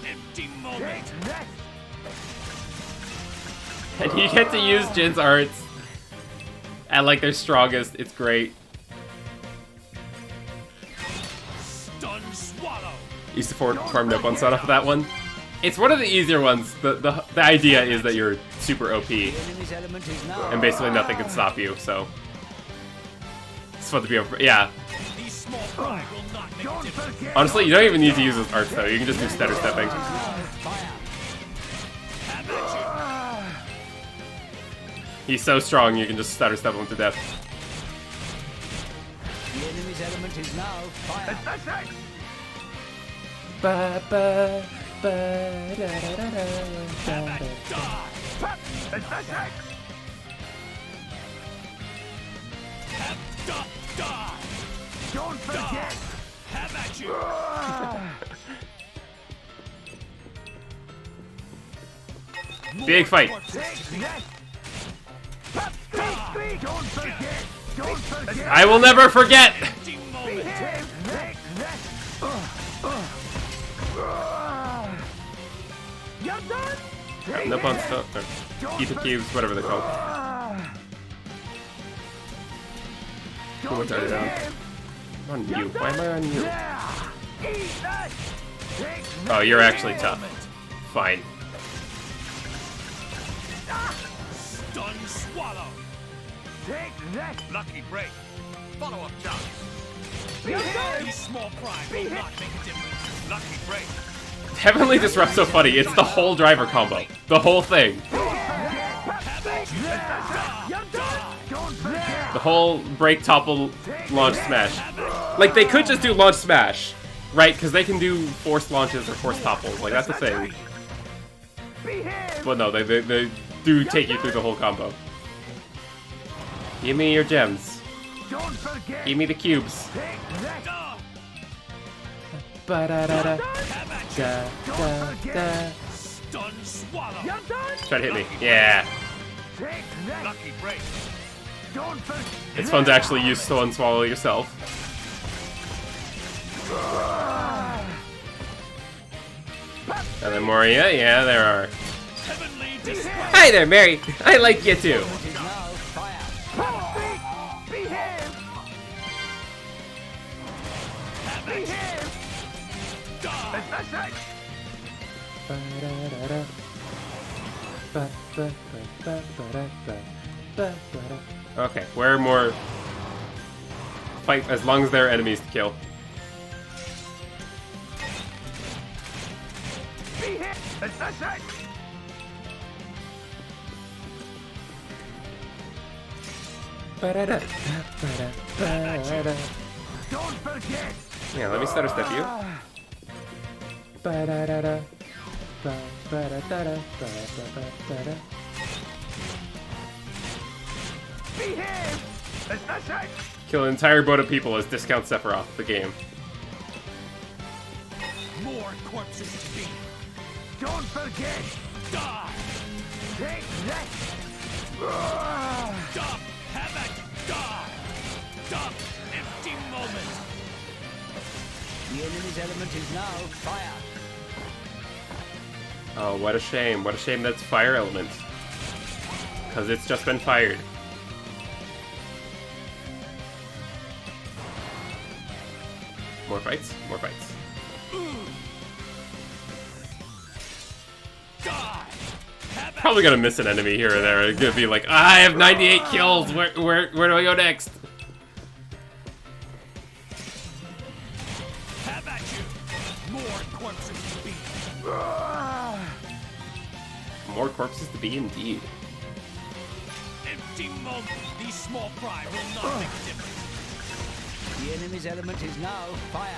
Empty moment. And you get to use Jin's arts at, like, their strongest. It's great. Stun swallow. Used to farm no one son off of that one. It's one of the easier ones. The idea is that you're super OP, and basically nothing can stop you, so... It's fun to be over. Yeah. Honestly, you don't even need to use those arts, though. You can just do stutter stepping. He's so strong, you can just stutter step him to death. The enemy's element is now fire. Ba, ba, ba, da, da, da, da, da, da. forget! Have at you! Big fight. Don't forget! Don't forget! I will never forget. You're done? No pun stuff. Keep the cubes, whatever they're called. Who went down? I'm on you. Why am I on you? Oh, you're actually tough. Fine. Stun swallow! Take that! Lucky break! Follow up jump! These small crimes will not make a difference. Lucky break! Heavenly Disrupt so funny. It's the whole driver combo. The whole thing. The whole break, topple, launch, smash. Like, they could just do launch, smash. Right? Because they can do forced launches or forced topples. Like, that's the thing. But no, they do take you through the whole combo. Give me your gems. Give me the cubes. Ba-da-da-da. Da-da-da. Stun swallow! Try to hit me. Yeah. Lucky break! It's fun to actually use Stun Swallow yourself. And then Moria, yeah, there are. Hi there, Mary! I like you too! Okay, where are more fight as long as there are enemies to kill. Don't forget! Yeah, let me stutter step you. Kill an entire boat of people as discount Sephiroth, the game. More corpses to be. Don't forget! Die! Take that! Stop! Have it! Die! Stop! Empty moment! The enemy's element is now fire. Oh, what a shame. What a shame that's fire element. Because it's just been fired. More fights? More fights. Probably gonna miss an enemy here or there. It's gonna be like, I have 98 kills. Where do I go next? Have at you! More corpses to be. More corpses to be indeed. Empty moment. These small fry will not make a difference. The enemy's element is now fire.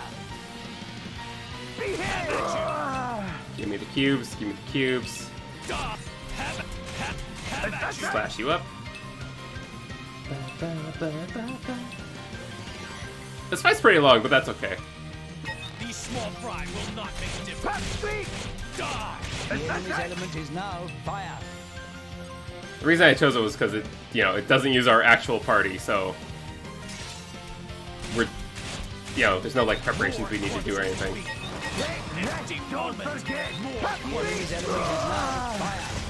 Give me the cubes. Give me the cubes. Slash you up. This fight's pretty long, but that's okay. These small fry will not make a difference. Die! The enemy's element is now fire. The reason I chose it was because it, it doesn't use our actual party, so we're, there's no like preparations we need to do or anything. Don't forget! The enemy's element is now fire.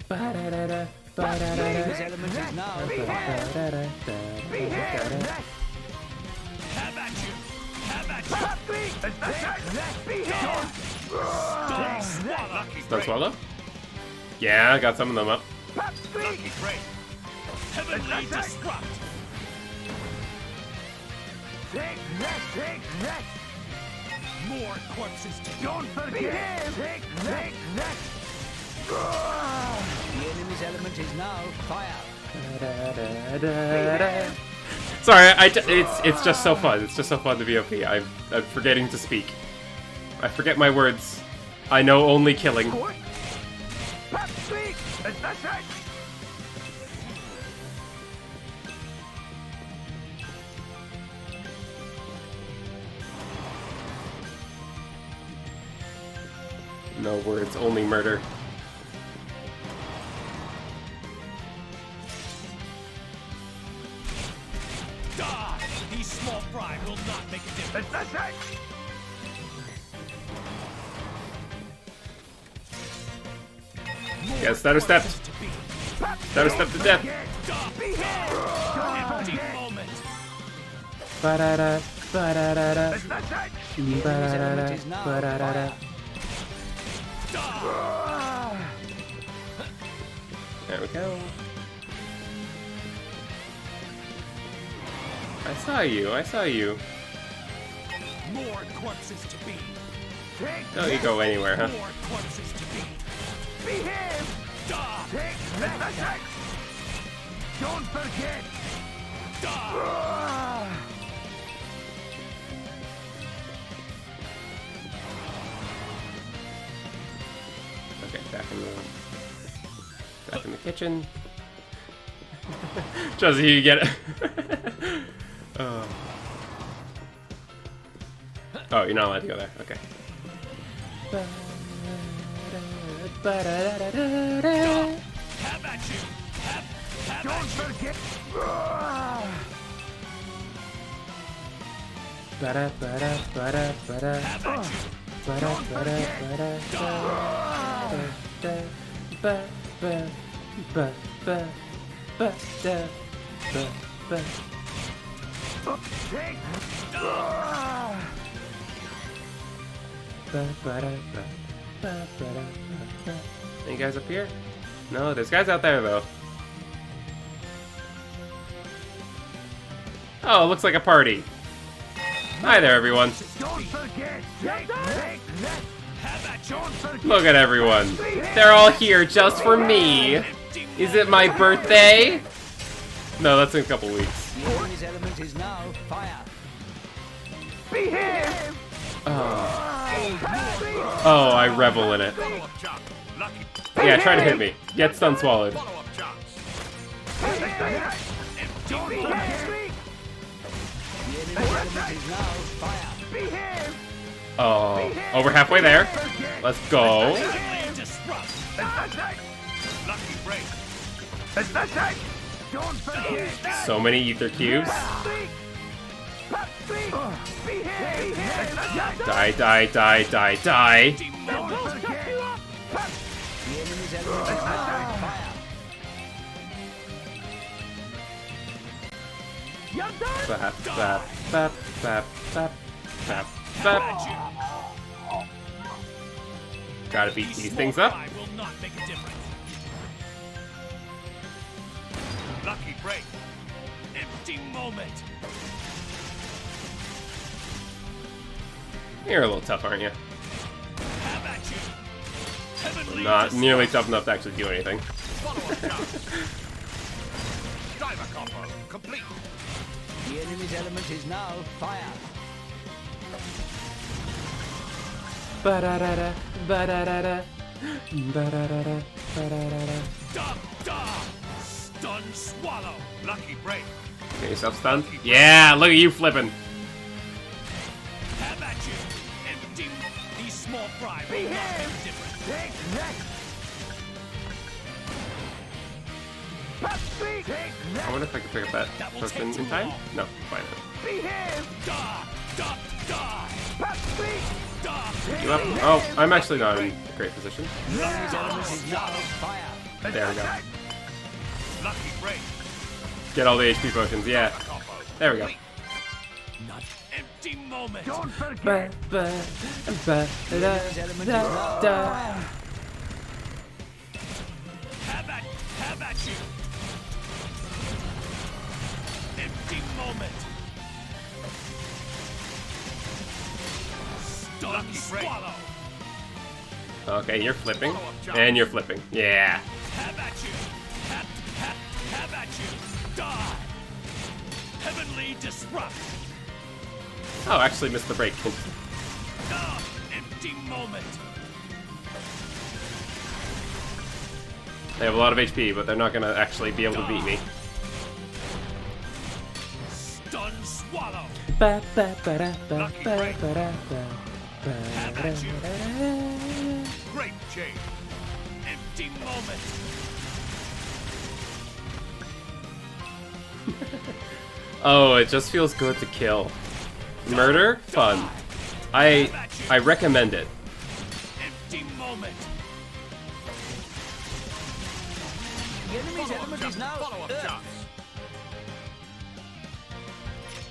The enemy's element is now fire. Have at you! Have at you! Stun Swallow? Yeah, I got some of them up. Lucky break! Heavenly disrupt! Take that! More corpses to don't forget! Take that! The enemy's element is now fire. Sorry, it's just so fun. It's just so fun to be OP. I'm forgetting to speak. I forget my words. I know only killing. No words, only murder. Die! These small fry will not make a difference. That's it! Yeah, stutter step. Stutter step to death. Ba-da-da, ba-da-da-da. Ba-da-da-da, ba-da-da-da. There we go. I saw you, I saw you. More corpses to be. Don't you go anywhere, huh? More corpses to be. Behave! Stop! Don't forget! Stop! Okay, back in the kitchen. Just you get it. Oh, you're not allowed to go there. Okay. Have at you! Don't forget! Any guys up here? No, there's guys out there though. Oh, it looks like a party. Hi there, everyone. Look at everyone. They're all here just for me. Is it my birthday? No, that's in a couple weeks. The enemy's element is now fire. Behave! Oh, I revel in it. Yeah, try to hit me. Get stun swallowed. Oh, we're halfway there. Let's go. So many ether cubes. Die, die, die, die, die. Bap, bap, bap, bap, bap, bap, bap. Gotta beat these things up. Lucky break. Empty moment. You're a little tough, aren't you? Have at you. Heavenly Not nearly tough enough to actually do anything. Diver combo complete. The enemy's element is now fire. Ba-da-da-da, ba-da-da-da, ba-da-da-da, ba-da-da-da. Stun swallow. Lucky break. Get yourself stunned. Yeah, look at you flipping. Have at you. Empty. These small fry will not make a difference. Take that. I wonder if I can pick up that person in time? No, fine. Behave. You up? Oh, I'm actually not in a great position. There we go. Lucky break. Get all the HP potions, yeah. There we go. Empty moment. Don't forget. Have at you. Empty moment. Stun swallow. Okay, you're flipping. And you're flipping. Yeah. Have at you. Have at you. Die. Heavenly disrupt. Oh, actually missed the break. Empty moment. They have a lot of HP, but they're not gonna actually be able to beat me. Stun swallow. Ba-ba-ba-da-ba-ba-ba-da-ba. Have at you. Great chain. Empty moment. Oh, it just feels good to kill. Murder? Fun. I recommend it. Empty moment. The enemy's element is now Follow-up Earth. shots.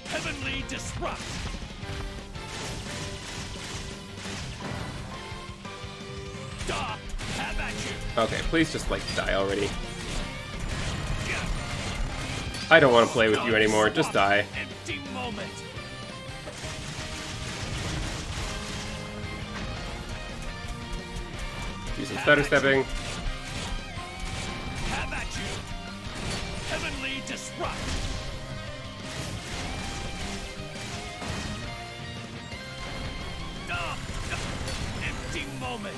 Heavenly disrupt. Stop. Have at you. Okay, please just like die already. I don't want to play with you anymore. Just die. Empty moment. Do some stutter stepping. Have at you. Heavenly disrupt. Empty moment.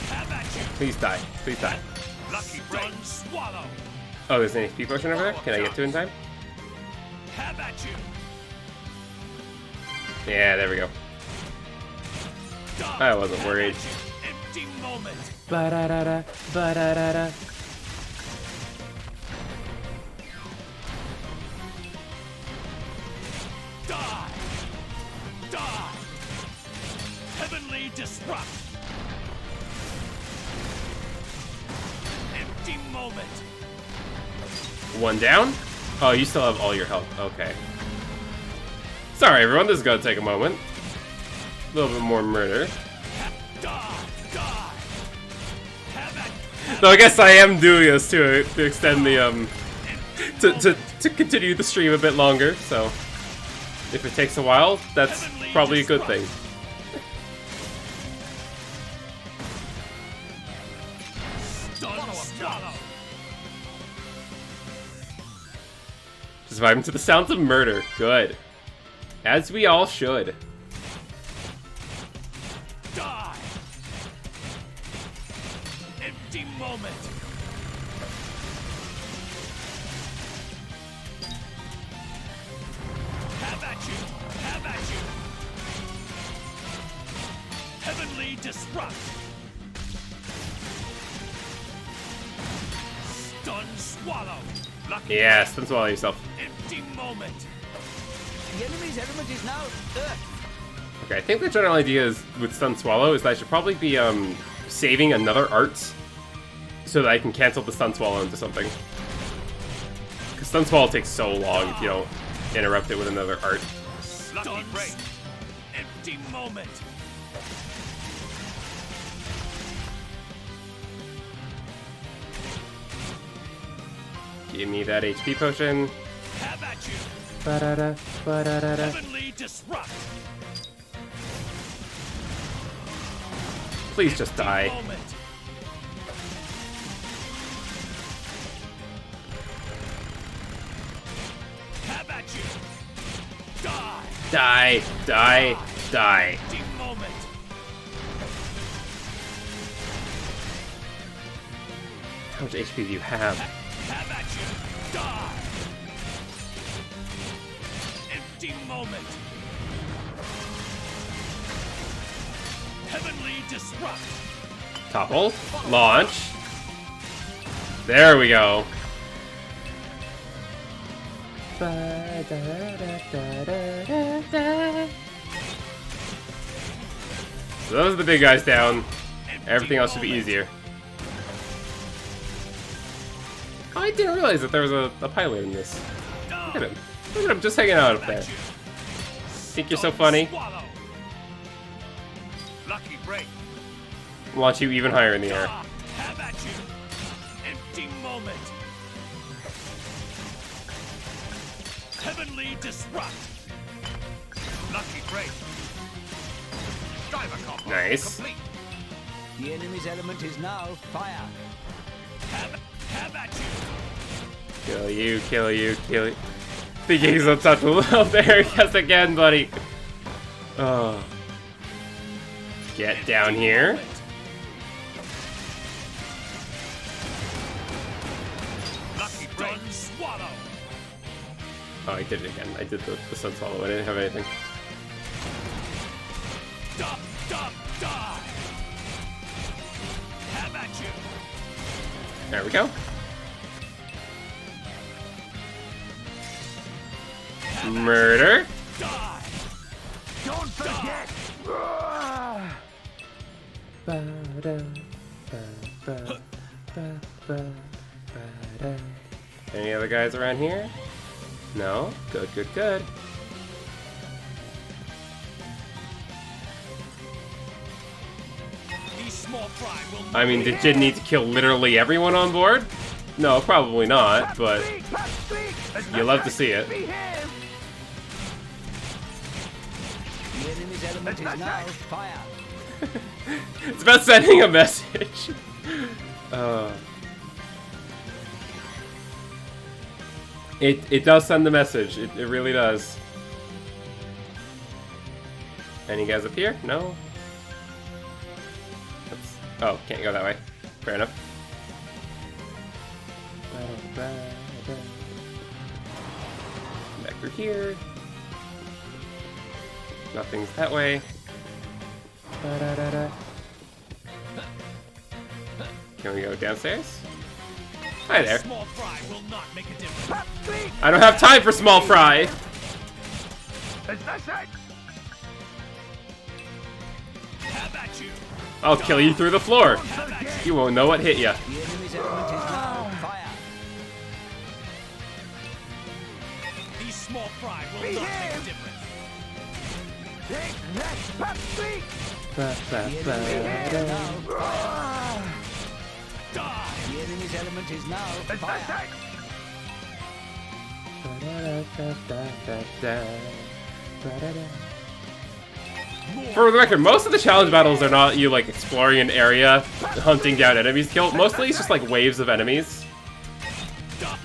Have at you. Please die. Please die. Lucky break. Swallow. Oh, there's an HP potion over there? Can I get to it in time? Have at you. Yeah, there we go. I wasn't worried. Empty moment. Ba-da-da-da, ba-da-da-da. Die. Die. Heavenly disrupt. Empty moment. One down? Oh, you still have all your health. Okay. Sorry, everyone. This is gonna take a moment. A little bit more murder. So I guess I am doing this to extend the to continue the stream a bit longer. So if it takes a while, that's probably a good thing. Just vibing to the sounds of murder. Good. As we all should. Die. Empty moment. Have at you. Have at you. Heavenly disrupt. Stun swallow. Lucky Yeah, stun swallow yourself. empty moment. The enemy's element is now Earth. Okay, I think the general idea is with Stun Swallow is that I should probably be saving another art so that I can cancel the Stun Swallow into something. Because Stun Swallow takes so long if you don't interrupt it with another art. Lucky break. Empty moment. Give me that HP potion. Have at you. Ba-da-da, ba-da-da-da. Heavenly disrupt. Please just die. Moment. Have at you. Die. Die, die, die. Empty moment. How much HP do you have? Have at you. Die. Empty moment. Heavenly disrupt. Topple. Launch. There we go. So those are the big guys down. Everything else should be easier. Oh, I didn't realize that there was a pilot in this. Look at him. Look at him just hanging out up there. Think you're so funny? Lucky break. Launch you even higher in the air. Have at you. Empty moment. Heavenly disrupt. Lucky break. Diver combo. Nice. Complete. The enemy's element is now fire. Have at you. Kill you, kill you, kill you. Thinking he's untouchable. Oh, there he goes again, buddy. Oh. Get down here. Lucky break. Swallow. Oh, I did it again. I did the sun swallow. I didn't have anything. Die! Have at you! There we go. Murder. Die! Don't forget! Any other guys around here? No? Good, good, good. These small fry will I mean, did Jin need to kill literally everyone on board? No, probably not, but you love to see it. The enemy's element is now fire. It's about sending a message. It does send the message. It really does. Any guys up here? No? Oh, can't go that way. Fair enough. Back through here. Nothing's that way. Can we go downstairs? Hi there. Small fry will not make a difference. I don't have time for small fry. Have at you! I'll kill you through the floor. You won't know what hit you. The enemy's element is now fire. These small fry will not make a difference. The enemy's element is now fire. For the record, most of the challenge battles are not you like exploring an area, hunting down enemies to kill. Mostly it's just like waves of enemies.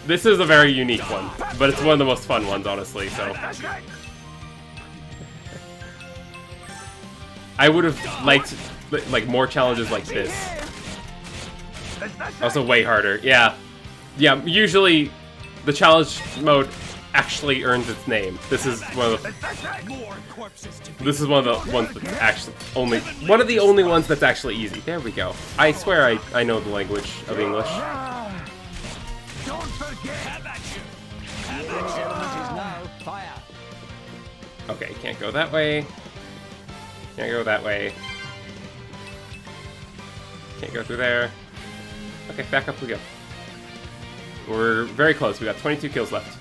This is a very unique one, but it's one of the most fun ones, honestly, so. I would have liked like more challenges like this. Also way harder, yeah. Yeah, usually the challenge mode actually earns its name. This is one of the ones that's actually one of the only ones that's actually easy. There we go. I swear I know the language of English. Don't forget! The enemy's element is now fire. Okay, can't go that way. Can't go that way. Can't go through there. Okay, back up we go. We're very close. We got 22 kills left.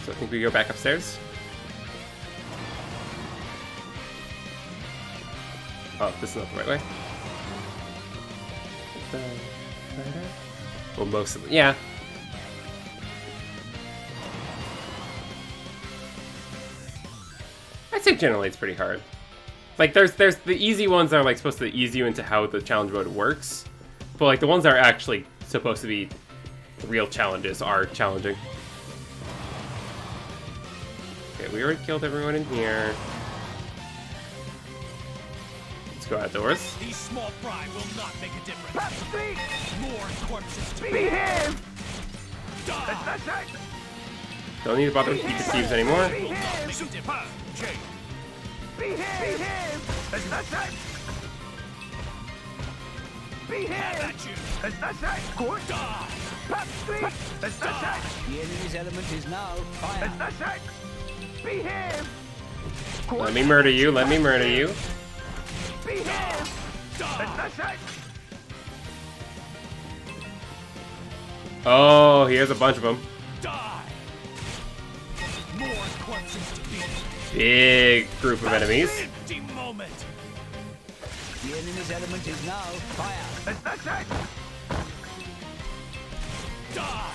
So I think we go back upstairs. Oh, this is not the right way. Well, most of them, yeah. I'd say generally it's pretty hard. Like there's the easy ones that are like supposed to ease you into how the challenge mode works, but like the ones that are actually supposed to be real challenges are challenging. Okay, we already killed everyone in here. Let's go outdoors. These small fry will not make a difference. More corpses to Behave! die! Don't need to bother with the thieves anymore. Will not make a difference. Jake. Behave! Have at you! Die! The enemy's element is now fire. Behave! Let me murder you. Let me murder you. Behave! Oh, here's a bunch of them. Die! More corpses to beat. Big group of enemies. Empty moment. The enemy's element is now fire. Die!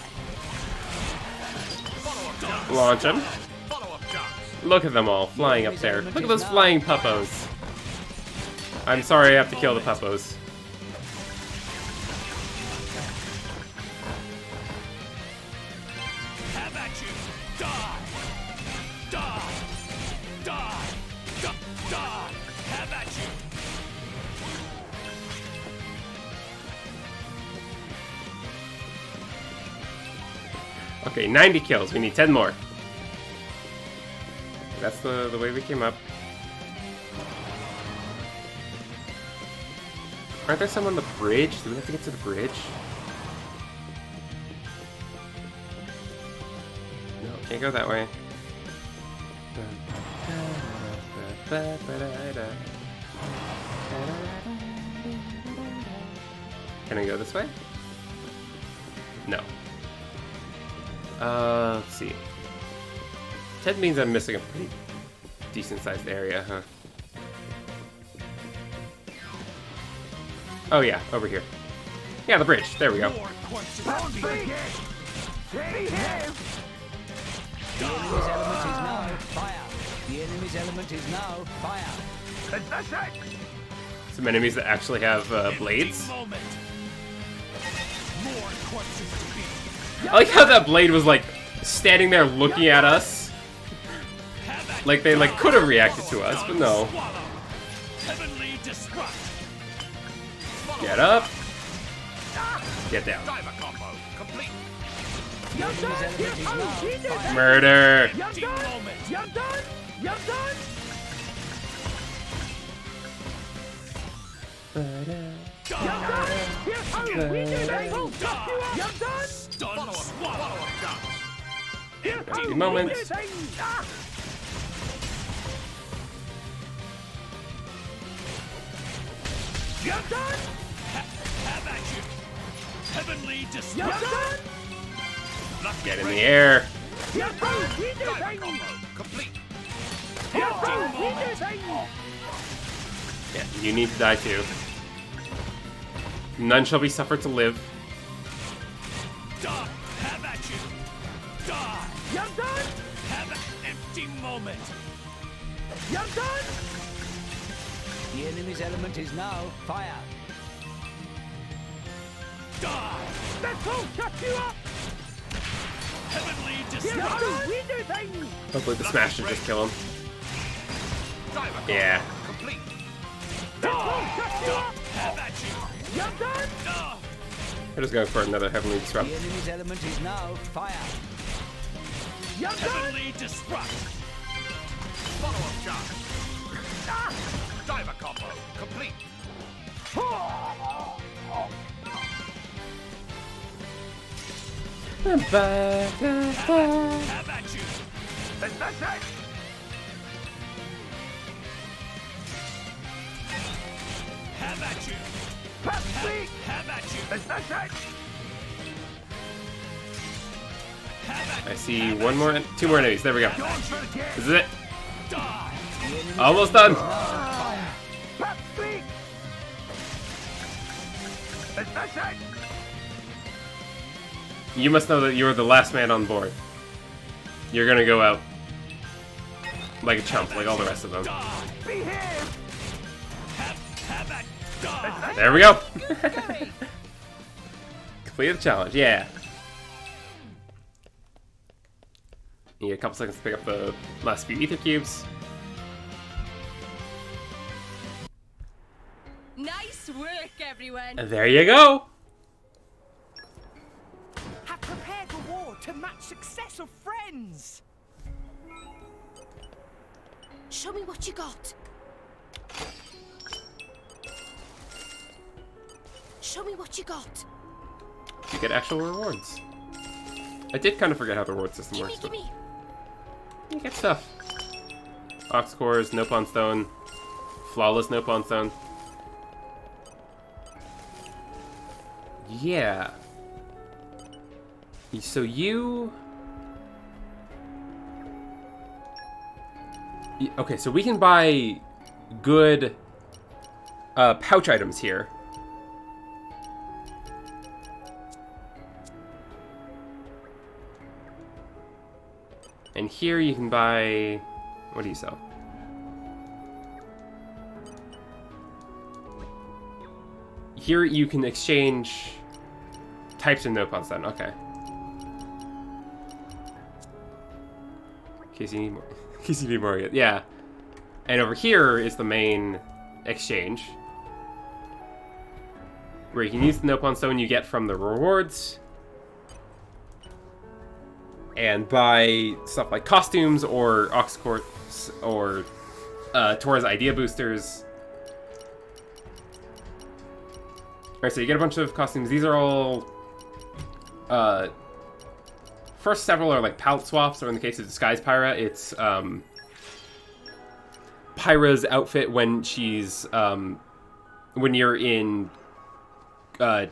Launch them. Follow-up jumps. Look at them all flying up there. Look at those flying puppos. I'm sorry I have to kill the puppos. Have at you! Die! Die! Die! Die! Have at you! Okay, 90 kills. We need 10 more. That's the way we came up. Aren't there some on the bridge? Do we have to get to the bridge? No, can't go that way. Can I go this way? No. Let's see. 10 means I'm missing a pretty decent-sized area, huh? Oh yeah, over here. Yeah, the bridge. There we go. The enemy's element is now fire. The enemy's element is now fire. Some enemies that actually have blades. I like how that blade was like standing there looking at us. Like they like could have reacted to us, but no. Get up. Get down. Murder. Empty moment. Get in the air. Yeah, you need to die too. None shall be suffered to live. Have at you. Die. You're done. Have an empty moment. You're done. The enemy's element is now fire. Die. Let's all shut you up. Heavenly destruction. Hopefully the smash should just kill him. Yeah. Complete. Have at you. You're done. We're just going for another heavenly disrupt. The enemy's element is now fire. You're done. Heavenly disrupt. Follow-up charge. Diver combo complete. Have at you. That's it. Have at you. Have at you. That's it. I see one more, two more enemies. There we go. This is it. Almost done. You must know that you're the last man on board. You're gonna go out like a chump, like all the rest of them. There we go. Complete the challenge, yeah. You get a couple seconds to pick up the last few ether cubes. Nice work, everyone. And there you go. Have prepared for war to match success of friends. Show me what you got. Show me what you got. You get actual rewards. I did kind of forget how the reward system works, but you get stuff. Ox cores, no pawn stone, flawless no pawn stone. Yeah. So you... Okay, so we can buy good pouch items here. And here you can buy... What do you sell? Here you can exchange types of no pawn stone. Okay. In case you need more. In case you need more. Yeah. And over here is the main exchange, where you can use the no pawn stone you get from the rewards. and buy stuff like costumes or Ox Quartz or Torra's idea boosters. Alright, so you get a bunch of costumes. These are all... first several are like palette swaps, or in the case of Disguise Pyra, it's Pyra's outfit when she's... when you're in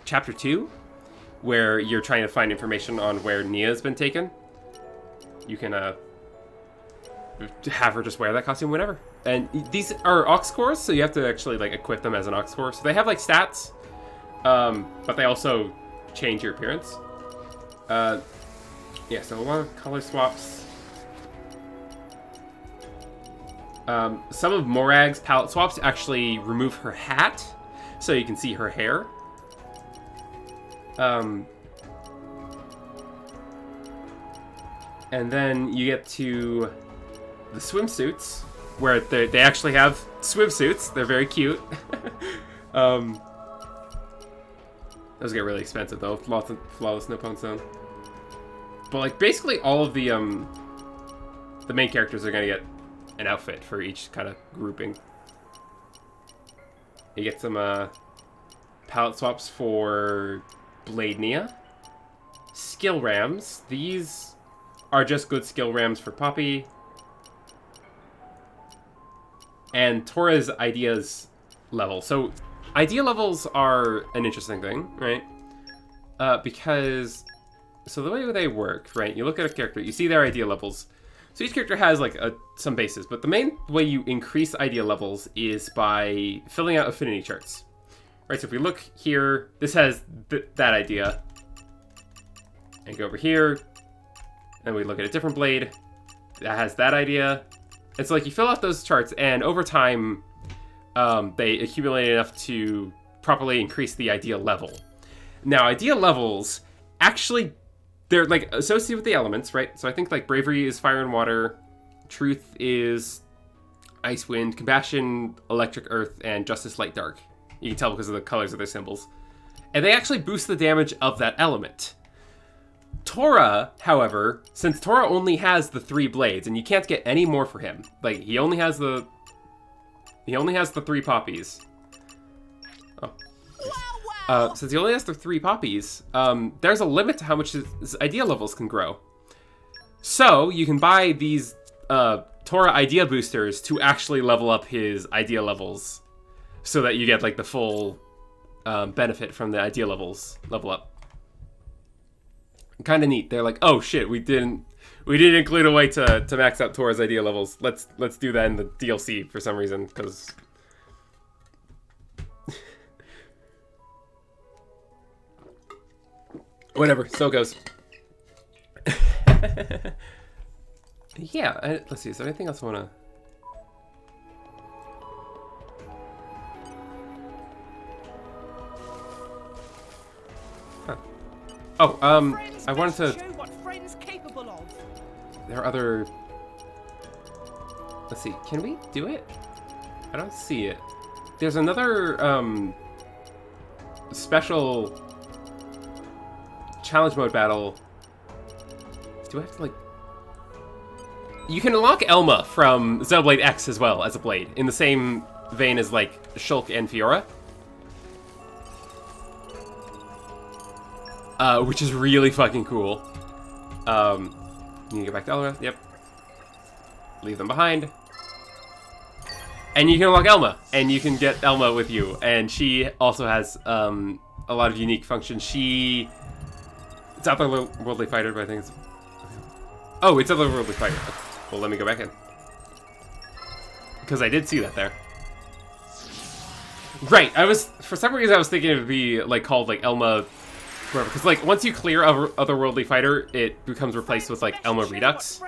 Chapter 2, where you're trying to find information on where Nia's been taken. You can have her just wear that costume whenever. And these are Ox Cores, so you have to actually like equip them as an Ox Core. So they have like stats, but they also change your appearance. Yeah, so a lot of color swaps. Some of Morag's palette swaps actually remove her hat, so you can see her hair. And then you get to the swimsuits, where they actually have swimsuits. They're very cute. Those get really expensive though. Lots of flawless Nippon Zone. But like basically all of the main characters are gonna get an outfit for each kind of grouping. You get some palette swaps for Blade Nia. Skill rams. These are just good skill rams for Poppy. And Torra's ideas level. So idea levels are an interesting thing, right? Because so the way they work, right? You look at a character, you see their idea levels. So each character has like some bases, but the main way you increase idea levels is by filling out affinity charts. Right, so if we look here, this has that idea. And go over here, and we look at a different blade that has that idea. And so like you fill out those charts, and over time, they accumulate enough to properly increase the idea level. Now, idea levels actually, they're like associated with the elements, right? So I think like bravery is fire and water, truth is ice, wind, compassion, electric, earth, and justice, light, dark. You can tell because of the colors of their symbols. And they actually boost the damage of that element. Torra, however, since Torra only has the 3 blades, and you can't get any more for him. Like, he only has the 3 poppies. Oh. Since he only has the 3 poppies, there's a limit to how much his idea levels can grow. So, you can buy these Torra idea boosters to actually level up his idea levels, so that you get like the full benefit from the idea levels level up. Kind of neat. They're like, oh shit, we didn't include a way to max out Torra's idea levels. Let's do that in the DLC for some reason, because whatever, so it goes. Yeah, let's see, is there anything else I want to... Oh, I wanted to... There are other... Let's see, can we do it? I don't see it. There's another, special challenge mode battle. Do I have to, like... You can unlock Elma from Xenoblade X as well as a blade, in the same vein as, like, Shulk and Fiora. Which is really fucking cool. You can get back to Elma, yep. Leave them behind. And you can unlock Elma, and you can get Elma with you. And she also has a lot of unique functions. It's Otherworldly Fighter, but I think it's... Oh, it's Otherworldly Fighter. Okay. Well, let me go back in. Because I did see that there. Right, for some reason I was thinking it would be, like, called, like, Elma... Because, like, once you clear Otherworldly Fighter, it becomes replaced with, like, Elma Redux.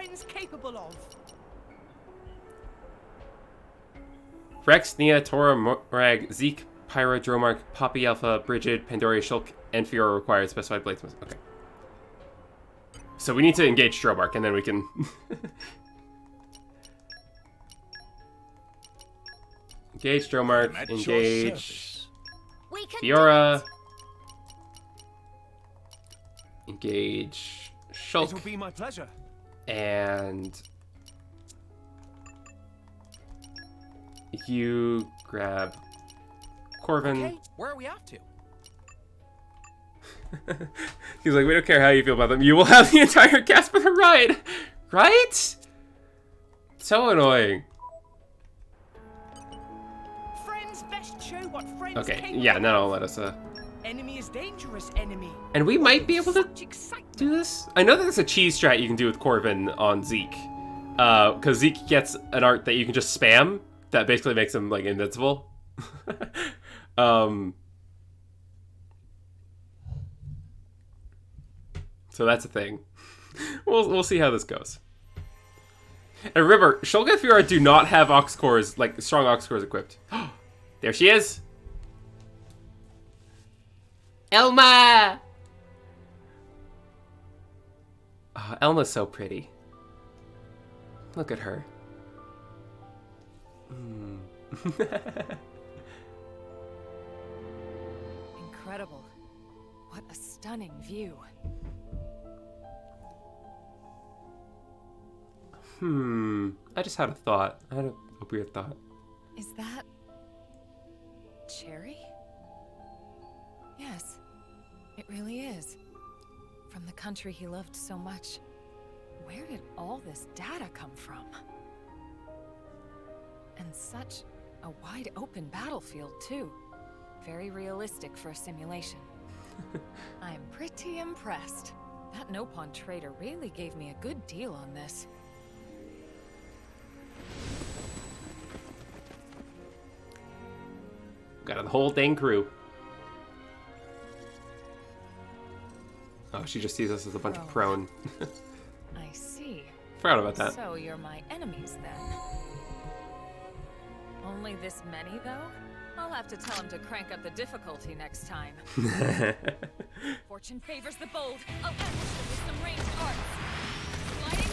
Rex, Nia, Torra, Morag, Zeke, Pyra, Dromark, Poppy, Alpha, Brigid, Pandoria, Shulk, and Fiora required specified blades. Okay. So we need to engage Dromark, and then we can... engage Dromark, engage Fiora... Engage Shulk. It'll be my pleasure. And you grab Corvin. Okay, where are we off to? He's like, we don't care how you feel about them. You will have the entire cast for the ride. Right? So annoying. Friends best show what friends Okay, yeah, now I'll let us, Enemy is dangerous, enemy. And we might be able to do this. I know there's a cheese strat you can do with Corvin on Zeke. Because Zeke gets an art that you can just spam that basically makes him, like, invincible. So that's a thing. We'll see how this goes. And remember, Shulk and Fiora do not have Ox cores, like strong Ox cores equipped. There she is. Elma! Oh, Elma's so pretty. Look at her. Incredible. What a stunning view. I just had a thought. I had a weird thought. Is that... Cherry? Yes, it really is. From the country he loved so much. Where did all this data come from? And such a wide open battlefield, too. Very realistic for a simulation. I'm pretty impressed. That no-pawn trader really gave me a good deal on this. Got a whole dang crew. Oh, she just sees us as a bunch of prone. I see. Forgot about that. So you're my enemies then. Only this many though? I'll have to tell him to crank up the difficulty next time. Fortune favors the bold. I'll ambush them with some ranged arts. Sliding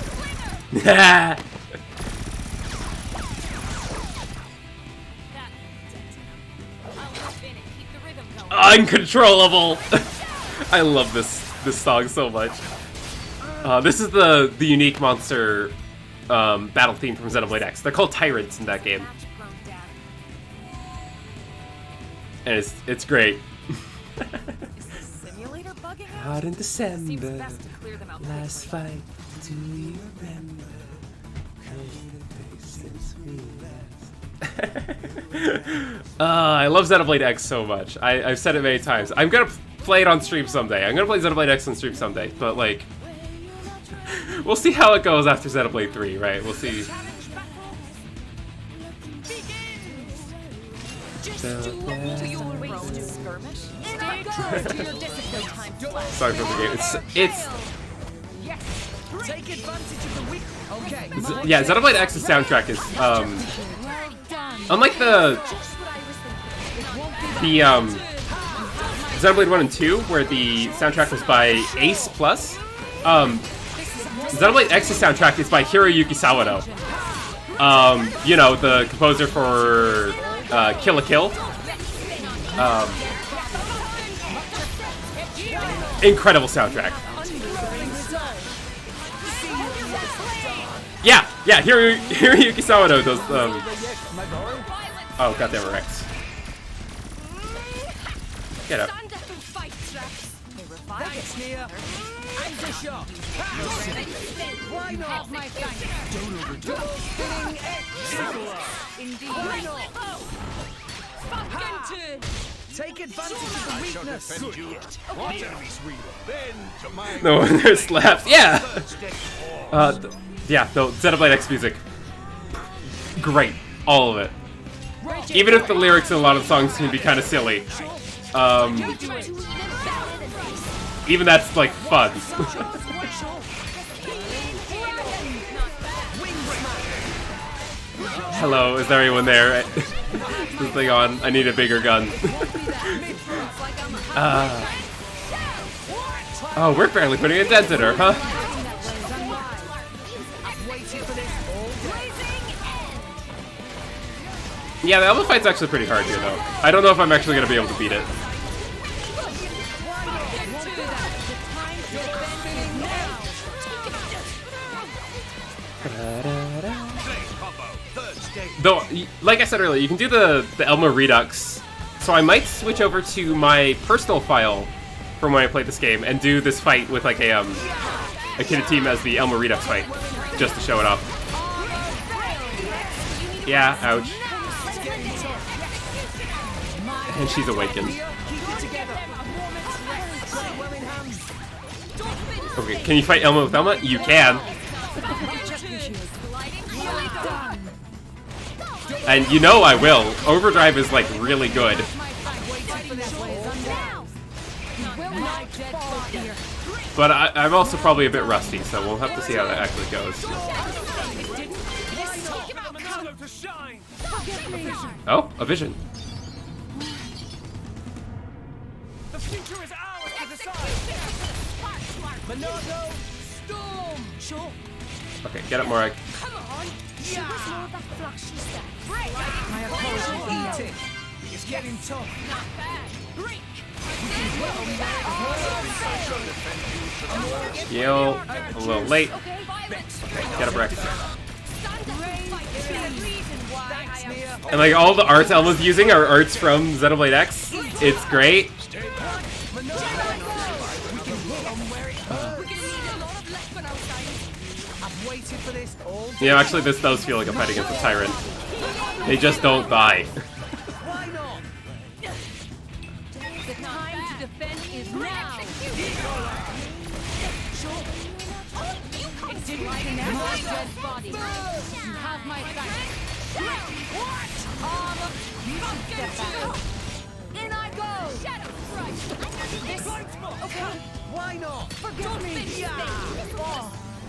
slinger! Uncontrollable! I love this song so much. This is the unique monster battle theme from Xenoblade X. They're called tyrants in that game. And it's great. Out in December, last fight, do you remember? I love Xenoblade X so much. I've said it many times. I'm gonna play it on stream someday. I'm gonna play Xenoblade X on stream someday. But like, we'll see how it goes after Xenoblade 3, right? We'll see. Sorry for the game. It's Take advantage of the weak. Okay. yeah, Xenoblade X's soundtrack is unlike the Xenoblade 1 and 2, where the soundtrack was by Ace Plus. Xenoblade X's soundtrack is by Hiroyuki Sawano. You know, the composer for Kill la Kill. Incredible soundtrack. Yeah, Hiroyuki Sawano does, oh, goddamn Rex. Get up. Why not? Don't overdo it. Take advantage of the weakness. No, there's slaps. Yeah. Yeah, no, Xenoblade X music. Great. All of it. Even if the lyrics in a lot of songs can be kind of silly. Even that's, like, fun. Hello, is there anyone there? This thing on. I need a bigger gun. Oh, we're barely putting a dent in her, huh? Yeah, the Elma fight's actually pretty hard here, though. I don't know if I'm actually going to be able to beat it. Though, like I said earlier, you can do the Elmo Redux, so I might switch over to my personal file from when I played this game and do this fight with like a kitted team as the Elmo Redux fight, just to show it off. Yeah, ouch. And she's awakened. Okay, can you fight Elmo with Elma? You can. And you know I will. Overdrive is like really good. But I'm also probably a bit rusty, so we'll have to see how that actually goes. Oh, a vision. The future is ours to decide. Monado, storm. Sure. Okay, get up, Morag. Come on. My apologies, eat it. It's getting tough. Not bad. Heal. A little late. Okay, get up, Rex. And like all the arts Elma's using are arts from Xenoblade X. It's great. You know, actually this does feel like a fight against a tyrant. They just don't die. The time to defend is now. My dead body. You have my back. What? In I go. Shadow Strike. Okay. Why not? Forgive me.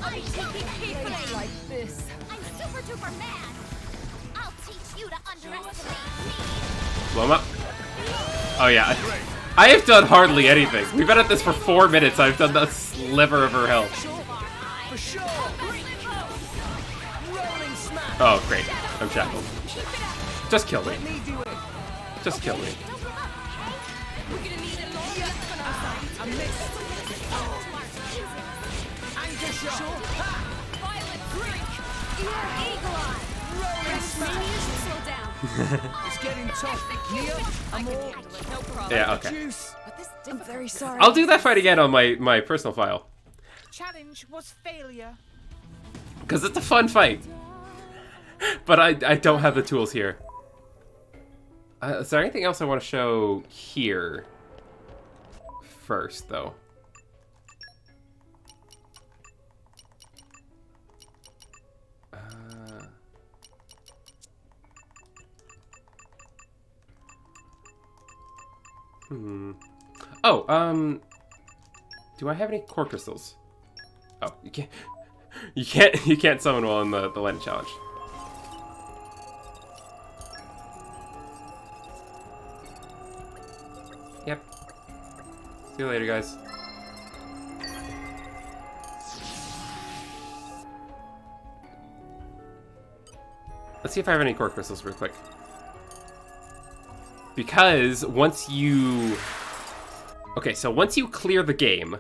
I'll be taking people like this. I'm super duper mad. I'll teach you to underestimate me. Blow him up. Oh yeah. I have done hardly anything. We've been at this for 4 minutes. I've done a sliver of her health. Oh, great. I'm shackled. Just kill me. Just kill me. It's getting tough. Yeah, okay. I'm very sorry. I'll do that fight again on my personal file. Challenge was failure. Because it's a fun fight. But I don't have the tools here. Is there anything else I want to show here? First, though. Oh, do I have any core crystals? Oh, you can't summon while in the Lightning Challenge. Yep. See you later, guys. Let's see if I have any core crystals real quick. Because once you... Okay, so once you clear the game,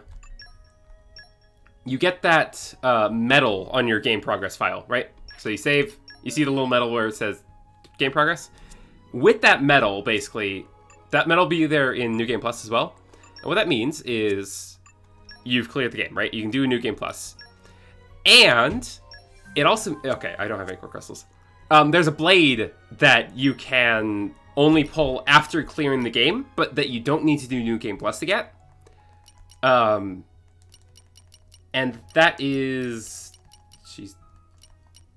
you get that medal on your game progress file, right? So you save, you see the little medal where it says game progress? With that medal, basically, that medal will be there in New Game Plus as well. And what that means is you've cleared the game, right? You can do a New Game Plus. And it also... Okay, I don't have any core crystals. There's a blade that you can only pull after clearing the game, but that you don't need to do New Game Plus to get. And that is... Jeez.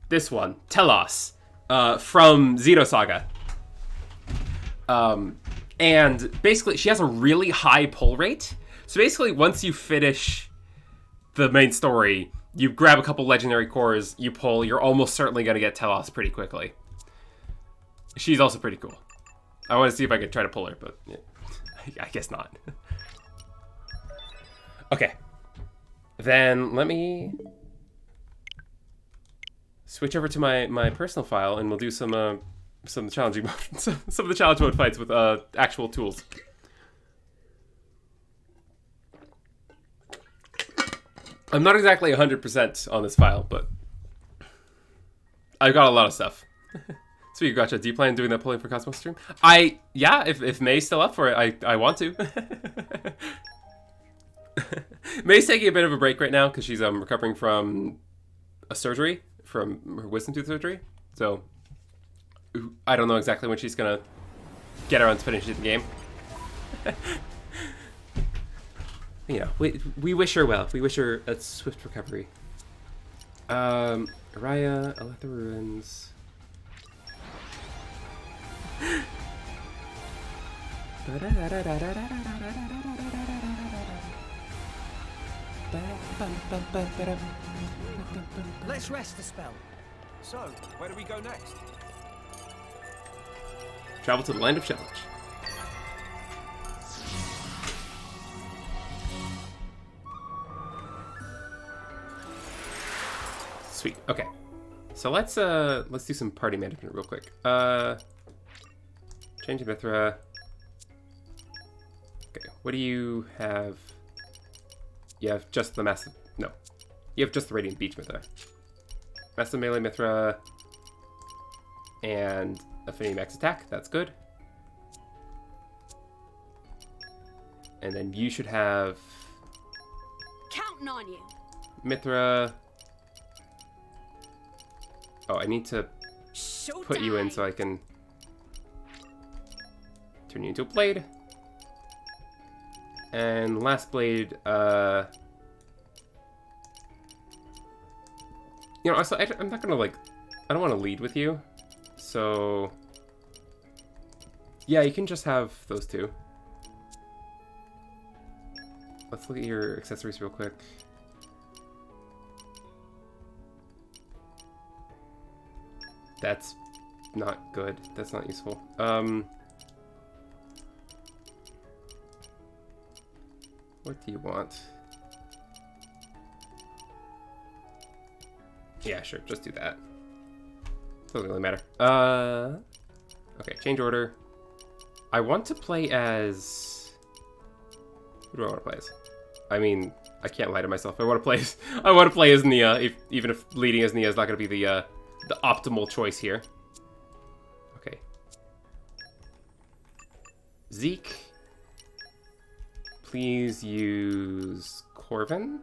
This one. Telos. From Xenosaga. And basically, she has a really high pull rate. So basically, once you finish the main story, you grab a couple legendary cores, you pull, you're almost certainly going to get Telos pretty quickly. She's also pretty cool. I want to see if I can try to pull her, but yeah, I guess not. Okay. Then let me switch over to my personal file, and we'll do some challenging mode, some of the challenge mode fights with actual tools. I'm not exactly 100% on this file, but I've got a lot of stuff. Sweet, gotcha. Do you plan on doing that polling for Cosmos stream? Yeah, if May's still up for it, I want to. May's taking a bit of a break right now because she's recovering from a surgery, from her wisdom tooth surgery. So I don't know exactly when she's gonna get around to finishing the game. You know, we wish her well. We wish her a swift recovery. Araya, Aletha Ruins. Let's rest a spell. So, where do we go next? Travel to the land of challenge. Sweet. Okay. So let's do some party management real quick. Change Mithra. Okay. What do you have? You have just the massive. No. You have just the Radiant Beach Mithra. Massive Melee Mithra. And Affinity Max Attack. That's good. And then you should have Counting on you. Mithra. Oh, I need to put you in so I can turn you into a blade. And last blade, you know, also, I'm not gonna, like, I don't want to lead with you. So, yeah, you can just have those two. Let's look at your accessories real quick. That's not good. That's not useful. What do you want? Yeah, sure. Just do that. Doesn't really matter. Okay, change order. I want to play as... Who do I want to play as? I mean, I can't lie to myself. I want to play as... I want to play as Nia, even if leading as Nia is not going to be the optimal choice here. Okay. Zeke. Please use Corvin.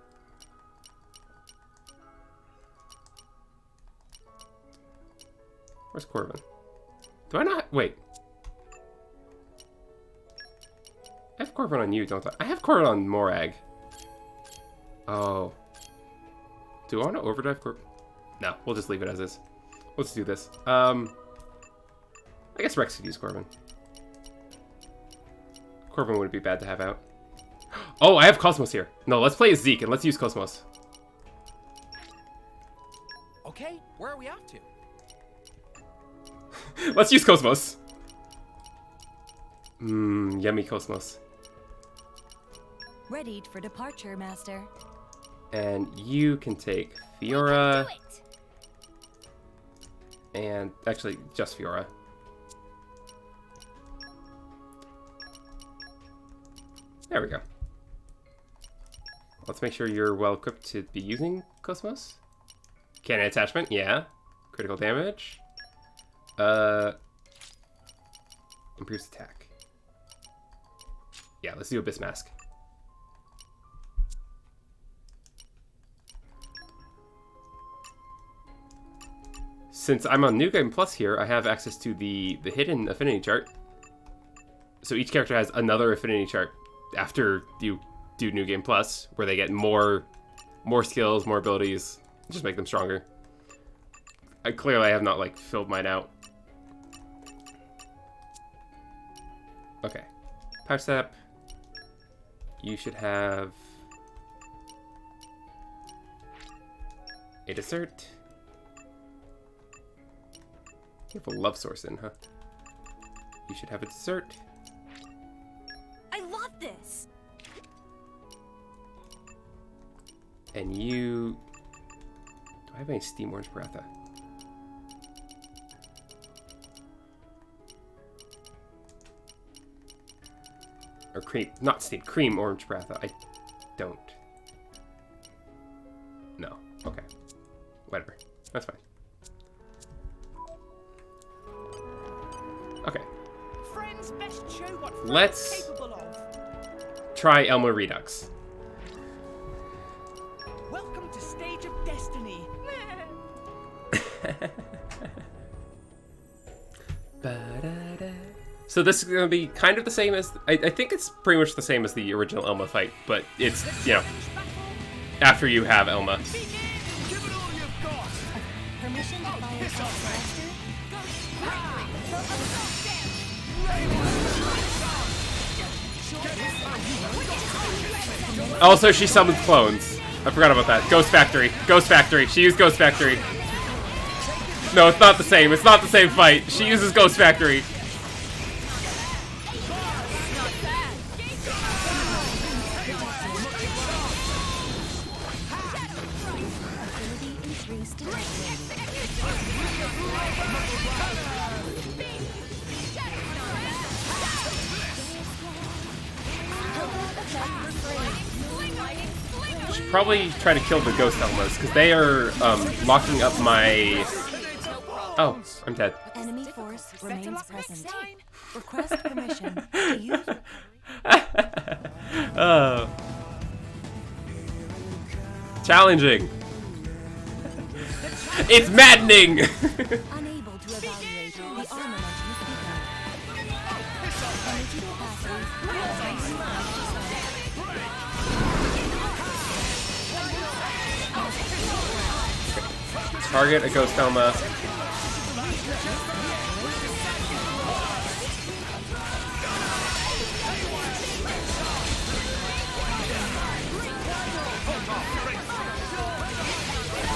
Where's Corvin? Do I not? Wait. I have Corvin on you, don't I? I have Corvin on Morag. Oh. Do I want to overdrive Corvin? No, we'll just leave it as is. Let's do this. I guess Rex could use Corvin. Corvin wouldn't be bad to have out. Oh, I have Cosmos here. No, let's play as Zeke and let's use Cosmos. Okay, where are we off to? Let's use Cosmos. Mmm, yummy Cosmos. Readied for departure, Master. And you can take Fiora. And actually, just Fiora. There we go. Let's make sure you're well equipped to be using Cosmos. Cannon attachment, yeah. Critical damage. Improves attack. Yeah, let's do Abyss Mask. Since I'm on New Game Plus here, I have access to the hidden affinity chart. So each character has another affinity chart after you do New Game Plus, where they get more skills, more abilities, just make them stronger. Clearly I have not, like, filled mine out. Okay. Power Step. You should have a dessert. You have a love source in, huh? You should have a dessert. I love this. And you... Do I have any Steam Orange Paratha? Or cream, not Steam, Cream Orange Paratha. I don't. No. Okay. Whatever. That's fine. let's try Elma Redux. Welcome to Stage of Destiny. So this is going to be kind of the same as... I think it's pretty much the same as the original Elma fight, but it's, you know, after you have Elma. Permission to fire Also, she summons clones. I forgot about that. Ghost Factory. Ghost Factory. She used Ghost Factory. No, it's not the same. It's not the same fight. She uses Ghost Factory. Should probably try to kill the Ghost Elmas, because they are locking up my... Oh, I'm dead. Enemy force remains present. Request permission to use... Oh. Challenging. It's maddening! Unable to evaluate the armament Target a Ghost Elma.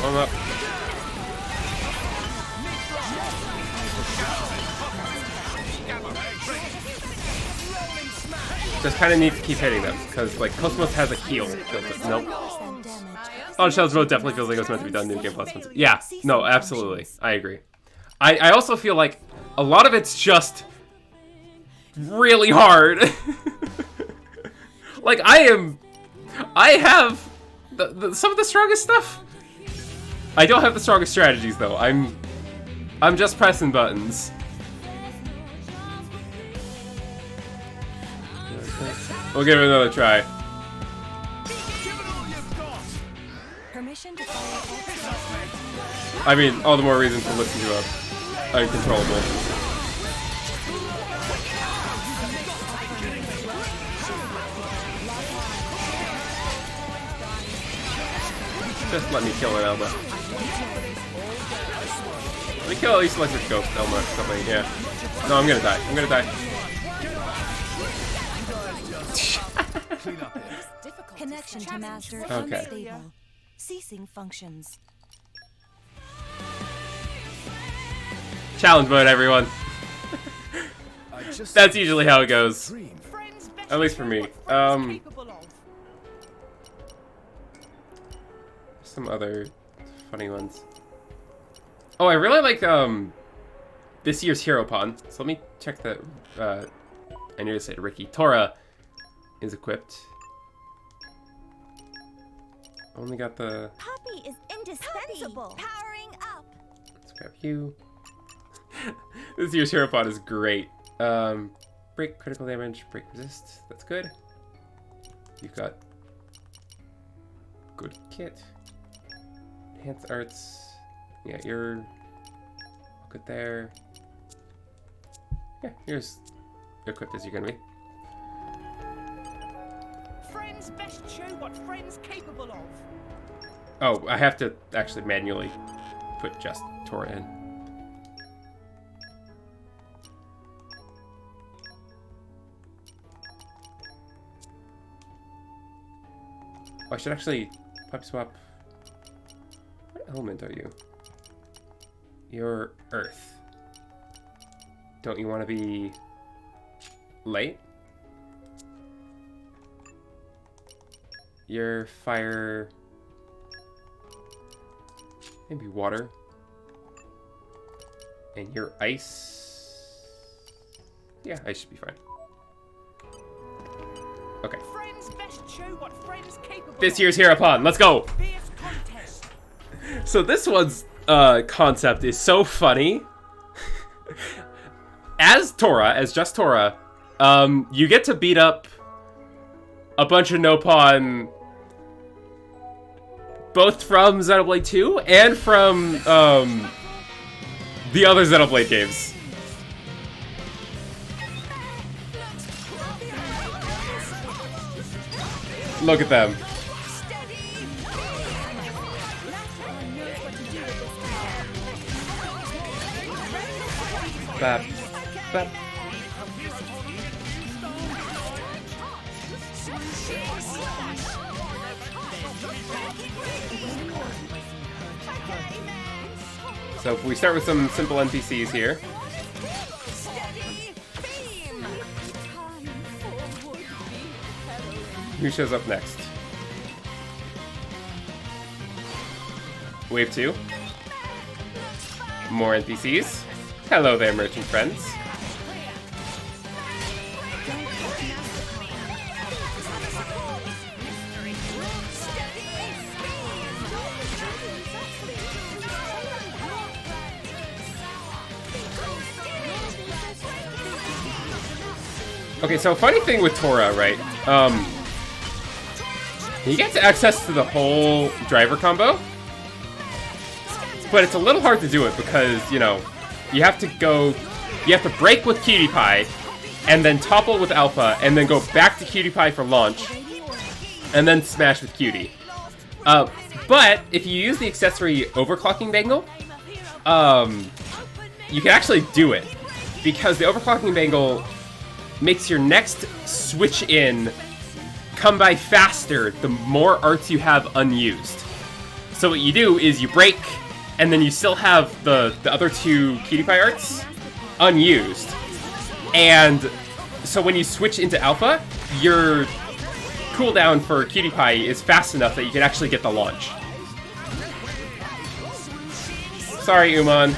Warm up. Just kind of need to keep hitting them, because, like, Cosmos has a heal. Nope. Oh, Shell's Road definitely feels like it was meant to be done New Game Plus. Yeah, no, absolutely. I agree. I also feel like a lot of it's just really hard. Like, I have some of the strongest stuff. I don't have the strongest strategies, though. I'm just pressing buttons. We'll give it another try. I mean, all the more reason to listen to Uncontrollable. Just let me kill an Elma. Let me kill at least Electric Ghost Elma or something, yeah. No, I'm gonna die. I'm gonna die. Connection to master Okay. unstable. Ceasing functions. Challenge mode, everyone. That's usually how it goes. At least for me. Some other funny ones. Oh, I really like this year's Hero Pawn. So let me check that. I need to say to Ricky. Tora is equipped. Only got the... Poppy is indispensable. Powering up. Let's grab you. This year's Hero Pod is great. Break critical damage, break resist. That's good. You've got good kit. Enhanced arts. Yeah, you're good there. Yeah, you're as equipped as you're gonna be. Friends best show what friends capable of. Oh, I have to actually manually put just Tora in. Oh, I should actually pipe swap. What element are you? You're Earth. Don't you want to be light? You're fire. Maybe water. And you're ice. Yeah, ice should be fine. Okay. Friends best show what friends capable This year's Hero Pawn, let's go! So this one's concept is so funny. As Tora, as just Tora, You get to beat up a bunch of Nopon, both from Xenoblade 2 and from the other Xenoblade games. Look at them. Bap, bap. So if we start with some simple NPCs here. Who shows up next? Wave 2. More NPCs. Hello there, merchant friends. Okay, so funny thing with Tora, right? You get access to the whole driver combo, but it's a little hard to do it because, you know, you have to break with Cutie Pie, and then topple with Alpha, and then go back to Cutie Pie for launch, and then smash with Cutie. But if you use the accessory overclocking bangle, you can actually do it, because the overclocking bangle makes your next switch in come by faster the more arts you have unused. So what you do is you break, and then you still have the other two Cutie Pie arts unused. And so when you switch into Alpha, your cooldown for Cutie Pie is fast enough that you can actually get the launch. Sorry, Uman.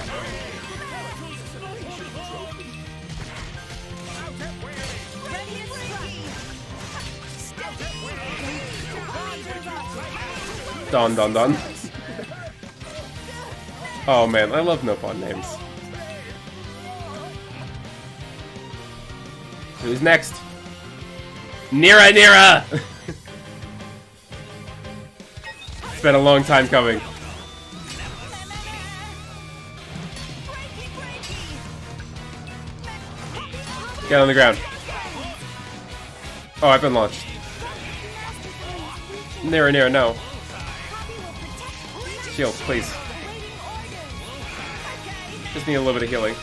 Don Don Don. Oh man, I love Nopon names. Who's next? Nira Nira! It's been a long time coming. Get on the ground. Oh, I've been launched. Nira Nira, no. Shield, please. Just need a little bit of healing.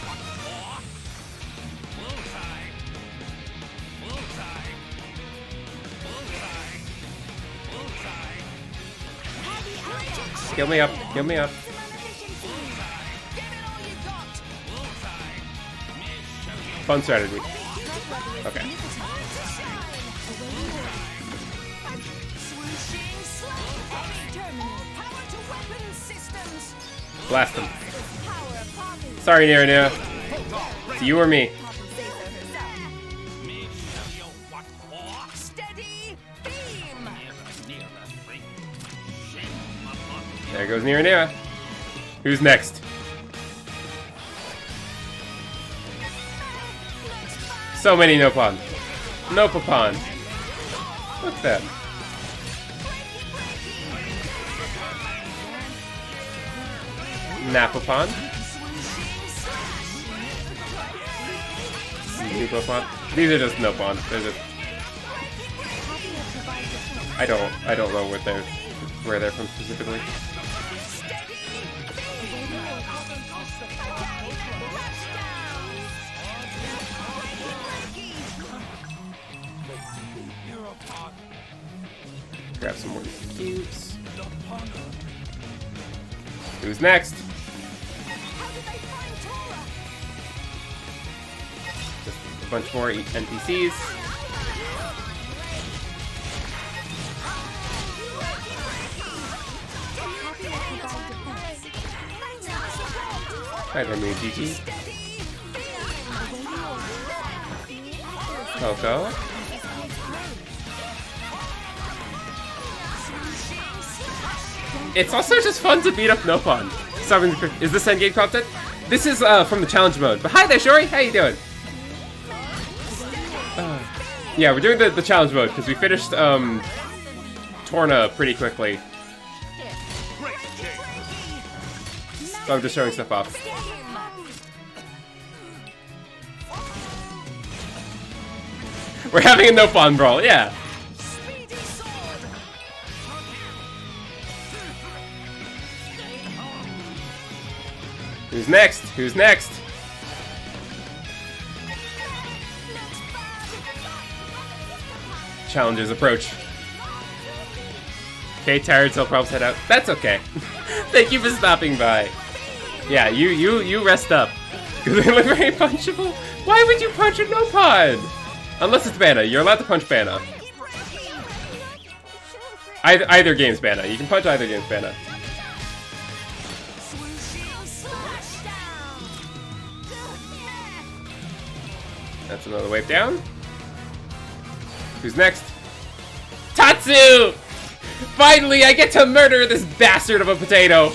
Heal me up, heal me up. Fun strategy. Okay. Blast him. Sorry, Nira Nira. It's you or me. There goes Nira Nira. Who's next? So many Nopon. Nopopon. Look at that. Napopon. Nupopon. These are just Nopon. They're just... I don't know where they're from specifically. Grab some more cubes. Who's next? Just a bunch more NPCs. Hi there, me GG. Coco. It's also just fun to beat up Nopon. Is this endgame content? This is from the challenge mode. But hi there, Shori. How you doing? Yeah, we're doing the challenge mode because we finished Torna pretty quickly. So I'm just showing stuff off. We're having a no-fun brawl, yeah. Who's next? Who's next? Challenges approach. Okay, tired, so I'll probably head out. That's okay. Thank you for stopping by. Yeah, you rest up. Because they look very punchable. Why would you punch a no-pod? Unless it's Banna. You're allowed to punch Banna. Either game's Banna. You can punch either game's Banna. That's another wave down. Who's next? Tatsu! Finally, I get to murder this bastard of a potato.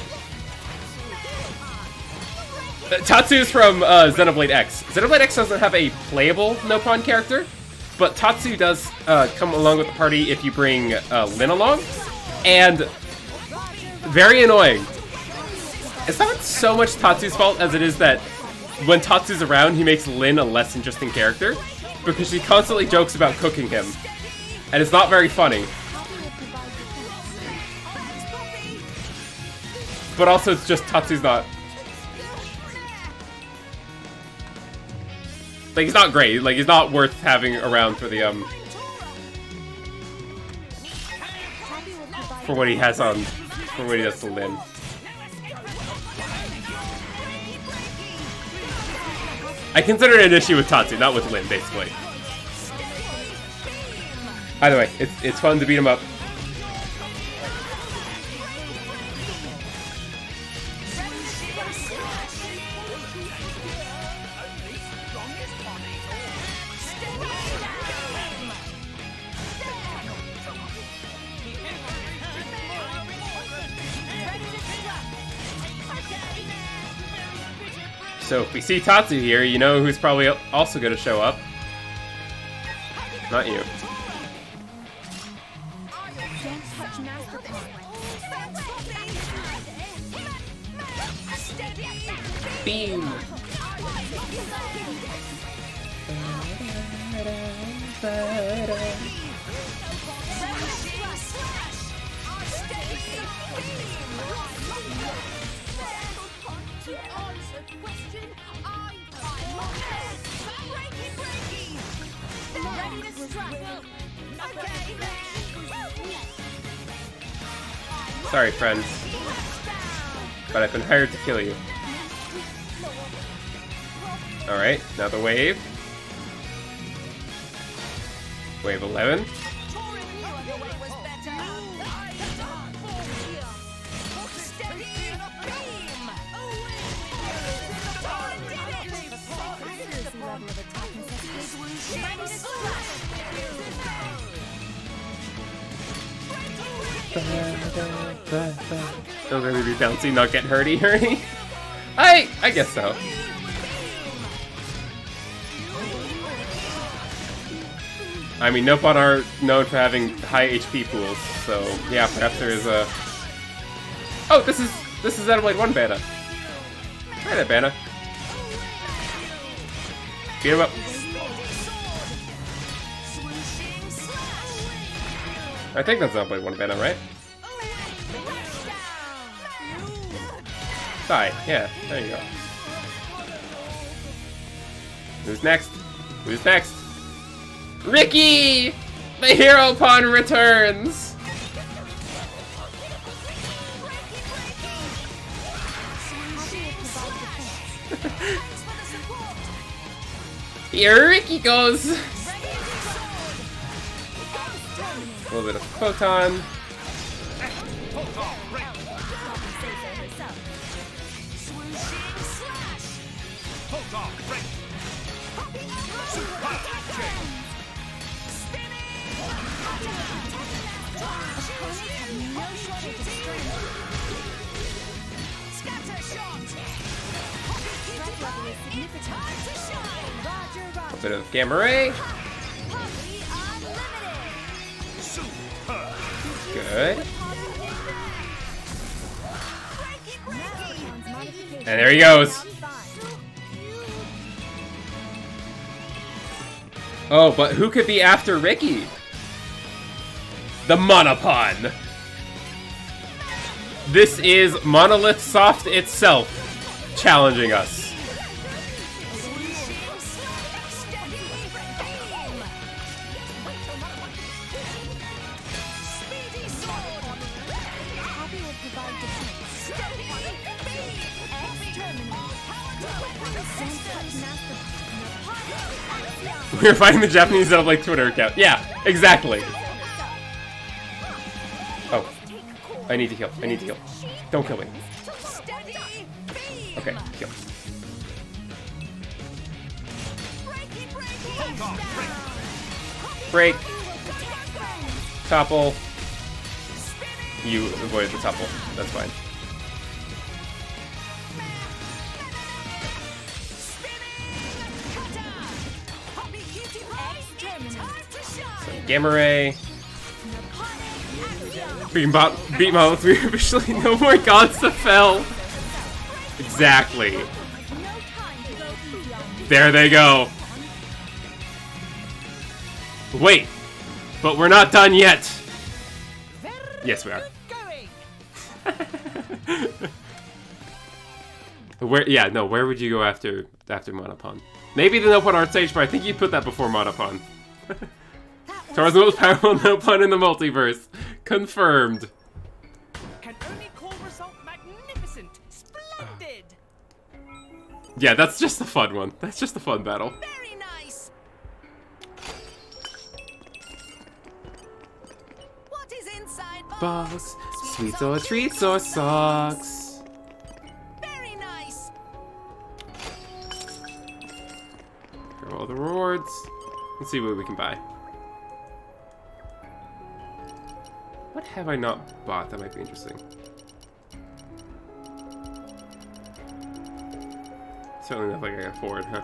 Tatsu's from Xenoblade X. Xenoblade X doesn't have a playable no-pawn character, but Tatsu does come along with the party if you bring Lin along, and very annoying. It's not so much Tatsu's fault as it is that when Tatsu's around, he makes Lin a less interesting character, because she constantly jokes about cooking him, and it's not very funny. But also, it's just Tatsu's not... Like, he's not great. Like, he's not worth having around for the, for what he has on... For what he does to Lin. I consider it an issue with Tatsu, not with Lin, basically. Either way, it's fun to beat him up. So if we see Tatsu here, you know who's probably also going to show up. Not you. Beam! Sorry, friends, but I've been hired to kill you. Alright, another wave. Wave 11. Don't really be bouncy, not get hurty. I guess so. I mean, no-pawn are known for having high HP pools, so yeah, perhaps there is a... Oh, this is Xenoblade 1 Banna. Hi there, Banna. Beat him up. I think that's Xenoblade 1 Banna, right? Die. Yeah, there you go. Who's next? Who's next? Ricky! The hero pawn returns! Here Ricky goes! A little bit of photon. A bit of gamma ray. Good. And there he goes. Oh, but who could be after Ricky? The Monopon. This is Monolith Soft itself challenging us. We're fighting the Japanese out of like Twitter account. Yeah, exactly. Oh, I need to heal. I need to heal. Don't kill me. Okay, kill. Break. Topple. You avoided the topple. That's fine. Gamma Ray. Beat Malos. We officially no more gods to fell. Exactly. There they go. Wait, but we're not done yet. Yes, we are. Where? Yeah, no. Where would you go after Monopon? Maybe the Nopon art stage, but I think you put that before Monopon. Torna's the most powerful Nopon in the multiverse. Confirmed. Can only call result magnificent. Splendid. Yeah, that's just a fun one. That's just a fun battle. Very nice. What is inside Box, sweets or treats or socks. Very nice. Here are all the rewards. Let's see what we can buy. What have I not bought that might be interesting? Certainly nothing I can afford, huh?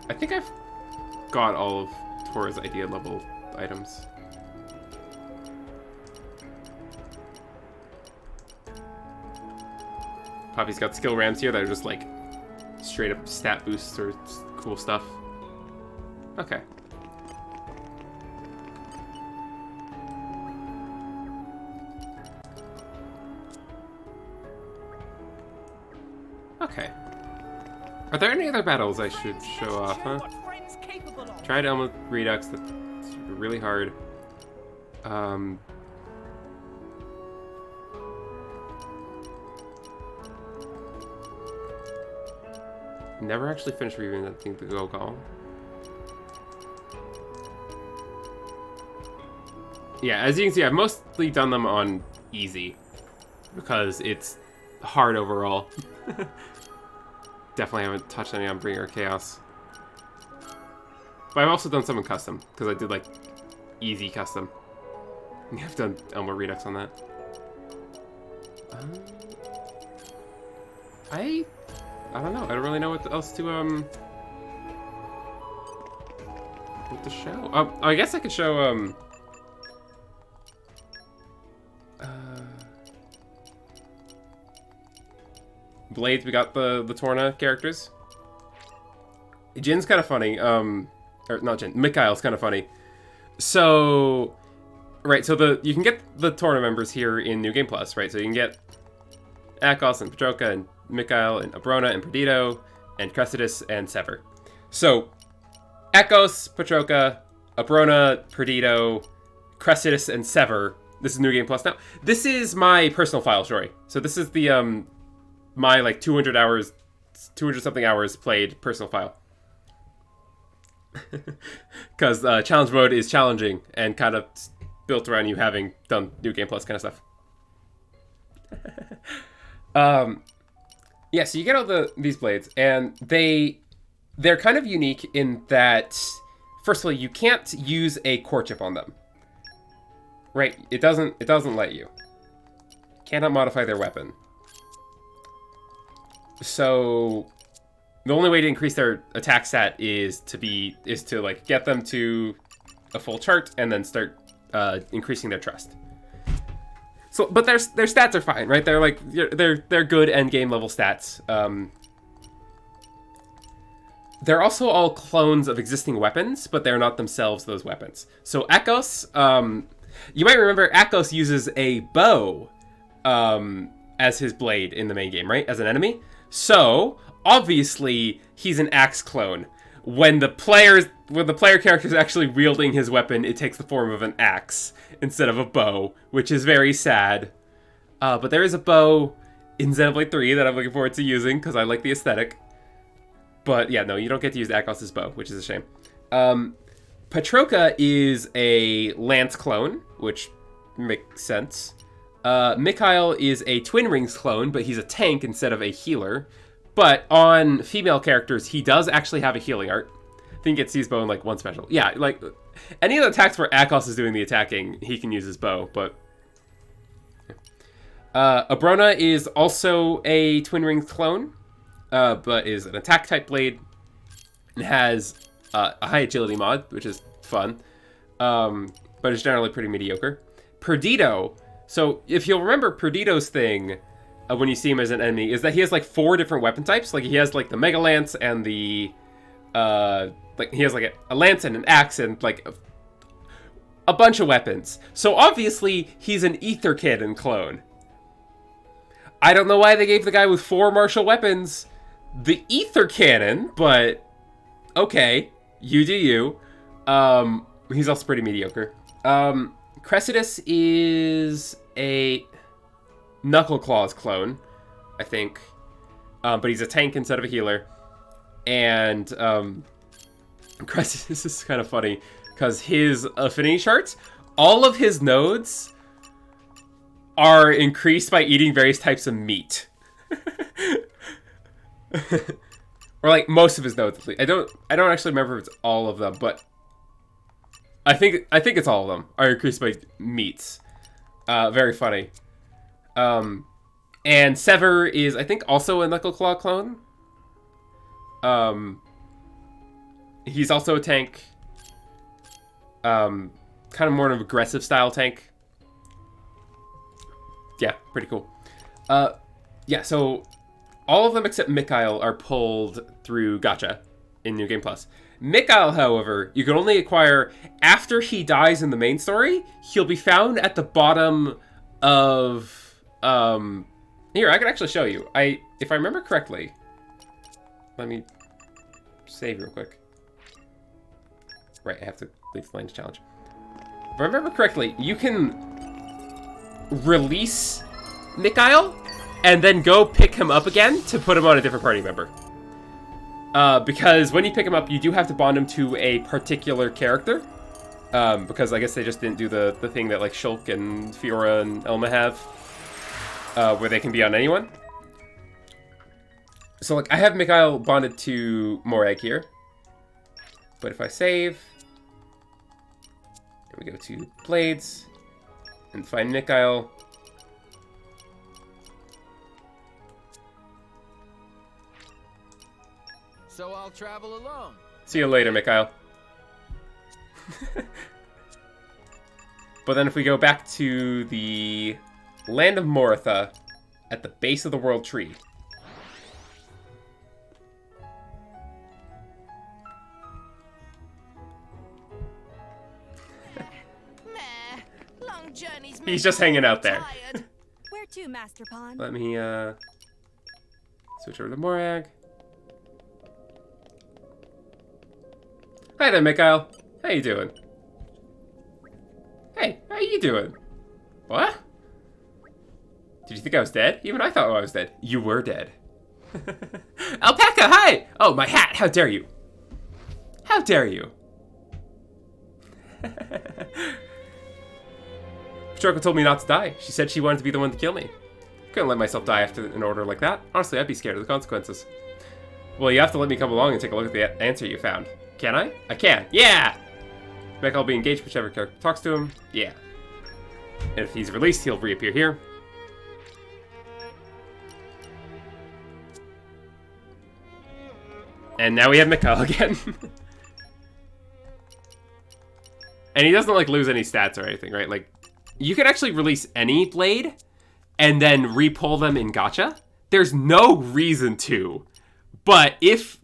I think I've got all of Tora's idea level items. Poppy's got skill rams here that are just like straight up stat boosts or cool stuff. Okay. Okay. Are there any other battles I should show off, huh? Tried Elmo Redux, that's really hard. Never actually finished reviewing that thing to go call. Yeah, as you can see, I've mostly done them on easy because it's hard overall. Definitely haven't touched any on Bringer Chaos. But I've also done some in custom, because I did like easy custom. I've done Elmo Redux on that. I don't know. I don't really know what else to what to show. Oh, I guess I could show Blades. We got the Torna characters. Jin's kind of funny. Or not Jin. Mikhail's kind of funny. So, right. So you can get the Torna members here in New Game Plus, right? So you can get Akos and Petroka and Mikhail and Abrona and Perdido and Cressidas and Sever. So Akos, Petroka, Abrona, Perdido, Cressidas, and Sever. This is New Game Plus now. This is my personal file, Shori. So this is the my like 200 something hours played personal file. Because challenge mode is challenging and kind of built around you having done New Game Plus kind of stuff. Yeah, so you get all these blades, and they're kind of unique in that, first of all, you can't use a core chip on them. Right? It doesn't let you. Cannot modify their weapon. So the only way to increase their attack stat is to like get them to a full chart and then start increasing their trust. So, but their stats are fine, right? They're like they're good end game level stats. They're also all clones of existing weapons, but they're not themselves those weapons. So Akos, you might remember Akos uses a bow as his blade in the main game, right? As an enemy. So obviously he's an axe clone. When the player character is actually wielding his weapon, it takes the form of an axe instead of a bow, which is very sad. But there is a bow in Xenoblade 3 that I'm looking forward to using because I like the aesthetic. But yeah, no, you don't get to use Akos' bow, which is a shame. Patroka is a lance clone, which makes sense. Mikhail is a Twin Rings clone, but he's a tank instead of a healer. But on female characters, he does actually have a healing art. I think he gets his bow in like one special. Yeah, like any of the attacks where Akos is doing the attacking, he can use his bow. But Abrona is also a Twin Rings clone, but is an attack type blade and has a high agility mod, which is fun, but is generally pretty mediocre. Perdido. So if you'll remember Perdido's thing, when you see him as an enemy, is that he has like 4 different weapon types. Like he has like the Mega Lance and the like he has like a lance and an axe and like a bunch of weapons. So obviously he's an Ether Cannon clone. I don't know why they gave the guy with 4 martial weapons the Ether Cannon, but okay, you do you. He's also pretty mediocre. Cressidus is a Knuckle Claws clone, I think. But he's a tank instead of a healer. And Cressidus is kind of funny because his affinity charts, all of his nodes are increased by eating various types of meat. Or like most of his nodes, at least. I don't actually remember if it's all of them, but I think it's all of them are increased by meats. Very funny. And Sever is, I think, also a Knuckle Claw clone. He's also a tank. Kind of more of an aggressive style tank. Yeah, pretty cool. Yeah, so all of them except Mikhail are pulled through gacha in New Game Plus. Mikhail, however, you can only acquire after he dies in the main story. He'll be found at the bottom of... Here, I can actually show you. If I remember correctly... Let me save real quick. Right, I have to leave the Lands Challenge. If I remember correctly, you can release Mikhail and then go pick him up again to put him on a different party member. Because when you pick him up, you do have to bond him to a particular character. Because I guess they just didn't do the thing that like Shulk and Fiora and Elma have. Where they can be on anyone. So like I have Mikhail bonded to Morag here. But if I save, and we go to Blades, and find Mikhail. So I'll travel alone. See you later, Mikhail. But then if we go back to the Land of Moratha at the base of the World Tree. Long journeys. He's just hanging out there. Where to, Master Pawn? Let me switch over to Morag. Hi there, Mikhail. How you doing? Hey, how you doing? What? Did you think I was dead? Even I thought I was dead. You were dead. Alpaca, hi! Oh, my hat! How dare you? How dare you? Patroka told me not to die. She said she wanted to be the one to kill me. Couldn't let myself die after an order like that. Honestly, I'd be scared of the consequences. Well, you have to let me come along and take a look at the answer you found. Can I? I can. Yeah! Mikhail will be engaged whichever character talks to him. Yeah. And if he's released, he'll reappear here. And now we have Mikhail again. And he doesn't like lose any stats or anything, right? Like, you can actually release any blade and then re-pull them in gacha. There's no reason to. But if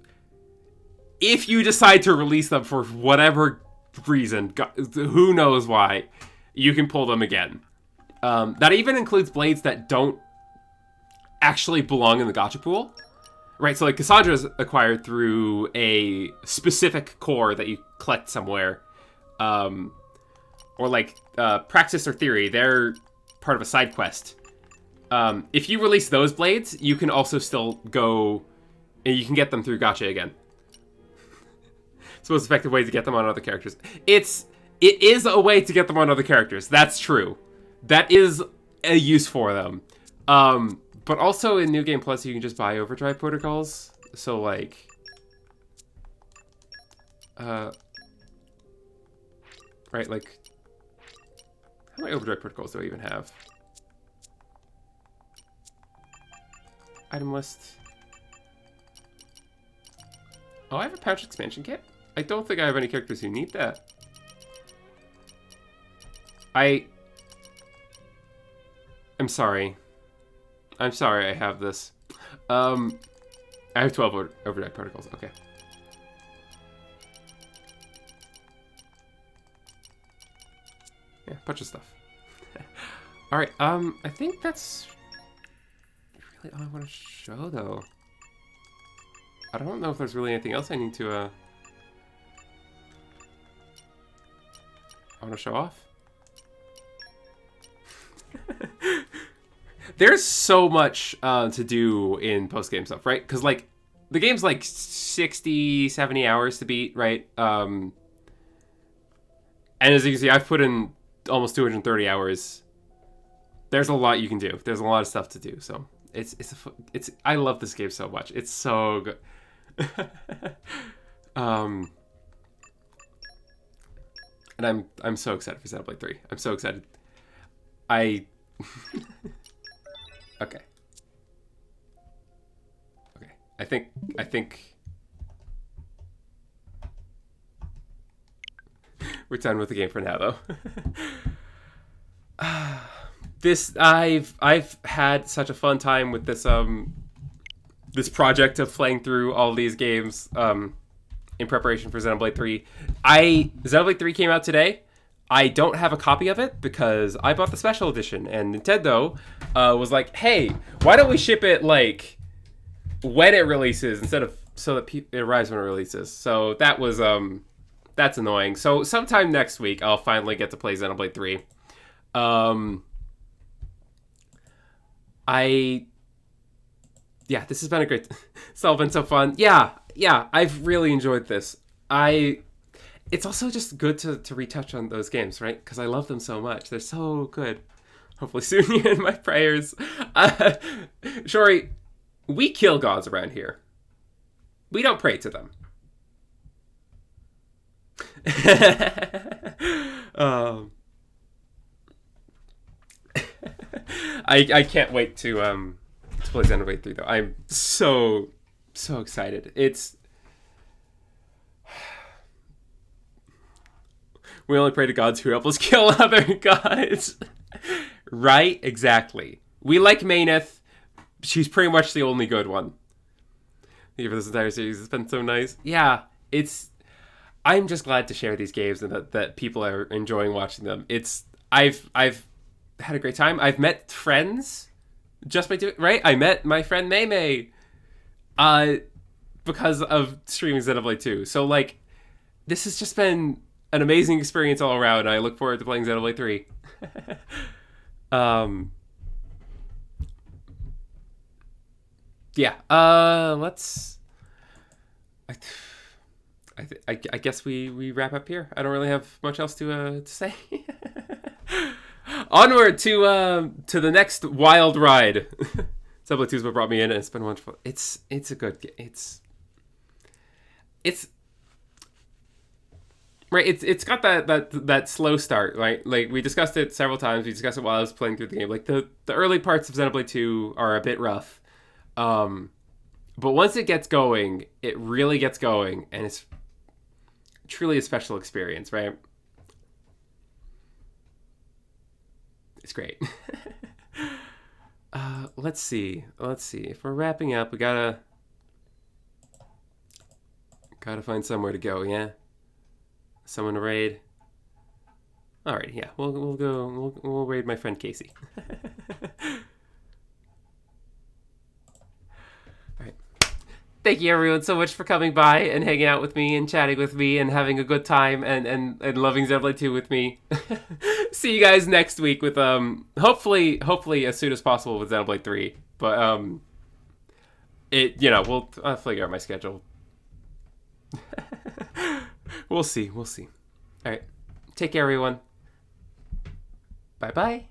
you decide to release them for whatever reason, who knows why, you can pull them again. That even includes blades that don't actually belong in the gacha pool. Right, so like Cassandra's acquired through a specific core that you collect somewhere. Or like Praxis or Theory, they're part of a side quest. If you release those blades, you can also still go, and you can get them through gacha again. It's the most effective way to get them on other characters. It is a way to get them on other characters. That's true. That is a use for them. But also in New Game Plus, you can just buy overdrive protocols. So like, right, like, how many overdrive protocols do I even have? Item list. Oh, I have a pouch expansion kit? I don't think I have any characters who need that. I'm sorry. I'm sorry I have this. I have 12 overdrive protocols. Okay. Yeah, bunch of stuff. Alright, I think that's really all I want to show, though. I don't know if there's really anything else I need to, I want to show off. There's so much to do in post-game stuff, right? Because, like, the game's, like, 60, 70 hours to beat, right? And as you can see, I've put in almost 230 hours. There's a lot you can do. There's a lot of stuff to do, so it's I love this game so much. It's so good. And I'm so excited for Xenoblade 3. I'm so excited. Okay. I think we're done with the game for now, though. I've had such a fun time with this this project of playing through all these games in preparation for Xenoblade 3. Xenoblade 3 came out today. I don't have a copy of it because I bought the special edition, and Nintendo was like, "Hey, why don't we ship it like when it releases instead of so that it arrives when it releases?" So that was that's annoying. So sometime next week, I'll finally get to play Xenoblade 3. Yeah, this has been a great. It's all been so fun. Yeah, I've really enjoyed this. It's also just good to retouch on those games, right? Because I love them so much. They're so good. Hopefully soon you're in my prayers. Shori, we kill gods around here. We don't pray to them. I can't wait to play Xenoblade 3 though. I'm so excited. We only pray to gods who help us kill other gods. Right? Exactly. We like Maineth. She's pretty much the only good one. Thank you for this entire series. It's been so nice. Yeah, I'm just glad to share these games and that people are enjoying watching them. I've had a great time. I've met friends just by doing, right? I met my friend Maymay because of streaming Xenoblade 2. So, like, this has just been an amazing experience all around. I look forward to playing Xenoblade 3. Let's. I guess we wrap up here. I don't really have much else to say. Onward to the next wild ride. Xenoblade 2 is what brought me in, and it's been wonderful. It's a good game. It's right. It's got that slow start, right? Like we discussed it several times. We discussed it while I was playing through the game. Like the early parts of Xenoblade 2 are a bit rough, but once it gets going, it really gets going, and it's truly a special experience, right? It's great. Let's see. If we're wrapping up, we gotta find somewhere to go. Yeah. Someone to raid. All right. Yeah. We'll raid my friend Casey. Thank you everyone so much for coming by and hanging out with me and chatting with me and having a good time and loving Xenoblade 2 with me. See you guys next week with hopefully as soon as possible with Xenoblade 3. But I'll figure out my schedule. We'll see. All right. Take care everyone. Bye-bye.